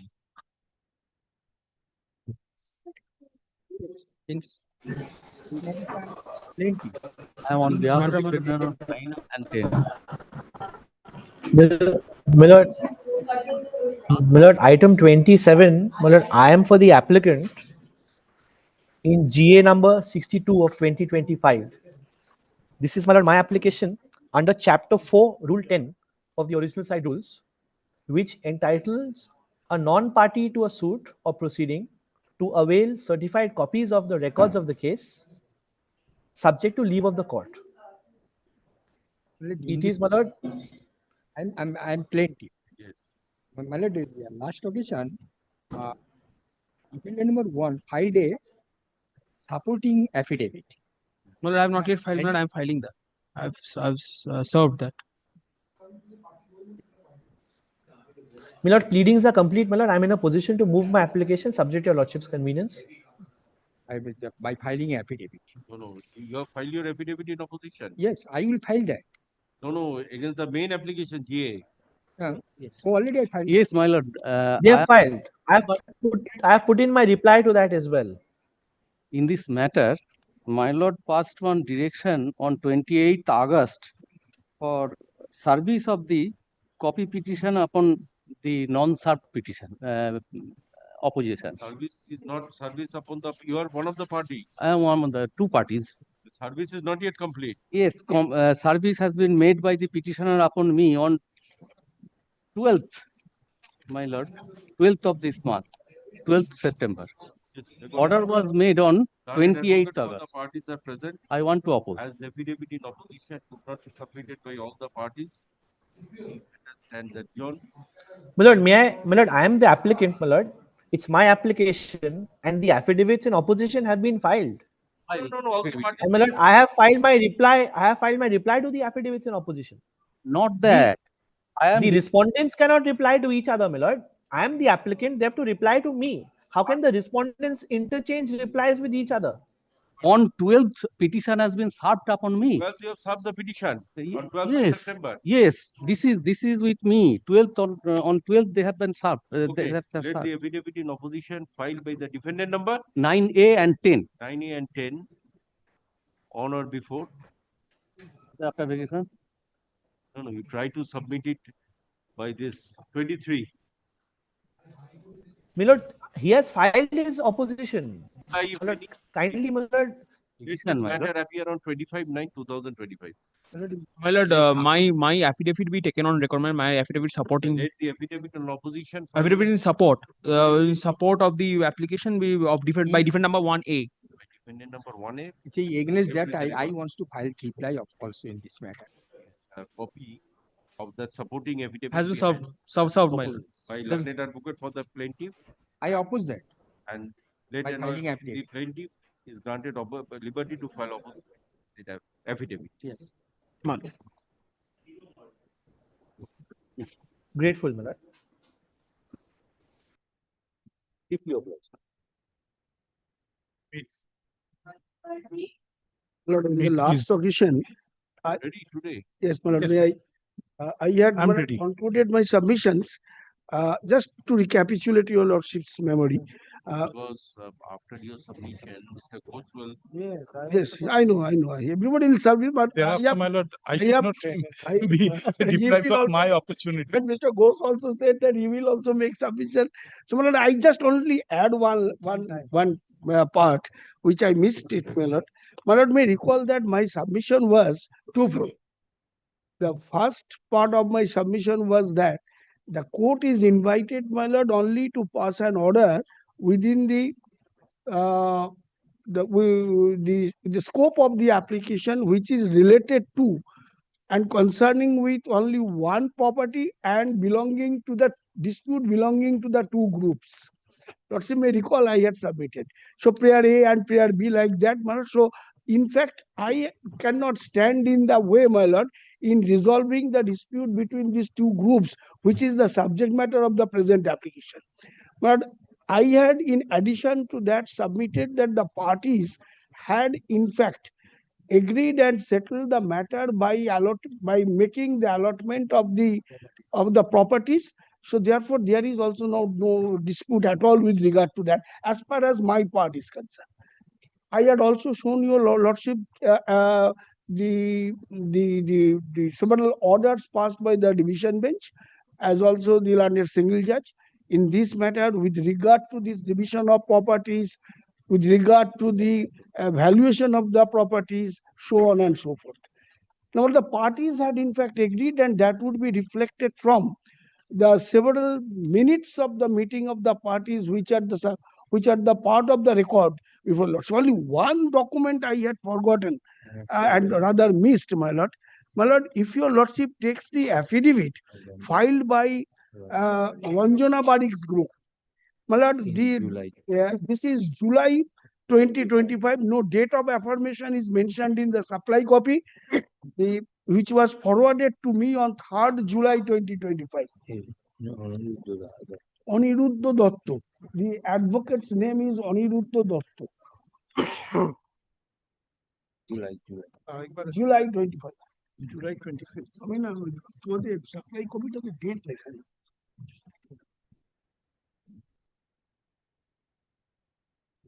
Speaker 14: I am on behalf of the defendant on 9 and 10.
Speaker 17: Millard, item 27, Millard, I am for the applicant in GA number 62 of 2025. This is, Millard, my application under chapter 4, rule 10 of the original side rules, which entitles a non-party to a suit or proceeding to avail certified copies of the records of the case subject to leave of the court. It is, Millard.
Speaker 21: I'm plaintiff.
Speaker 2: Yes.
Speaker 21: My lord, last occasion, defendant number 1 filed a supporting affidavit.
Speaker 22: No, I have not yet filed, but I am filing that. I've served that.
Speaker 17: Millard, pleadings are complete, Millard. I'm in a position to move my application subject to your lordship's convenience.
Speaker 21: I will by filing affidavit.
Speaker 2: No, you have filed your affidavit in opposition.
Speaker 21: Yes, I will file that.
Speaker 2: No, against the main application, GA.
Speaker 21: Yes. Oh, already I filed.
Speaker 14: Yes, my lord.
Speaker 17: They have filed. I have put in my reply to that as well.
Speaker 14: In this matter, my lord passed one direction on 28th August for service of the copy petition upon the non-served petition, opposition.
Speaker 2: Service is not service upon the, you are one of the party.
Speaker 14: I am one of the two parties.
Speaker 2: The service is not yet complete.
Speaker 14: Yes, service has been made by the petitioner upon me on 12th, my lord, 12th of this month, 12th September. Order was made on
Speaker 2: Granted
Speaker 14: 28th
Speaker 2: advocate for the
Speaker 14: August.
Speaker 2: parties are present.
Speaker 14: I want to oppose.
Speaker 2: As the affidavit in opposition could not be submitted by all the parties. Understand that, John.
Speaker 5: My lord, I am the applicant, my lord. It's my application and the affidavits in opposition have been filed.
Speaker 2: No, all the parties.
Speaker 5: And my lord, I have filed my reply to the affidavits in opposition.
Speaker 14: Not that.
Speaker 5: The respondents cannot reply to each other, my lord. I am the applicant, they have to reply to me. How can the respondents interchange replies with each other?
Speaker 14: On 12th, petition has been served upon me.
Speaker 2: Well, you have served the petition on 12th
Speaker 14: Yes,
Speaker 2: of September.
Speaker 14: yes. This is with me. 12th on 12th they have been served.
Speaker 2: Okay.
Speaker 14: Have
Speaker 2: Let
Speaker 14: served.
Speaker 2: the affidavit in opposition filed by the defendant number
Speaker 14: 9A and 10.
Speaker 2: 9A and 10 on or before.
Speaker 14: After verification.
Speaker 2: No, you try to submit it by this 23.
Speaker 5: My lord, he has filed his opposition. My lord, kindly, my lord.
Speaker 2: Let this matter appear on 25/9/2025.
Speaker 22: My lord, my affidavit be taken on record. My affidavit supporting.
Speaker 2: Let the affidavit on opposition.
Speaker 22: Affidavit in support. Support of the application be of different by different number 1A.
Speaker 2: Defendant number 1A.
Speaker 21: See, against that, I want to file reply also in this matter.
Speaker 2: A copy of that supporting affidavit
Speaker 22: Has been served, my lord.
Speaker 2: by learned advocate for the plaintiff.
Speaker 21: I oppose that.
Speaker 2: And let
Speaker 21: By filing
Speaker 2: the
Speaker 21: affidavit.
Speaker 2: plaintiff is granted liberty to file opposite affidavit.
Speaker 21: Yes.
Speaker 5: Grateful, my lord.
Speaker 2: If you oblige.
Speaker 9: Lord, in the last occasion,
Speaker 2: Ready today?
Speaker 9: yes, my lord, may I had
Speaker 2: I'm ready.
Speaker 9: concluded my submissions. Just to recapitulate your lordship's memory.
Speaker 2: Because after your submission, Mr. Coach will.
Speaker 9: Yes, I know. Everybody will serve you, but
Speaker 23: Thereafter, my lord, I should not be
Speaker 9: he
Speaker 23: deprived
Speaker 9: will
Speaker 23: of my
Speaker 9: also-
Speaker 23: opportunity.
Speaker 9: When Mr. Ghosh also said that he will also make submission. So, my lord, I just only add one part which I missed it, my lord. My lord may recall that my submission was twofold. The first part of my submission was that the court is invited, my lord, only to pass an order within the scope of the application which is related to and concerning with only one property and belonging to the dispute belonging to the two groups. Lordship may recall I had submitted. So prayer A and prayer B like that, my lord. So in fact, I cannot stand in the way, my lord, in resolving the dispute between these two groups, which is the subject matter of the present application. But I had, in addition to that, submitted that the parties had, in fact, agreed and settled the matter by making the allotment of the properties. So therefore, there is also no dispute at all with regard to that, as far as my part is concerned. I had also shown your lordship the several orders passed by the division bench, as also the learned single judge in this matter with regard to this division of properties, with regard to the valuation of the properties, so on and so forth. Now the parties had in fact agreed, and that would be reflected from the several minutes of the meeting of the parties, which are the part of the record before Lord. So only one document I had forgotten and rather missed, my lord. My lord, if your lordship takes the affidavit filed by Ranjana Barik's group, my lord, this is July 2025. No date of affirmation is mentioned in the supply copy, which was forwarded to me on 3rd July 2025. Aniruddha Dotto. The advocate's name is Aniruddha Dotto. July 25. July 25. I mean, the supply copy to the date.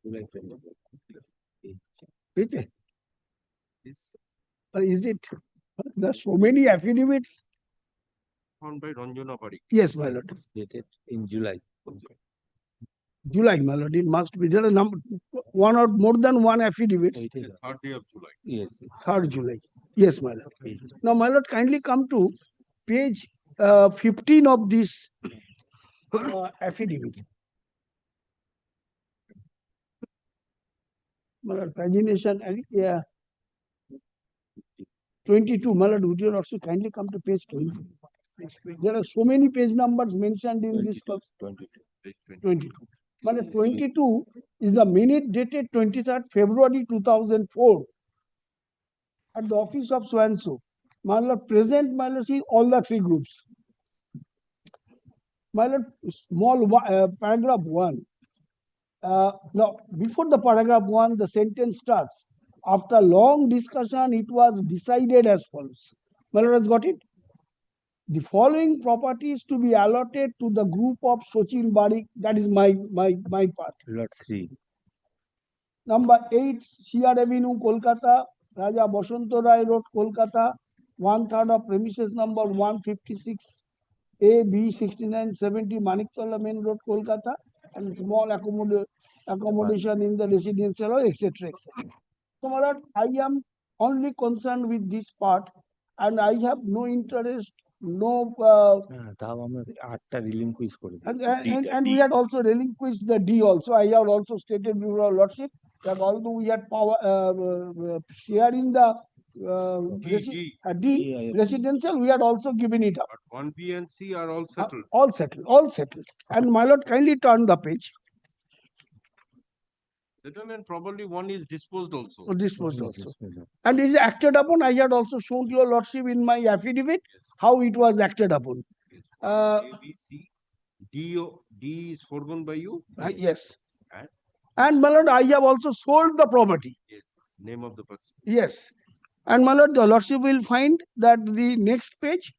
Speaker 9: July 25. Is it? There are so many affidavits.
Speaker 2: Found by Ranjana Parik.
Speaker 9: Yes, my lord.
Speaker 2: Dated in July.
Speaker 9: July, my lord. It must be there a number, one or more than one affidavits.
Speaker 2: 3rd day of July.
Speaker 9: Yes. 3rd July. Yes, my lord. Now, my lord, kindly come to page 15 of this affidavit. My lord, pagination and yeah. 22, my lord, would you also kindly come to page 20? There are so many page numbers mentioned in this. 22. My lord, 22 is a minute dated 23rd February 2004 at the office of so-and-so. My lord, present, my lord, see all the three groups. My lord, paragraph 1. Now, before the paragraph 1, the sentence starts. After long discussion, it was decided as follows. My lord has got it. The following properties to be allotted to the group of Sochin Barik. That is my part.
Speaker 19: Lot 3.
Speaker 9: Number 8, Sierra Avenue, Kolkata, Raja Basanta Rai Road, Kolkata, 1/3 of premises number 156, A, B, 6970, Maniktola Main Road, Kolkata, and small accommodation in the residential, etc. etc. So, my lord, I am only concerned with this part, and I have no interest, no. And we had also relinquished the D also. I have also stated before our lordship that although we had power share in the D residential, we had also given it up.
Speaker 2: But 1 B and C are all settled.
Speaker 9: All settled, all settled. And my lord, kindly turn the page.
Speaker 2: Settled, and probably one is disposed also.
Speaker 9: Disposed also. And is acted upon. I had also shown to your lordship in my affidavit how it was acted upon.
Speaker 2: A, B, C. D is foregone by you?
Speaker 9: Yes. And my lord, I have also sold the property.
Speaker 2: Yes. Name of the person.
Speaker 9: Yes. And my lord, the lordship will find that the next page,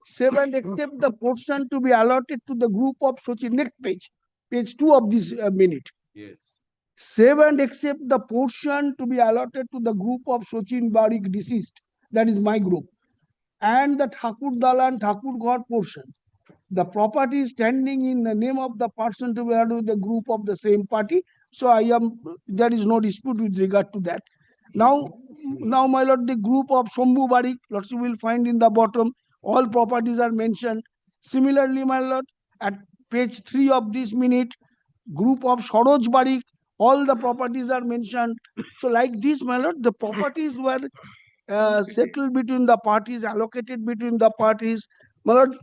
Speaker 9: 7 except the portion to be allotted to the group of Sochin. Next page, page 2 of this minute.
Speaker 2: Yes.
Speaker 9: 7 except the portion to be allotted to the group of Sochin Barik deceased. That is my group. And the Thakur Dalan Thakur Ghar portion. The property standing in the name of the person to be allotted to the group of the same party. So there is no dispute with regard to that. Now, my lord, the group of HON'BLE Barik, lordship will find in the bottom, all properties are mentioned. Similarly, my lord, at page 3 of this minute, group of Saroj Barik, all the properties are mentioned. So like this, my lord, the properties were settled between the parties, allocated between the parties. My lord,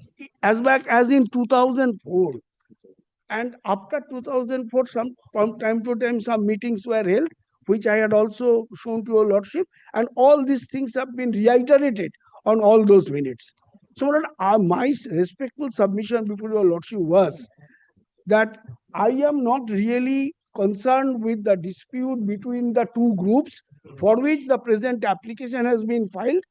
Speaker 9: as back as in 2004. And after 2004, from time to time, some meetings were held, which I had also shown to your lordship. And all these things have been reiterated on all those minutes. So my respectful submission before your lordship was that I am not really concerned with the dispute between the two groups for which the present application has been filed.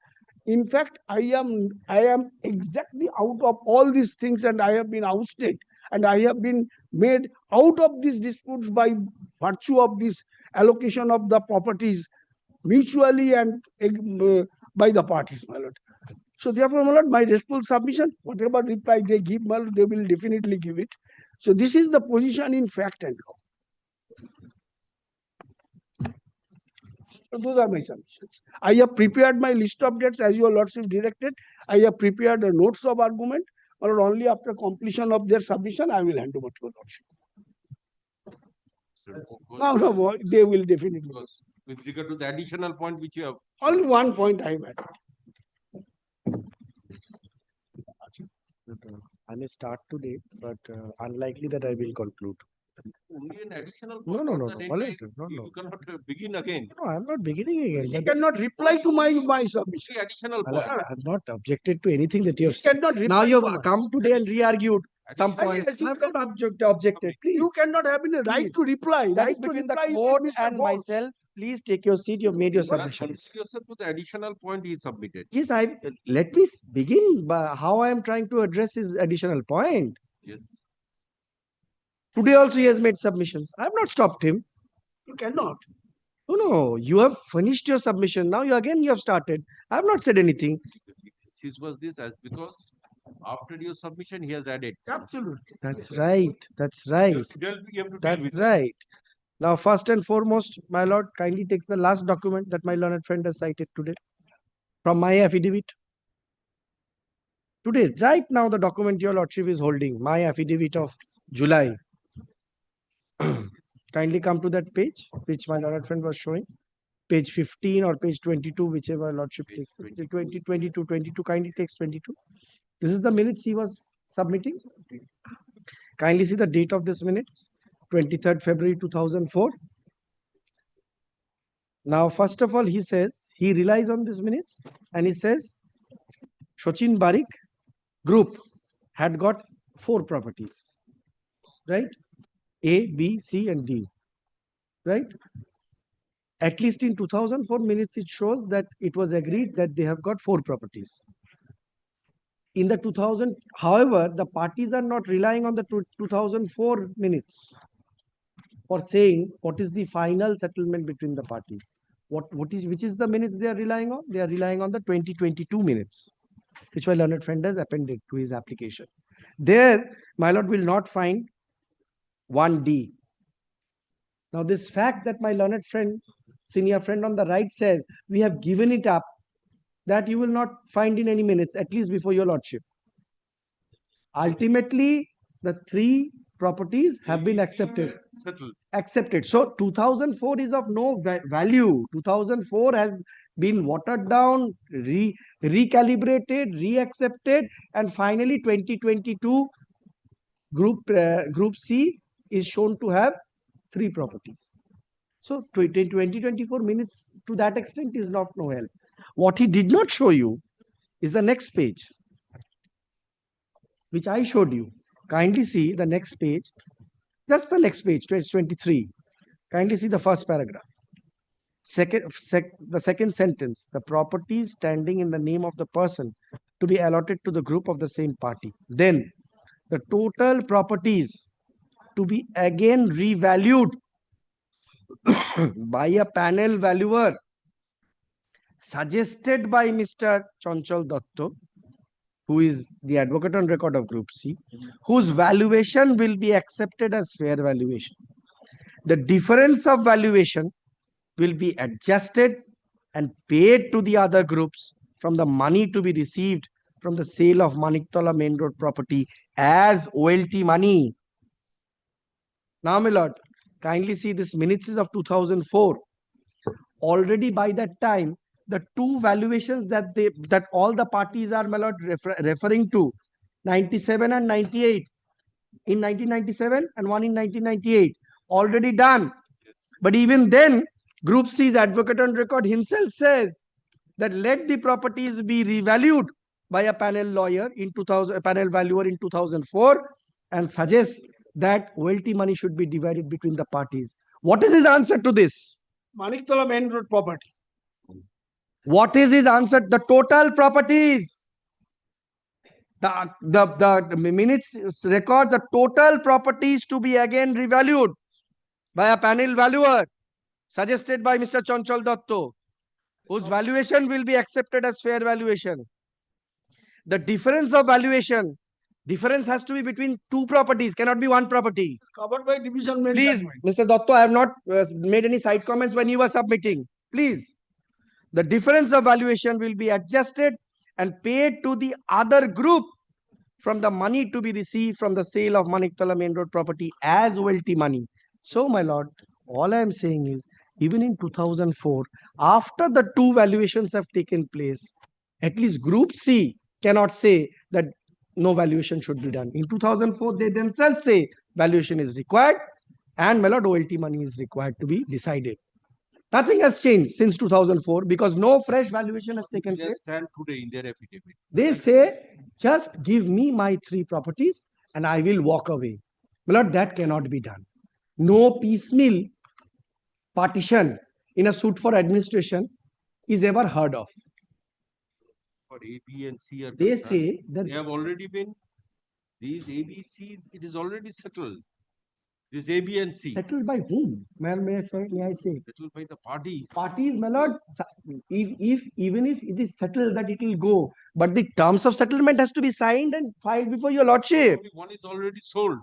Speaker 9: In fact, I am exactly out of all these things, and I have been ousted, and I have been made out of these disputes by virtue of this allocation of the properties mutually and by the parties, my lord. So therefore, my lord, my respectful submission, whatever reply they give, my lord, they will definitely give it. So this is the position in fact and law. So those are my submissions. I have prepared my list of dates as your lordship directed. I have prepared the notes of argument, or only after completion of their submission, I will hand over to your lordship. No, they will definitely.
Speaker 2: With regard to the additional point which you have.
Speaker 9: Only one point I have added.
Speaker 1: I may start today, but unlikely that I will conclude.
Speaker 2: Only an additional
Speaker 1: No,
Speaker 2: point.
Speaker 1: no, no,
Speaker 2: not the
Speaker 1: no.
Speaker 2: entire- You cannot begin again.
Speaker 1: No, I'm not beginning again.
Speaker 9: You cannot reply to my submission.
Speaker 2: Additional
Speaker 1: I
Speaker 2: point.
Speaker 1: have not objected to anything that you have said.
Speaker 9: Cannot reply
Speaker 1: Now you
Speaker 9: to
Speaker 1: have come today and re-argued some point.
Speaker 9: Yes, you
Speaker 1: I have not objected. Please.
Speaker 9: You cannot have any right
Speaker 1: Please.
Speaker 9: to reply.
Speaker 1: That
Speaker 9: Right
Speaker 1: is
Speaker 9: to
Speaker 1: between the
Speaker 9: reply is
Speaker 1: court
Speaker 9: Mr.
Speaker 1: and
Speaker 9: Ghosh.
Speaker 1: myself. Please take your seat. You have made your
Speaker 2: You must
Speaker 1: submissions.
Speaker 2: limit yourself to the additional point he submitted.
Speaker 1: Yes, let me begin by how I am trying to address his additional point.
Speaker 2: Yes.
Speaker 1: Today also he has made submissions. I have not stopped him.
Speaker 9: You cannot.
Speaker 1: No, you have finished your submission. Now you have started. I have not said anything.
Speaker 2: This was this as because after your submission he has added.
Speaker 9: Absolutely.
Speaker 1: That's right. That's right.
Speaker 2: You have to
Speaker 1: That's
Speaker 2: deal with
Speaker 1: right. Now, first and foremost, my lord kindly takes the last document that my learned friend has cited today from my affidavit. Today, right now, the document your lordship is holding, my affidavit of July. Kindly come to that page, which my learned friend was showing. Page 15 or page 22, whichever lordship takes. 22, kindly takes 22. This is the minutes he was submitting. Kindly see the date of this minutes, 23rd February 2004. Now, first of all, he says, he relies on these minutes and he says, Shochin Barik group had got 4 properties, right? A, B, C and D, right? At least in 2004 minutes, it shows that it was agreed that they have got 4 properties. In the 2000, however, the parties are not relying on the 2004 minutes for saying what is the final settlement between the parties. Which is the minutes they are relying on? They are relying on the 2022 minutes, which my learned friend has appended to his application. There, my lord will not find 1D. Now, this fact that my learned friend, senior friend on the right says, we have given it up, that you will not find in any minutes, at least before your lordship. Ultimately, the 3 properties have been accepted. Accepted. So 2004 is of no value. 2004 has been watered down, recalibrated, reaccepted, and finally 2022 group C is shown to have 3 properties. So 2024 minutes to that extent is not no help. What he did not show you is the next page, which I showed you. Kindly see the next page. Just the next page, 23. Kindly see the first paragraph. The second sentence, the properties standing in the name of the person to be allotted to the group of the same party. Then the total properties to be again revalued by a panel valuer suggested by Mr. Chanchal Datto, who is the advocate on record of Group C, whose valuation will be accepted as fair valuation. The difference of valuation will be adjusted and paid to the other groups from the money to be received from the sale of Maniktola Main Road property as OLT money. Now, my lord, kindly see this minutes is of 2004. Already by that time, the 2 valuations that all the parties are, my lord, referring to, 97 and 98 in 1997 and one in 1998, already done. But even then, Group C's advocate on record himself says that let the properties be revalued by a panel lawyer in 2000, a panel valuer in 2004, and suggests that OLT money should be divided between the parties. What is his answer to this?
Speaker 9: Maniktola Main Road property.
Speaker 1: What is his answer? The total properties. The minutes record the total properties to be again revalued by a panel valuer suggested by Mr. Chanchal Datto, whose valuation will be accepted as fair valuation. The difference of valuation, difference has to be between 2 properties, cannot be 1 property.
Speaker 9: Covered by division.
Speaker 1: Please, Mr. Datto, I have not made any side comments when you were submitting. Please. The difference of valuation will be adjusted and paid to the other group from the money to be received from the sale of Maniktola Main Road property as OLT money. So, my lord, all I am saying is, even in 2004, after the 2 valuations have taken place, at least Group C cannot say that no valuation should be done. In 2004, they themselves say valuation is required and, my lord, OLT money is required to be decided. Nothing has changed since 2004 because no fresh valuation has taken place.
Speaker 2: Stand today in their affidavit.
Speaker 1: They say, just give me my 3 properties and I will walk away. My lord, that cannot be done. No piecemeal partition in a suit for administration is ever heard of.
Speaker 2: For A, B, and C are
Speaker 1: They
Speaker 2: concerned,
Speaker 1: say that
Speaker 2: they have already been, these A, B, C, it is already settled. This A, B, and C.
Speaker 1: Settled by whom? May I say?
Speaker 2: Settled by the parties.
Speaker 1: Parties, my lord. Even if it is settled that it will go, but the terms of settlement has to be signed and filed before your lordship.
Speaker 2: Probably one is already sold.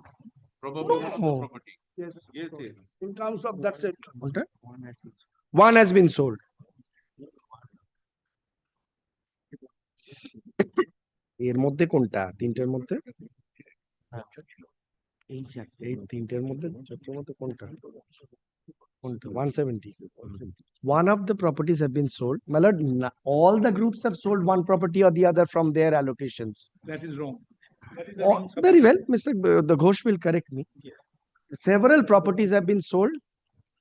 Speaker 2: Probably one of the property.
Speaker 9: Yes.
Speaker 2: Yes, yes.
Speaker 9: In terms of that settlement.
Speaker 1: Okay. One has been sold. এর মধ্যে কোনটা 3টের মধ্যে এই তিনটের মধ্যে চক্রমতে কোনটা? 170. One of the properties have been sold. My lord, all the groups have sold one property or the other from their allocations.
Speaker 23: That is wrong. That is a
Speaker 1: Oh,
Speaker 23: wrong
Speaker 1: very well, Mr. The Ghosh will correct me. Several properties have been sold,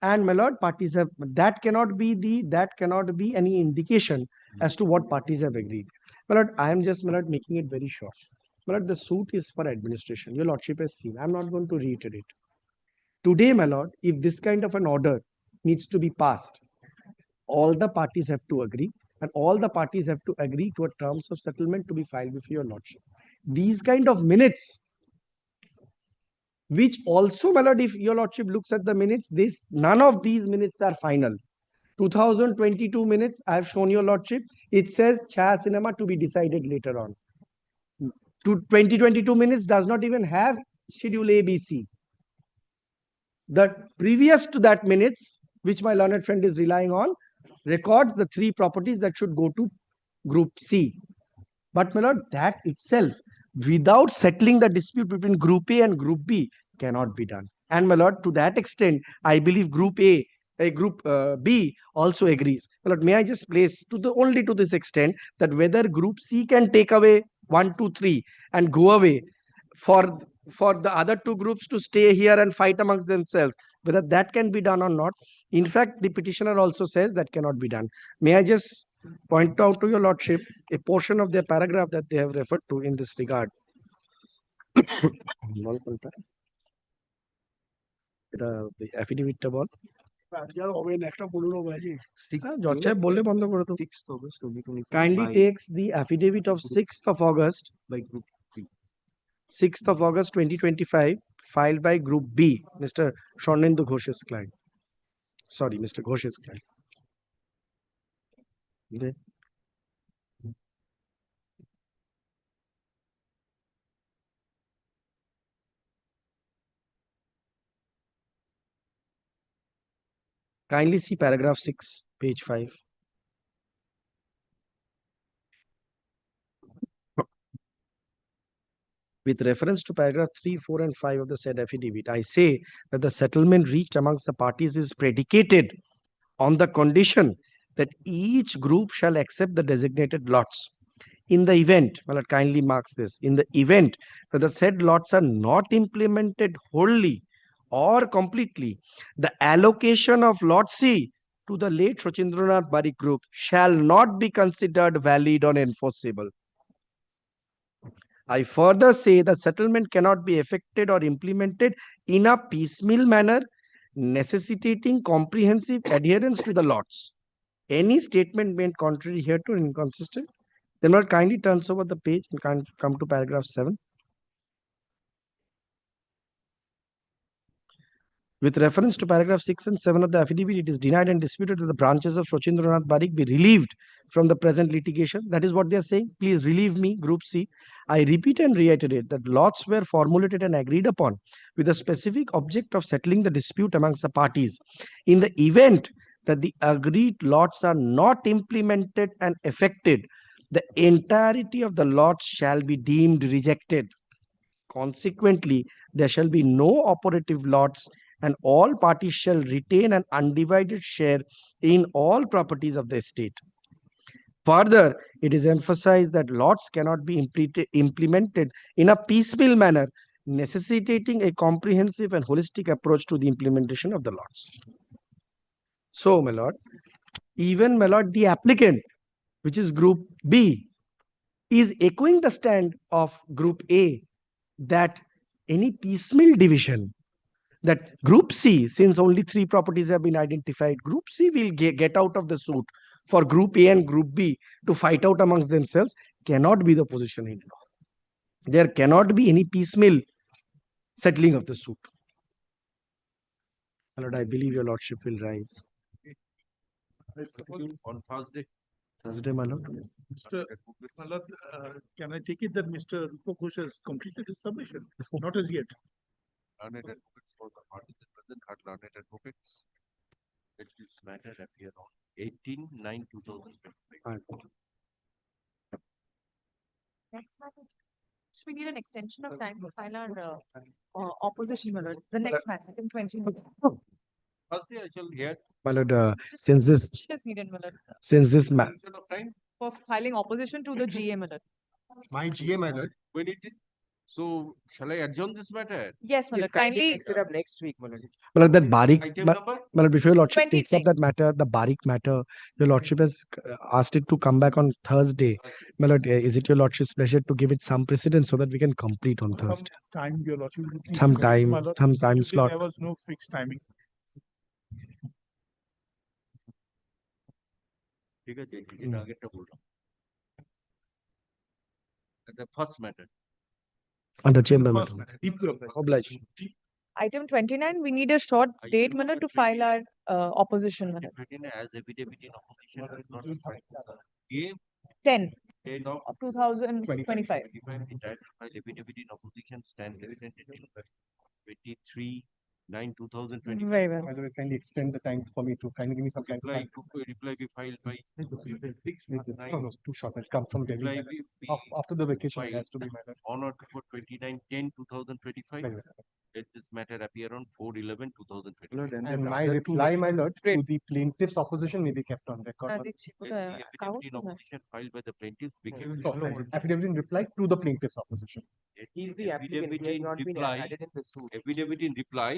Speaker 1: and my lord, parties have that cannot be any indication as to what parties have agreed. My lord, I am just, my lord, making it very short. My lord, the suit is for administration. Your lordship has seen. I'm not going to reiterate. Today, my lord, if this kind of an order needs to be passed, all the parties have to agree, and all the parties have to agree to a terms of settlement to be filed before your lordship. These kind of minutes, which also, my lord, if your lordship looks at the minutes, none of these minutes are final. 2022 minutes, I have shown your lordship. It says Chha Cinema to be decided later on. 2022 minutes does not even have schedule ABC. The previous to that minutes, which my learned friend is relying on, records the 3 properties that should go to Group C. But my lord, that itself, without settling the dispute between Group A and Group B, cannot be done. And my lord, to that extent, I believe Group B also agrees. My lord, may I just place only to this extent that whether Group C can take away 1, 2, 3 and go away for the other 2 groups to stay here and fight amongst themselves, whether that can be done or not. In fact, the petitioner also says that cannot be done. May I just point out to your lordship a portion of their paragraph that they have referred to in this regard. এটা অ্যাফিডেভিটটা বল। Kindly takes the affidavit of 6th of August by Group 6th of August 2025 filed by Group B, Mr. Shornendu Ghosh's client. Sorry, Mr. Ghosh's client. Kindly see paragraph 6, page 5. With reference to paragraph 3, 4, and 5 of the said affidavit, I say that the settlement reached amongst the parties is predicated on the condition that each group shall accept the designated lots. In the event, well, it kindly marks this, in the event that the said lots are not implemented wholly or completely, the allocation of lot C to the late Sachindranath Barik group shall not be considered valid or enforceable. I further say that settlement cannot be effected or implemented in a piecemeal manner, necessitating comprehensive adherence to the lots. Any statement made contrary hereto and inconsistent, then Lord kindly turns over the page and come to paragraph 7. With reference to paragraph 6 and 7 of the affidavit, it is denied and disputed that the branches of Sachindranath Barik be relieved from the present litigation. That is what they are saying. Please relieve me, Group C. I repeat and reiterate that lots were formulated and agreed upon with a specific object of settling the dispute amongst the parties. In the event that the agreed lots are not implemented and effected, the entirety of the lots shall be deemed rejected. Consequently, there shall be no operative lots, and all parties shall retain an undivided share in all properties of the estate. Further, it is emphasized that lots cannot be implemented in a piecemeal manner, necessitating a comprehensive and holistic approach to the implementation of the lots. So, my lord, even, my lord, the applicant, which is Group B, is echoing the stand of Group A that any piecemeal division, that Group C, since only 3 properties have been identified, Group C will get out of the suit for Group A and Group B to fight out amongst themselves, cannot be the position in law. There cannot be any piecemeal settling of the suit. My lord, I believe your lordship will rise.
Speaker 2: On Thursday.
Speaker 1: Thursday, my lord.
Speaker 23: My lord, can I take it that Mr. Ghosh has completed his submission? Not as yet.
Speaker 2: Learned advocates for the parties present had learned advocates. Let this matter appear on 18/9/2025.
Speaker 11: we need an extension of time to file our opposition, my lord. The next matter, item 20.
Speaker 2: Thursday I shall hear.
Speaker 1: My lord, since this,
Speaker 11: Just needed, my lord,
Speaker 1: since this ma-
Speaker 2: Extension of time.
Speaker 11: for filing opposition to the GA, my lord.
Speaker 13: My GA, my lord.
Speaker 2: When it is, so shall I adjourn this matter?
Speaker 11: Yes, my
Speaker 18: Yes,
Speaker 11: lord,
Speaker 18: kindly
Speaker 11: kindly.
Speaker 18: takes it up next week, my lord.
Speaker 1: my lord, that Barik,
Speaker 2: Item
Speaker 1: my
Speaker 2: number?
Speaker 1: lord, before your lordship takes
Speaker 11: 23.
Speaker 1: up that matter, the Barik matter, your lordship has asked it to come back on Thursday. My lord, is it your lordship's pleasure to give it some precedence so that we can complete on
Speaker 23: Some
Speaker 1: Thursday?
Speaker 23: time, your lordship.
Speaker 1: Some time,
Speaker 23: My lord,
Speaker 1: some time
Speaker 23: usually
Speaker 1: slot.
Speaker 23: there was no fixed timing.
Speaker 2: ঠিক আছে যেটা আগেরটা বললাম the first matter.
Speaker 1: Under chamber
Speaker 23: First
Speaker 1: matter.
Speaker 23: matter.
Speaker 1: Obliged.
Speaker 11: Item 29, we need a short date, my lord, to file our opposition, my lord.
Speaker 2: As affidavit in opposition will not be filed. Game
Speaker 11: 10
Speaker 2: 10
Speaker 11: of 2025.
Speaker 2: The title file affidavit in opposition stand extended till 23/9/2025.
Speaker 11: Very well.
Speaker 13: By the way, kindly extend the time for me to kindly give me some time to
Speaker 2: Reply
Speaker 13: file.
Speaker 2: reply be filed by
Speaker 13: No, no, too short. It's come from Delhi.
Speaker 2: reply
Speaker 13: my lord.
Speaker 2: be
Speaker 13: After the vacation, it
Speaker 2: filed
Speaker 13: has to be, my lord.
Speaker 2: on or before 29/10/2025.
Speaker 13: Very well.
Speaker 2: Let this matter appear on 4/11/2025.
Speaker 13: And my reply, my lord, to the plaintiff's opposition may be kept on record.
Speaker 2: Let the affidavit in opposition filed by the plaintiff became
Speaker 13: No, affidavit in reply to the plaintiff's opposition.
Speaker 18: He's the applicant, he has not been added in the suit.
Speaker 2: affidavit in reply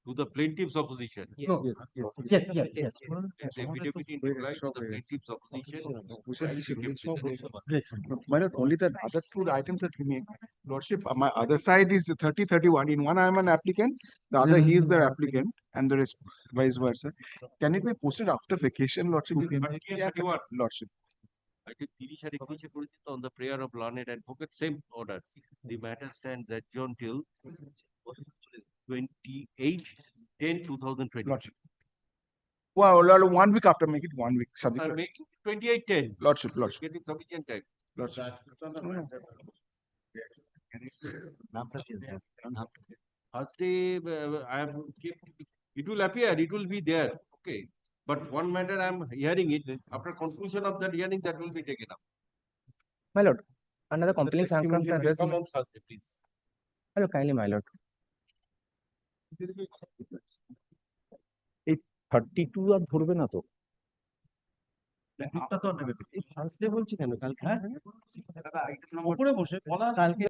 Speaker 2: to the plaintiff's opposition.
Speaker 18: Yes.
Speaker 13: No, yes, yes, yes.
Speaker 2: Let the affidavit in reply to the plaintiff's opposition.
Speaker 15: My lord, only the other two items that remain. Lordship, my other side is 30/31. In one, I am an applicant. The other, he is the applicant, and the rest vice versa. Can it be posted after vacation, Lordship? Yeah, Lordship.
Speaker 2: Item 30 আর 31 পরিচিত on the prayer of learned advocate, same order. The matter stands adjourned till 28/10/2020.
Speaker 15: Lordship. Well, Lord, 1 week after, make it 1 week. Subject.
Speaker 2: Are making 28/10.
Speaker 15: Lordship.
Speaker 2: Getting sufficient time.
Speaker 15: Lordship.
Speaker 2: Thursday, I have it will appear, it will be there. Okay. But one matter I am hearing it, after conclusion of that hearing, that will be taken up.
Speaker 18: My lord, another complaint circumstance.
Speaker 2: Come on Thursday, please.
Speaker 18: Hello, kindly, my lord.
Speaker 3: এই 32 আর ধরবে না তো?
Speaker 2: Thursday বলছি কেন কালকে?
Speaker 23: উপরে বসে
Speaker 2: কালকে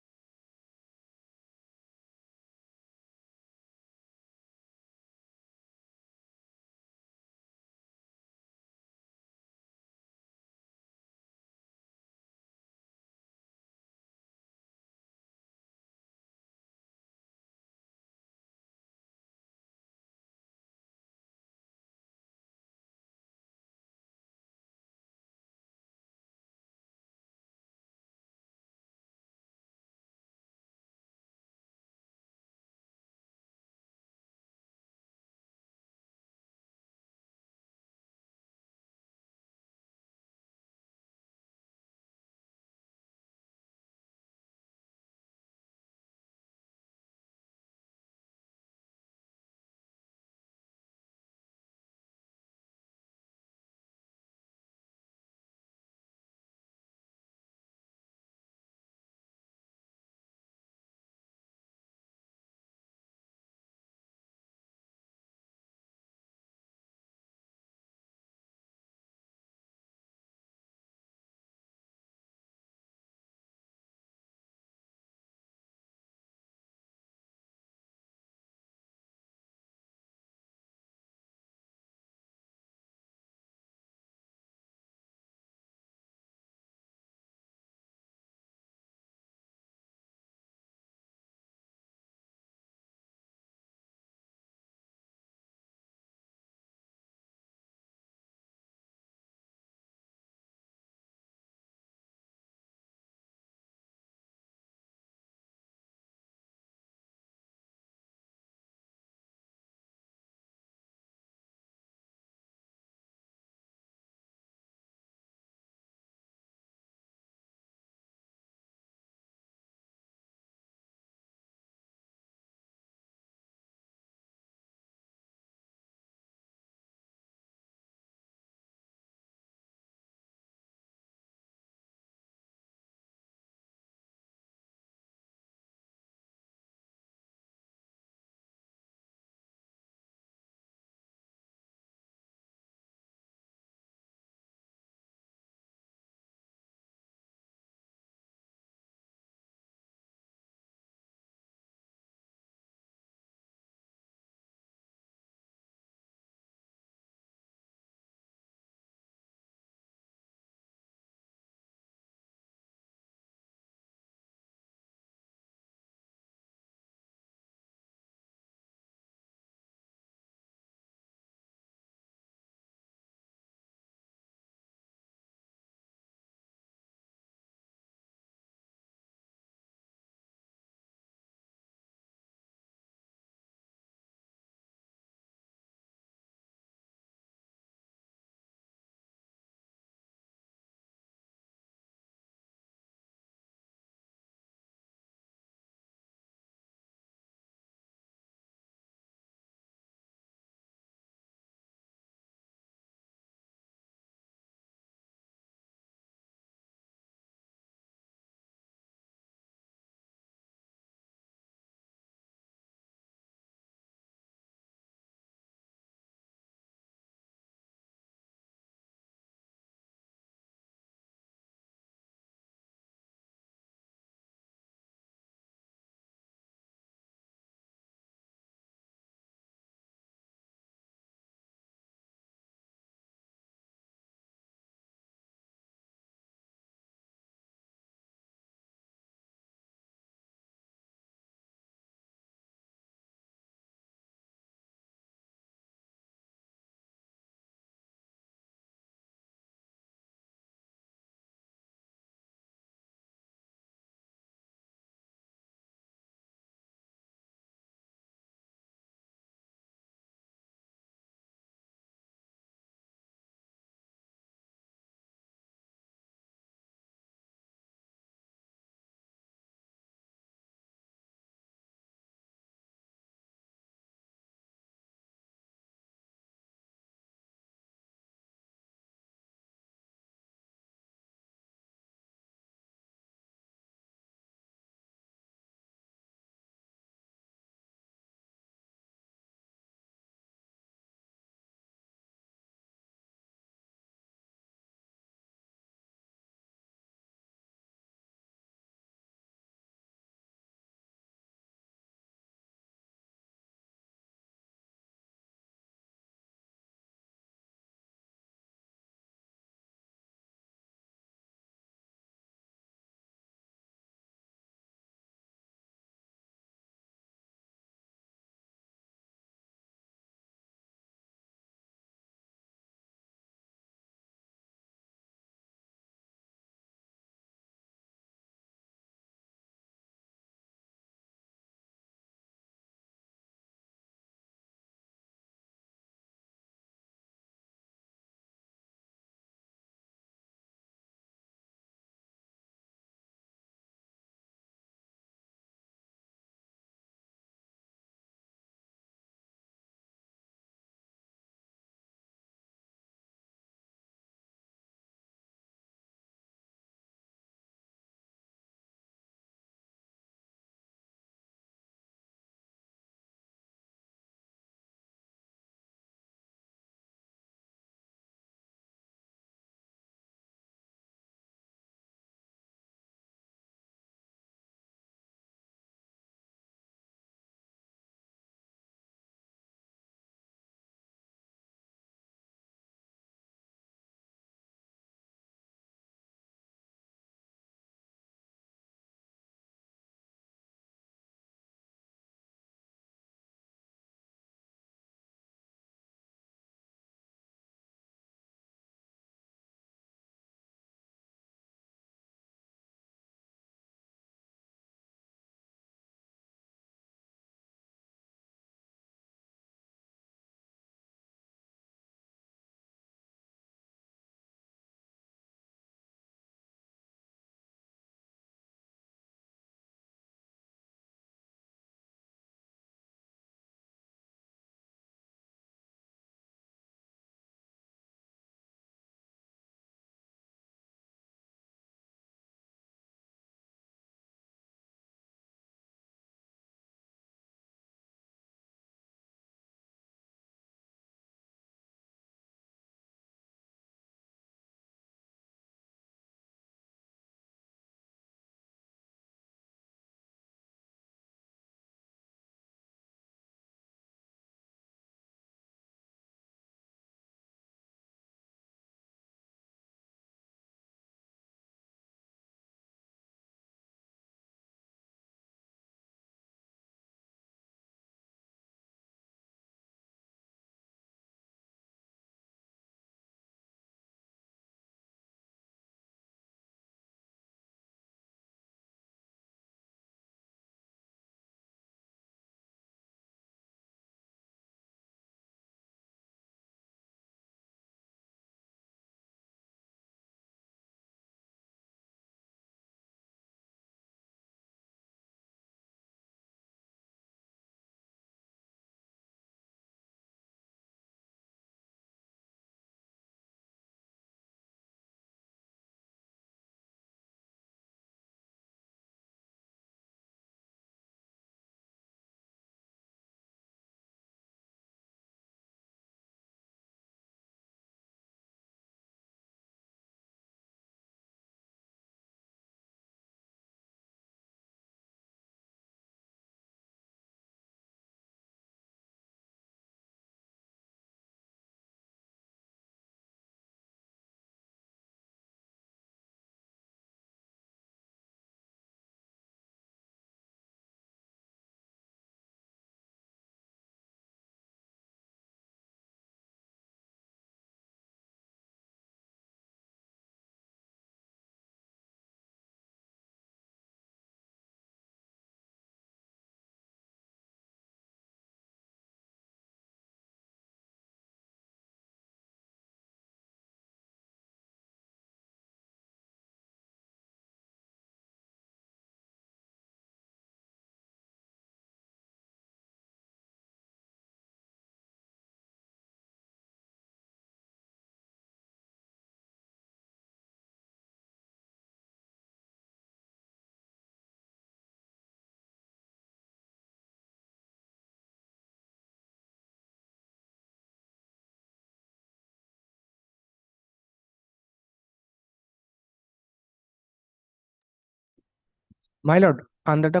Speaker 18: My lord, under the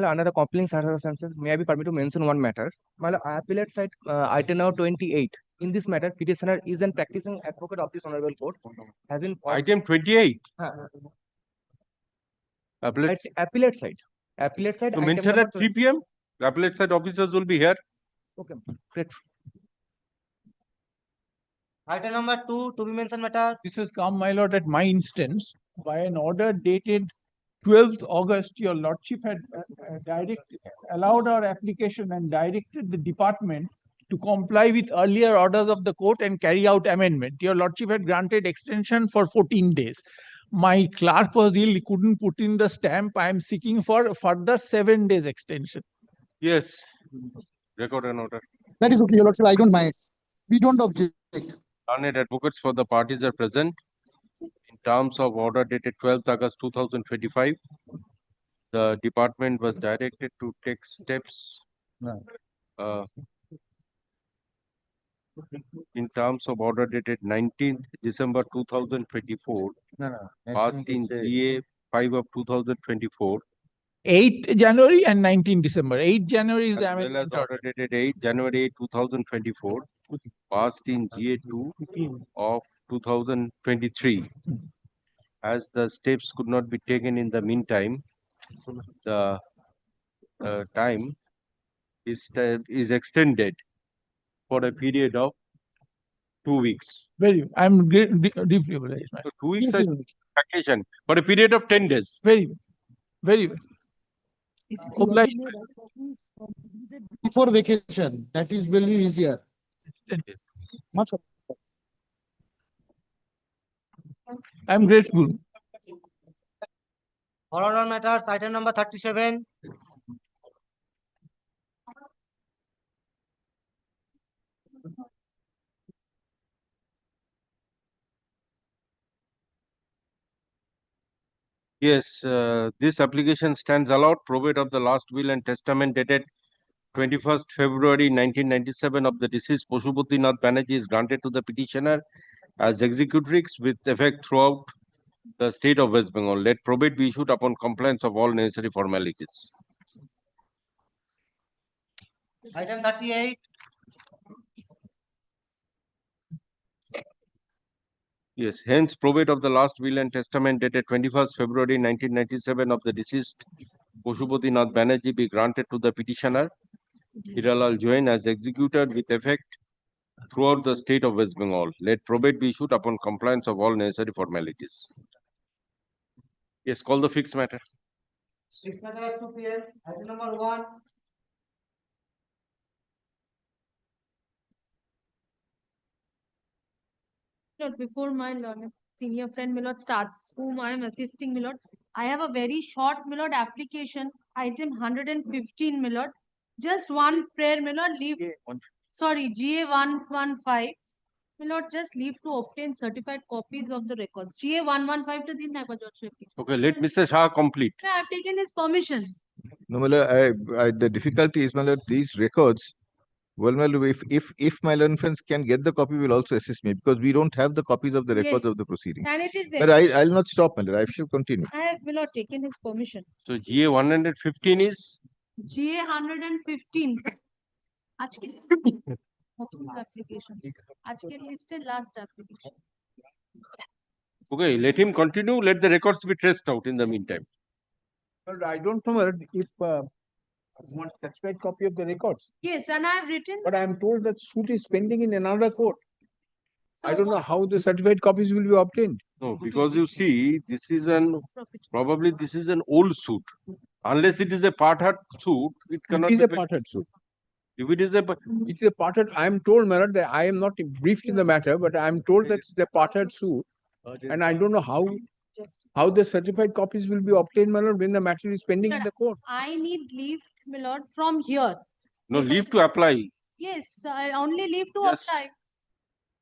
Speaker 18: under the compelling circumstances, may I be permitted to mention one matter? My lord, appellate side, item number 28. In this matter, petitioner is an practicing advocate of this honorable court. Having
Speaker 2: Item 28. Appellate.
Speaker 18: Appellate side. Appellate side.
Speaker 2: So
Speaker 18: item
Speaker 2: mention
Speaker 18: number
Speaker 2: at 3 p.m. The appellate side officers will be here.
Speaker 18: Okay, great.
Speaker 4: Item number 2, to be mentioned matter.
Speaker 23: This has come, my lord, at my instance, by an order dated 12th August. Your lordship had allowed our application and directed the department to comply with earlier orders of the court and carry out amendment. Your lordship had granted extension for 14 days. My clerk was ill, he couldn't put in the stamp. I am seeking for further 7 days extension.
Speaker 2: Yes. Record an order.
Speaker 7: That is okay, your lordship. I don't mind. We don't object.
Speaker 2: Learned advocates for the parties are present. In terms of order dated 12th August 2025, the department was directed to take steps in terms of order dated 19th December 2024, passed in GA 5 of 2024.
Speaker 23: 8th January and 19th December. 8th January is the
Speaker 2: As well as order dated 8 January 2024, passed in GA2 of 2023. As the steps could not be taken in the meantime, the time is extended for a period of 2 weeks.
Speaker 23: I'm deeply obliged.
Speaker 2: So 2 weeks is vacation for a period of 10 days.
Speaker 23: Very well. Obliged.
Speaker 7: Before vacation, that is very easier. Much.
Speaker 23: I'm grateful.
Speaker 4: For order matters, item number 37.
Speaker 2: Yes, this application stands allowed. Probate of the last will and testament dated 21st February 1997 of the deceased Pashupati Nath Banerjee is granted to the petitioner as executrix with effect throughout the state of West Bengal. Let probate be issued upon compliance of all necessary formalities.
Speaker 4: Item 38.
Speaker 2: Yes, hence probate of the last will and testament dated 21st February 1997 of the deceased Pashupati Nath Banerjee be granted to the petitioner Hiralal Jain as executor with effect throughout the state of West Bengal. Let probate be issued upon compliance of all necessary formalities. Yes, call the fixed matter.
Speaker 4: 6 matter at 2 p.m. Item number 1.
Speaker 12: Lord, before my Lord, senior friend Milord starts, whom I am assisting, Milord, I have a very short Milord application, item 115, Milord. Just one prayer, Milord, leave. Sorry, GA 115. Milord, just leave to obtain certified copies of the records. GA 115 to the
Speaker 2: Okay, let Mr. Shah complete.
Speaker 12: I have taken his permission.
Speaker 3: No, my lord, the difficulty is, my lord, these records. Well, my lord, if my learned friends can get the copy, will also assist me because we don't have the copies of the records of the proceedings.
Speaker 12: And it is.
Speaker 3: But I'll not stop, my lord. I shall continue.
Speaker 12: I have Milord taken his permission.
Speaker 2: So GA 115 is
Speaker 12: GA 115. Application. Listed last application.
Speaker 2: okay. Let him continue. Let the records be traced out in the meantime.
Speaker 23: But I don't know if want certified copy of the records.
Speaker 12: Yes, and I have written.
Speaker 23: But I am told that suit is pending in another court. I don't know how the certified copies will be obtained.
Speaker 2: No, because you see, this is probably this is an old suit. Unless it is a part-heard suit, it cannot.
Speaker 23: It is a part-heard suit.
Speaker 2: If it is a,
Speaker 23: it's a part-heard. I am told, Madam, that I am not briefed in the matter, but I am told that it's a part-heard suit, and I don't know how the certified copies will be obtained, Madam, when the matter is pending in the court.
Speaker 12: I need leave, my lord, from here.
Speaker 2: No, leave to apply.
Speaker 12: Yes, I only leave to apply.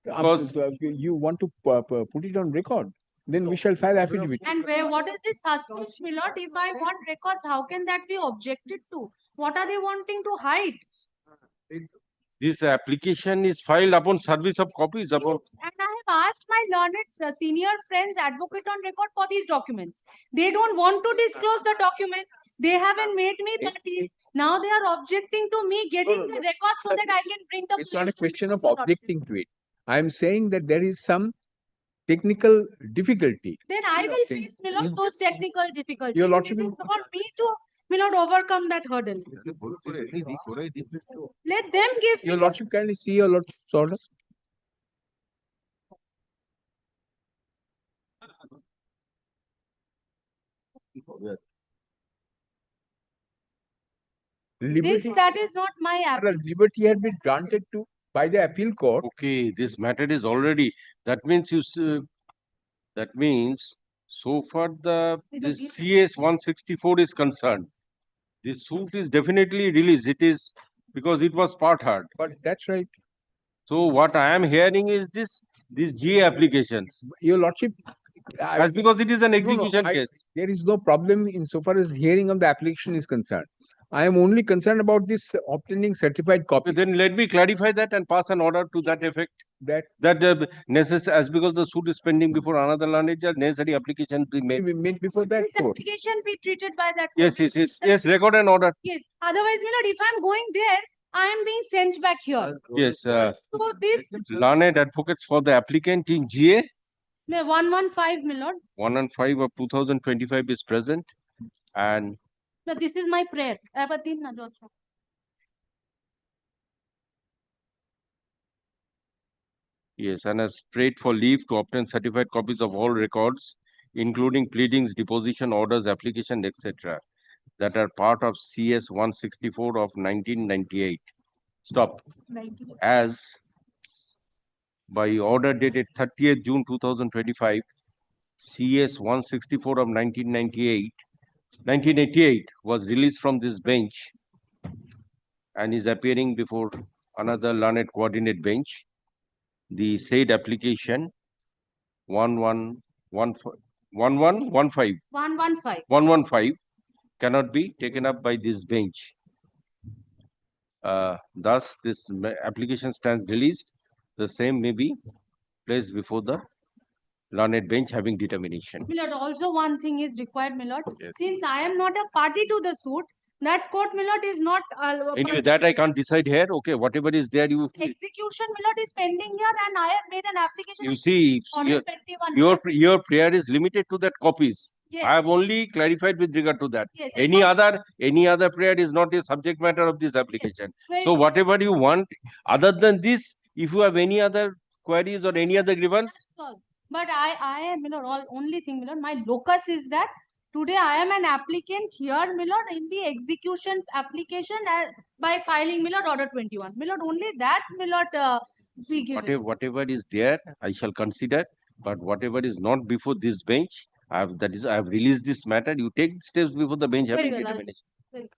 Speaker 23: Because you want to put it on record, then we shall file affidavit.
Speaker 12: And what is this suspicion, my lord? If I want records, how can that be objected to? What are they wanting to hide?
Speaker 2: This application is filed upon service of copies upon.
Speaker 12: Yes, and I have asked my learned senior friends, advocate on record for these documents. They don't want to disclose the documents. They haven't made me parties. Now they are objecting to me getting the records so that I can bring the.
Speaker 8: It's not a question of objecting to it. I am saying that there is some technical difficulty.
Speaker 12: Then I will face, my lord, those technical difficulties.
Speaker 8: Your lordship
Speaker 12: It is for me to, my lord, overcome that hurdle. Let them give.
Speaker 8: Your lordship, kindly see your lordship's order.
Speaker 12: That is not my application.
Speaker 8: Liberty had been granted to by the appeal court.
Speaker 2: Okay, this matter is already, that means that means so far this CS 164 is concerned. This suit is definitely released. It is because it was part heard.
Speaker 8: But that's right.
Speaker 2: So what I am hearing is these GA applications.
Speaker 8: Your lordship,
Speaker 2: As because it is an execution case.
Speaker 8: There is no problem insofar as hearing of the application is concerned. I am only concerned about this obtaining certified copy.
Speaker 2: Then let me clarify that and pass an order to that effect.
Speaker 8: That
Speaker 2: necessary, as because the suit is pending before another learned judge, necessary application be made.
Speaker 8: Before that
Speaker 12: This application be treated by that.
Speaker 2: Yes, record an order.
Speaker 12: Yes. Otherwise, my lord, if I'm going there, I am being sent back here.
Speaker 2: Yes,
Speaker 12: So this
Speaker 2: learned advocates for the applicant in GA
Speaker 12: 115, my lord.
Speaker 2: 115 of 2025 is present, and
Speaker 12: No, this is my prayer. Abatin na Judge.
Speaker 2: yes, and has prayed for leave to obtain certified copies of all records, including pleadings, deposition orders, application, etc., that are part of CS 164 of 1998. Stop. As by order dated 30th June 2025, CS 164 of 1988 was released from this bench and is appearing before another learned coordinate bench. The said application 115 cannot be taken up by this bench. Thus, this application stands released. The same may be placed before the learned bench having determination.
Speaker 12: My lord, also one thing is required, my lord.
Speaker 2: Yes.
Speaker 12: Since I am not a party to the suit, that court, my lord, is not.
Speaker 2: Anyway, that I can't decide here. Okay, whatever is there, you
Speaker 12: Execution, my lord, is pending here, and I have made an application.
Speaker 2: you see
Speaker 12: on
Speaker 2: your,
Speaker 12: 21.
Speaker 2: your prayer is limited to that copies.
Speaker 12: Yes.
Speaker 2: I have only clarified with regard to that.
Speaker 12: Yes,
Speaker 2: Any other prayer is not a subject matter of this application.
Speaker 12: Very
Speaker 2: So
Speaker 12: good.
Speaker 2: whatever you want, other than this, if you have any other queries or any other grievance,
Speaker 12: Solved. But I am, my lord, only thing, my lord, my locus is that today I am an applicant here, my lord, in the execution application by filing, my lord, order 21. My lord, only that, my lord, be given.
Speaker 2: whatever is there, I shall consider. But whatever is not before this bench, I have released this matter. You take steps before the bench
Speaker 12: Very
Speaker 2: having
Speaker 12: well,
Speaker 2: determination.
Speaker 12: very good.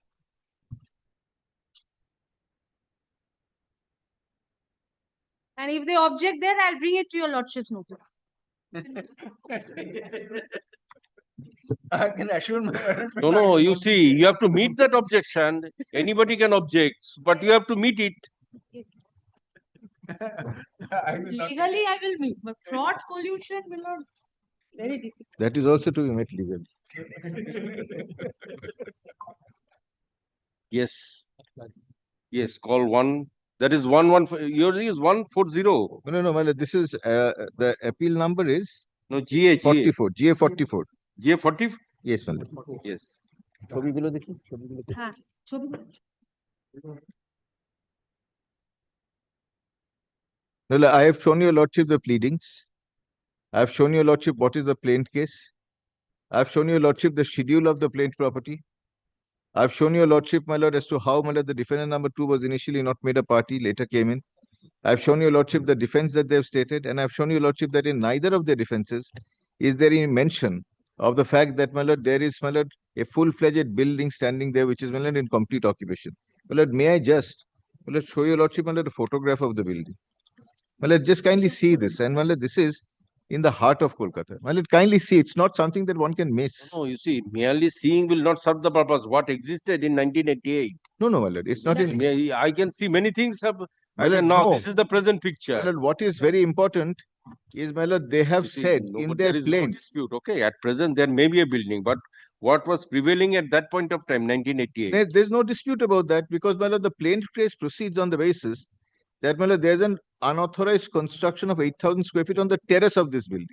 Speaker 12: And if they object there, I'll bring it to your lordship's notice.
Speaker 8: I can assure my
Speaker 2: No, you see, you have to meet that objection. Anybody can object, but you have to meet it.
Speaker 12: Yes. Legally, I will meet, but fraud, collusion will not. Very difficult.
Speaker 3: That is also to be met legally.
Speaker 2: Yes. Yes, call one. That is 115. Yours is 140.
Speaker 3: No, my lord, this is the appeal number is
Speaker 2: No, GA
Speaker 3: 44. GA 44.
Speaker 2: GA 40?
Speaker 3: Yes, my lord.
Speaker 2: Yes.
Speaker 3: ছবিগুলো দেখি ছবিগুলো দেখি।
Speaker 12: হ্যাঁ, ছবি।
Speaker 3: No, I have shown your lordship the pleadings. I have shown your lordship what is the plaint case. I have shown your lordship the schedule of the plaint property. I have shown your lordship, my lord, as to how, my lord, the defendant number 2 was initially not made a party, later came in. I have shown your lordship the defense that they have stated, and I have shown your lordship that in neither of their defenses is there any mention of the fact that, my lord, there is, my lord, a full-fledged building standing there, which is, my lord, in complete occupation. My lord, may I just, my lord, show your lordship, my lord, a photograph of the building. My lord, just kindly see this, and my lord, this is in the heart of Kolkata. My lord, kindly see, it's not something that one can miss.
Speaker 2: No, you see, merely seeing will not serve the purpose. What existed in 1988.
Speaker 3: No, my lord, it's not in.
Speaker 2: I can see many things have
Speaker 3: My
Speaker 2: But
Speaker 3: lord,
Speaker 2: now
Speaker 3: no.
Speaker 2: this is the present picture.
Speaker 3: My lord, what is very important is, my lord, they have
Speaker 2: You see,
Speaker 3: said
Speaker 2: no,
Speaker 3: in
Speaker 2: but
Speaker 3: their
Speaker 2: there is no
Speaker 3: plaint.
Speaker 2: dispute. Okay, at present there may be a building, but what was prevailing at that point of time, 1988?
Speaker 3: There's no dispute about that because, my lord, the plaint case proceeds on the basis that, my lord, there's an unauthorized construction of 8,000 square feet on the terrace of this building.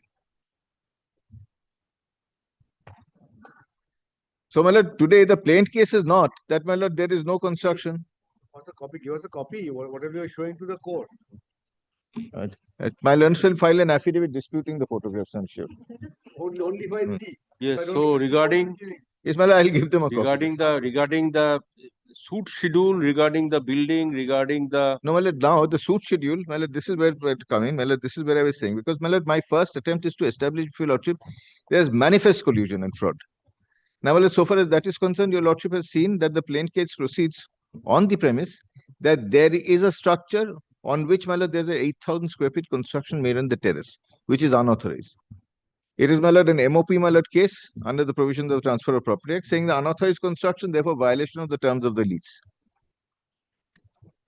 Speaker 3: So, my lord, today the plaint case is not that, my lord, there is no construction.
Speaker 19: What's a copy? Give us a copy. Whatever you're showing to the court.
Speaker 3: My learned will file an affidavit disputing the photographs, I'm sure.
Speaker 19: Only if I see.
Speaker 2: Yes,
Speaker 19: If I don't
Speaker 2: so
Speaker 19: get to see, what
Speaker 2: regarding
Speaker 19: is it?
Speaker 3: Yes, my lord, I'll give them a
Speaker 2: regarding
Speaker 3: copy.
Speaker 2: the suit schedule, regarding the building, regarding the
Speaker 3: No, my lord, now the suit schedule, my lord, this is where it come in. My lord, this is where I was saying, because, my lord, my first attempt is to establish, your lordship, there's manifest collusion and fraud. Now, my lord, so far as that is concerned, your lordship has seen that the plaint case proceeds on the premise that there is a structure on which, my lord, there's a 8,000 square feet construction made on the terrace, which is unauthorized. It is, my lord, an MOP, my lord, case under the provisions of the Transfer of Property Act, saying the unauthorized construction, therefore violation of the terms of the lease.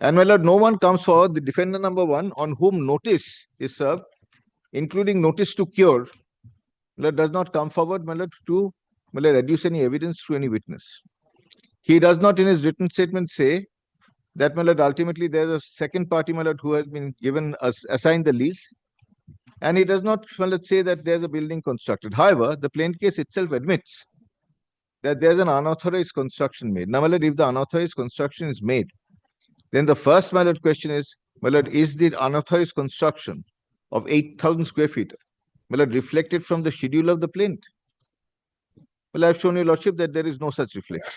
Speaker 3: And, my lord, no one comes forward, the defendant number one, on whom notice is served, including notice to cure, my lord, does not come forward, my lord, to, my lord, adduce any evidence through any witness. He does not in his written statement say that, my lord, ultimately there's a second party, my lord, who has been given assigned the lease. And he does not, well, let's say that there's a building constructed. However, the plaint case itself admits that there's an unauthorized construction made. Now, my lord, if the unauthorized construction is made, then the first, my lord, question is, my lord, is the unauthorized construction of 8,000 square feet, my lord, reflected from the schedule of the plaint? Well, I've shown your lordship that there is no such reflection.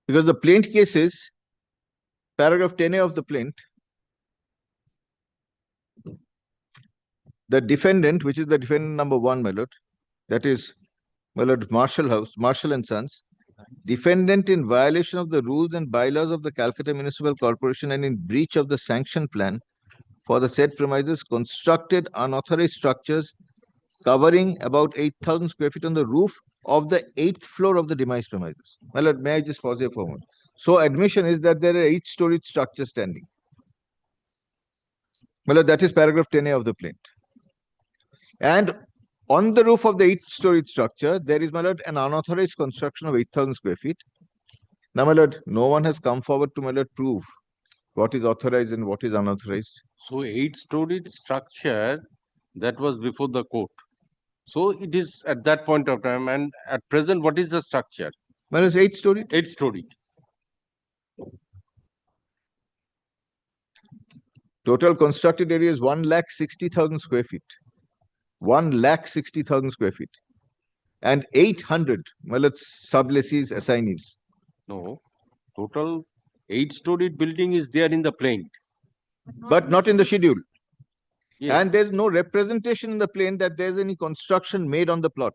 Speaker 3: Because the plaint case is paragraph 10A of the plaint. The defendant, which is the defendant number one, my lord, that is, my lord, Marshall and Sons, defendant in violation of the rules and bylaws of the Calcutta Municipal Corporation and in breach of the sanction plan for the said premises constructed unauthorized structures covering about 8,000 square feet on the roof of the 8th floor of the demised premises. My lord, may I just pause here for a moment? So admission is that there are 8-story structures standing. My lord, that is paragraph 10A of the plaint. And on the roof of the 8-story structure, there is, my lord, an unauthorized construction of 8,000 square feet. Now, my lord, no one has come forward to, my lord, prove what is authorized and what is unauthorized.
Speaker 2: so 8-story structure that was before the court. So it is at that point of time, and at present, what is the structure?
Speaker 3: Well, it's 8-story.
Speaker 2: 8-story.
Speaker 3: Total constructed area is 1,60,000 square feet. 1,60,000 square feet. And 800, well, it's sublessees, assignees.
Speaker 2: No, total 8-story building is there in the plaint.
Speaker 3: But not in the schedule.
Speaker 2: Yes.
Speaker 3: And there's no representation in the plaint that there's any construction made on the plot.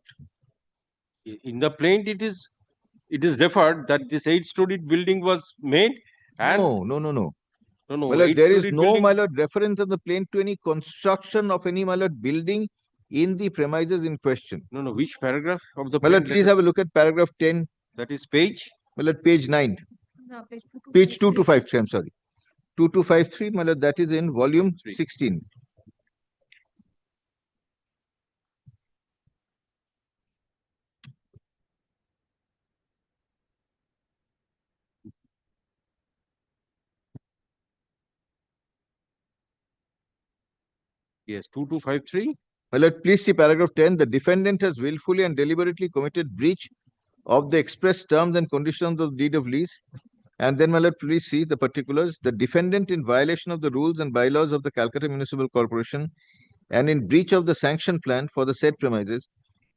Speaker 2: In the plaint, it is referred that this 8-story building was made. And
Speaker 3: No.
Speaker 2: No,
Speaker 3: My lord, there is
Speaker 2: 8-story
Speaker 3: no,
Speaker 2: building.
Speaker 3: my lord, reference in the plaint to any construction of any, my lord, building in the premises in question.
Speaker 2: No, which paragraph of the
Speaker 3: My lord,
Speaker 2: plaint?
Speaker 3: please have a look at paragraph 10.
Speaker 2: That is page?
Speaker 3: My lord, page 9.
Speaker 12: No,
Speaker 3: Page 2253, I'm sorry. 2253, my lord, that is in volume 16.
Speaker 2: Yes, 2253.
Speaker 3: My lord, please see paragraph 10. The defendant has willfully and deliberately committed breach of the express terms and conditions of deed of lease. And then, my lord, please see the particulars. The defendant in violation of the rules and bylaws of the Calcutta Municipal Corporation and in breach of the sanction plan for the said premises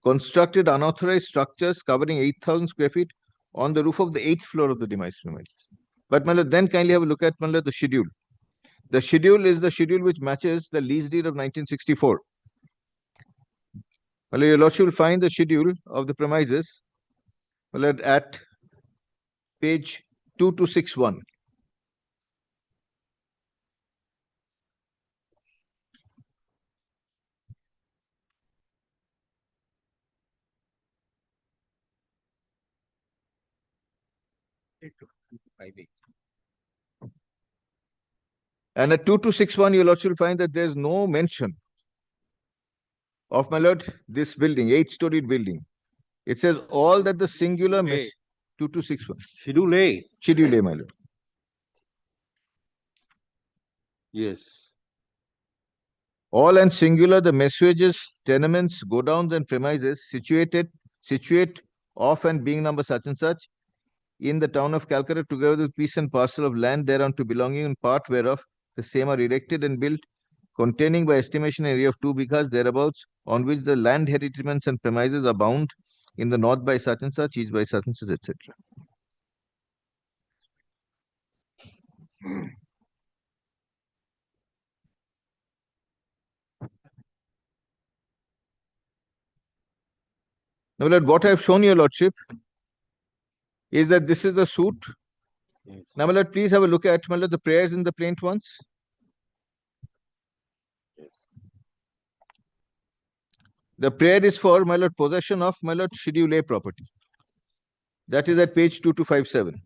Speaker 3: constructed unauthorized structures covering 8,000 square feet on the roof of the 8th floor of the demised premises. But, my lord, then kindly have a look at, my lord, the schedule. The schedule is the schedule which matches the lease deed of 1964. My lord, your lordship will find the schedule of the premises, my lord, at page 2261. And at 2261, your lordship will find that there is no mention of, my lord, this building, 8-storied building. It says all that the singular mesh 2261.
Speaker 2: Schedule A.
Speaker 3: Schedule A, my lord.
Speaker 2: Yes.
Speaker 3: All and singular the messuages, tenements, godowns, and premises situate of and being number such and such in the town of Calcutta, together with piece and parcel of land thereunto belonging and part whereof the same are erected and built, containing by estimation an area of 2 bighas thereabouts, on which the land heritagements and premises are bound in the north by such and such, east by such and such, etc. Now, Lord, what I have shown your lordship is that this is the suit.
Speaker 2: Yes.
Speaker 3: Now, my lord, please have a look at, my lord, the prayers in the plaint once.
Speaker 2: Yes.
Speaker 3: The prayer is for, my lord, possession of, my lord, Schedule A property. That is at page 2257.